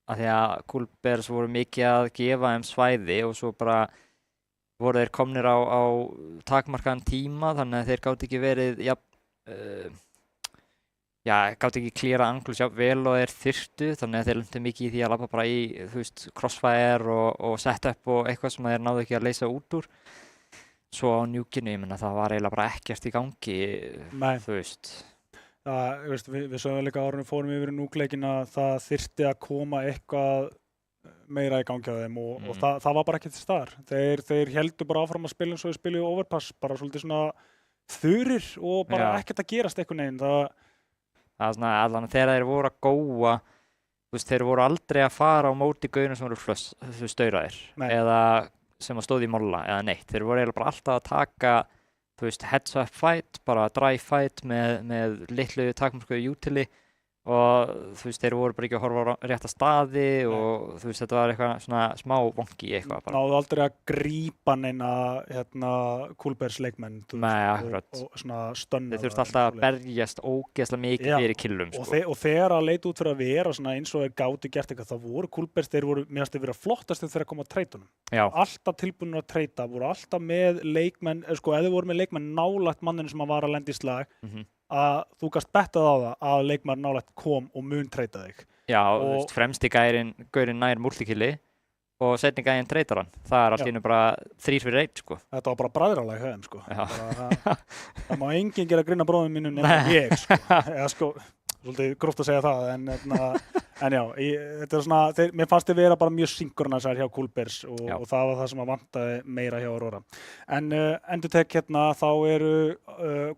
af því að Coolbears voru mikið að gefa svæði og svo bara voru þeir komnir á takmarkaðan tíma, þannig að þeir gátu ekki verið, gátu ekki klíra angles vel og þeir þyrftu, þannig að þeir lentu mikið í því að labba bara í, þú veist, crossfire og setup og eitthvað sem þeir náðu ekki að leysa út úr. Svo á njúkinu, ég menna, það var eiginlega bara ekkert í gangi, þú veist. Við sögum líka árunum fórum yfir í núkleikin að það þyrfti að koma eitthvað meira í gangi á þeim og það var bara ekki til staðar. Þeir héldu bara áfram að spila eins og þeir spiluðu Overpass, bara svolítið svona þurir og bara ekkert að gerast einhvern veginn. Það er svona, allan þegar þeir voru að góa, þú veist, þeir voru aldrei að fara á móti gauðinu sem voru stauraðir eða sem að stóði í molla eða neitt. Þeir voru eiginlega bara alltaf að taka, þú veist, heads up fight, bara dry fight með litlu takmarkuðu utili og þú veist, þeir voru bara ekki að horfa á rétta staði og þú veist, þetta var eitthvað svona smá vonki eitthvað bara. Náðu aldrei að grípa neina Kúlbers leikmenn Nei, akkurat. og svona stönna. Þeir þurftu alltaf að berjast ógeðslega mikið fyrir killum, sko. Og þegar að leita út fyrir að vera svona eins og þeir gátu gert eitthvað, þá voru Kúlbers, þeir voru, mér finnst þeir vera flottast þegar að koma að treytunum. Já. Alltaf tilbúinir að treyta, voru alltaf með leikmenn, sko, ef þeir voru með leikmenn nálægt manninu sem að var að lenda í slag, að þú gast bettað á það að leikmaður nálægt kom og mun treyta þig. Já, þú veist, fremsti gaurinn nær multikilli og seinni gæinn treytar hann. Það allt í einu bara 3 fyrir 1, sko. Þetta var bara bræðralag hjá þeim, sko. Já. Það má enginn gera grín að bróðum mínu nema ég, sko. Eða sko, svolítið gróft að segja það, en já, þetta svona, mér fannst þið vera bara mjög synkronisar hjá Kúlbers og það var það sem að vantaði meira hjá Aurora. En endurtek hérna, þá eru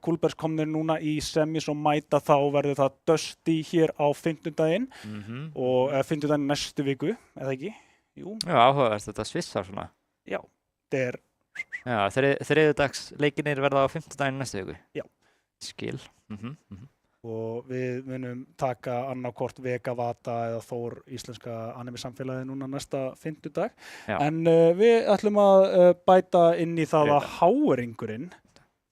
Kúlbers komnir núna í semis og mæta, þá verður það Dusty hér á fimmtudaginn og fimmtudaginn næstu viku, eða ekki? Jú. Já, áhugavert, þetta svissar svona. Já, þetta er... Já, þriðjudags leikinir verða á fimmtudaginn næstu viku. Já. Skil. Og við munum taka annarkort Vegavata eða Þór íslenska anime samfélagi núna næsta fimmtudag. En við ætlum að bæta inn í það að háringurinn,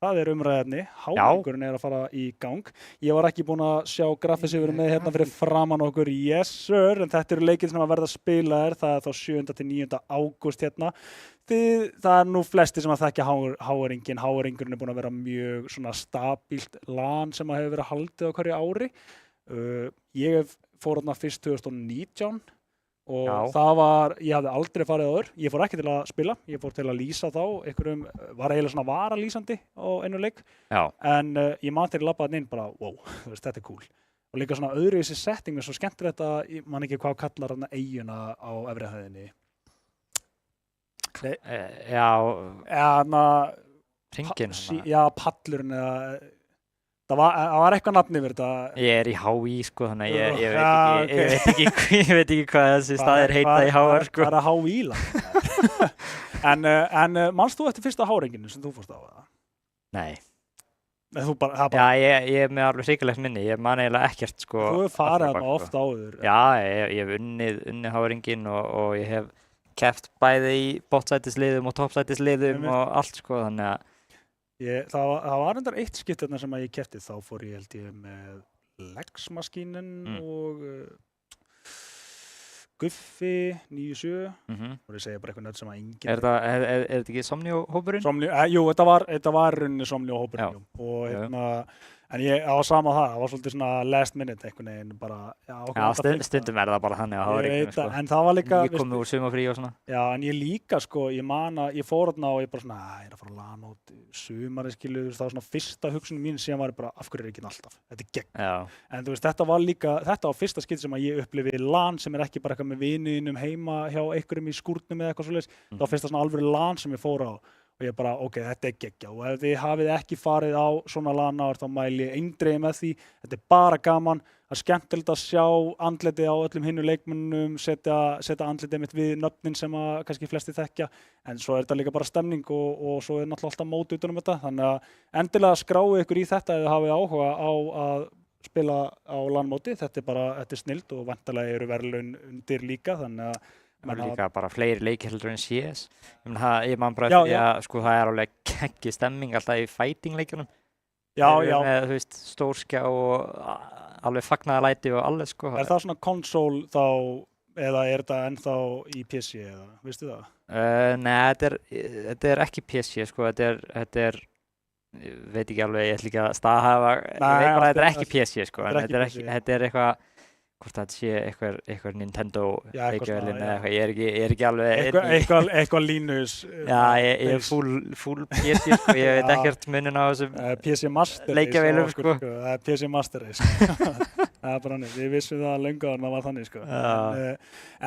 það er umræðefni, háringurinn er að fara í gang. Ég var ekki búinn að sjá grafis yfir með hérna fyrir framan okkur, yes sir, en þetta eru leikir sem að verða spilaðir, það er þá 7. til 9. ágúst hérna. Það er nú flesti sem að þekkja háringinn. Háringurinn er búinn að vera mjög svona stabílt LAN sem að hefur verið haldið á hverju ári. Ég fór þarna fyrst 2019 og það var, ég hafði aldrei farið áður. Ég fór ekki til að spila, ég fór til að lýsa þá, einhverjum var eiginlega svona varalýsandi á einu leik. Já. En ég man til að labba þarna inn bara, wow, þú veist, þetta er cool. Og líka svona öðruvísi setting, mér svo skemmtilegt að, ég man ekki hvað kallar þarna eyjuna á efri hæðinni. Já, hringinn. Já, pallurinn eða það var eitthvað nafn yfir þetta. Ég er í HÍ, sko, þannig að ég veit ekki hvað þessi staðir heita í HR, sko. Það er að HÍ-land. En manst þú eftir fyrsta háringinu sem þú fórst á það? Nei. Já, ég er með alveg hrikalegt minni, ég man eiginlega ekkert, sko. Þú hefur farið þarna oft áður. Já, ég hef unnið háringinn og ég hef keppt bæði í bottsætisliðum og toppsætisliðum og allt, sko, þannig að það var reyndar eitt skipt þarna sem að ég keppti, þá fór ég held ég með Lex-maskínin og Guffi 97 og ég segja bara eitthvað nödd sem að enginn... Er þetta ekki Somnio-hópurinn? Jú, þetta var rauninni Somnio-hópurinn og hérna... En ég á sama það var svolítið svona last minute einhvern veginn bara... Já, stundum er það bara þannig að háringinu, sko. En það var líka... Ég komið úr sumafrí og svona. Já, en ég líka, sko, ég man að ég fór þarna og ég bara svona, ég er að fara að lana út sumari, skilu, það var svona fyrsta hugsunum mín sem var bara, af hverju er ekki alltaf? Þetta er gegn. Já. En þú veist, þetta var fyrsta skipti sem að ég upplifi LAN sem er ekki bara eitthvað með viniðinum heima hjá einhverjum í skúrnum eða eitthvað svoleiðis. Það var fyrsta svona alvöru LAN sem ég fór á. Og ég bara, ok, þetta er geggja og ef þið hafið ekki farið á svona LAN-ár þá mæli ég eindregið með því. Þetta er bara gaman, það er skemmtilegt að sjá andlitið á öllum hinnu leikmönnum, setja andlitið mitt við nöfnin sem að kannski flesti þekkja. En svo er þetta líka bara stemning og svo er náttúrulega alltaf mót utan þetta. Þannig að endilega skráið ykkur í þetta ef þið hafið áhuga á að spila á LAN-móti. Þetta er snilld og væntanlega eru verðlaun undir líka, þannig að það er líka bara fleiri leikir heldur en CS. Ég man bara eftir að sko, það er alveg geggjur stemming alltaf í fighting-leikjunum. Já. Með, þú veist, stórskjá og alveg fagnaðalæti og alveg, sko. Er það svona konsól þá, eða er þetta ennþá í PC, eða, veistu það? Nei, þetta er ekki PC, sko. Þetta er, ég veit ekki alveg, ég ætla ekki að staðhæfa, ég veit bara að þetta er ekki PC, sko. Þetta er eitthvað, hvort þetta sé eitthvað Nintendo leikjavélin eða eitthvað, ég er ekki alveg... Eitthvað Linus... Já, ég er full PC, sko, ég veit ekkert munin á þessum PC Master leikjavélum, sko. Það er PC Master Race, sko. Það er bara hannig, við vissum það lengur en það var þannig, sko.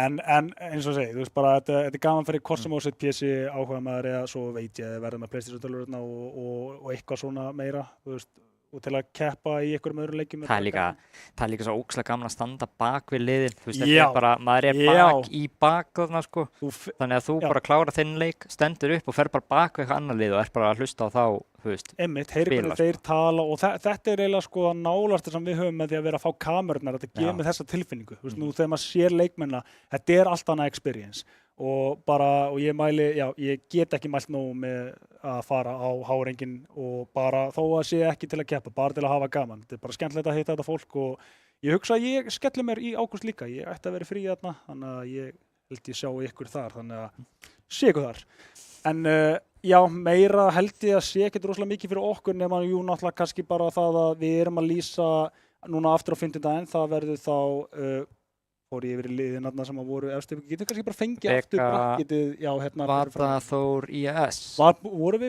En eins og segi, þú veist bara, þetta er gaman fyrir hvort sem á sitt PC áhuga maður eða svo veit ég að verða með PlayStation-tölvurna og eitthvað svona meira, þú veist, og til að keppa í einhverjum öðrum leikjum. Það er líka svo ógeðslega gaman að standa bak við liðin. Þú veist, þetta er bara, maður er bak í bak þarna, sko. Þannig að þú bara klárar þinn leik, stendur upp og fer bara bak við eitthvað annar lið og er bara að hlusta á þá, þú veist, Einmitt, heyri spila, hvernig þeir tala og þetta eiginlega sko að nálast sem við höfum með því að vera að fá kamerurnar, þetta gefur með þessa tilfinningu. Þú veist, nú þegar maður sér leikmenna, þetta allt annað experience og ég mæli, ég get ekki mælt nógu með að fara á Hárenginn og bara þó að sé ekki til að keppa, bara til að hafa gaman. Þetta bara skemmtilegt að hitta þetta fólk og ég hugsa að ég skelli mér í ágúst líka, ég ætti að vera frí þarna, þannig að ég held ég sjá ykkur þar, þannig að sé ykkur þar. En meira held ég að sé ekkert rosalega mikið fyrir okkur nema náttúrulega kannski bara það að við erum að lýsa núna aftur á 5. daginn, það verður þá fór ég yfir í liðin sem að voru efstu, getum kannski bara fengið aftur brakkitið, Vata Þór IAS. Var búið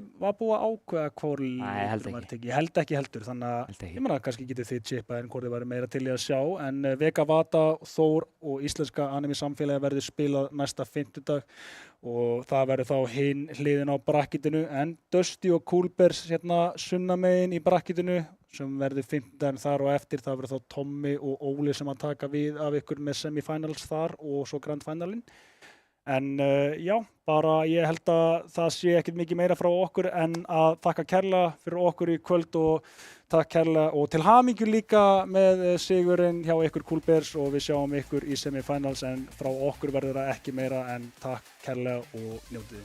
að ákveða hvor Nei, held ekki. Ég held ekki heldur, þannig að ég meina kannski getið þið chipað en hvort þið væri meira til í að sjá, en Vega Vata Þór og íslenska anime samfélagi verður spilað næsta 5. dag og það verður þá hinn hliðin á brakkitinu, en Dusty og Coolbears sunnamegin í brakkitinu sem verður 5. þar og eftir, það verður þá Tommy og Óli sem að taka við af ykkur með semifinals þar og svo grand finalin. En bara ég held að það sé ekkert mikið meira frá okkur en að þakka kærlega fyrir okkur í kvöld og takk kærlega og til hamingju líka með sigurinn hjá ykkur Coolbears og við sjáum ykkur í semifinals, en frá okkur verður það ekki meira en takk kærlega og njótið.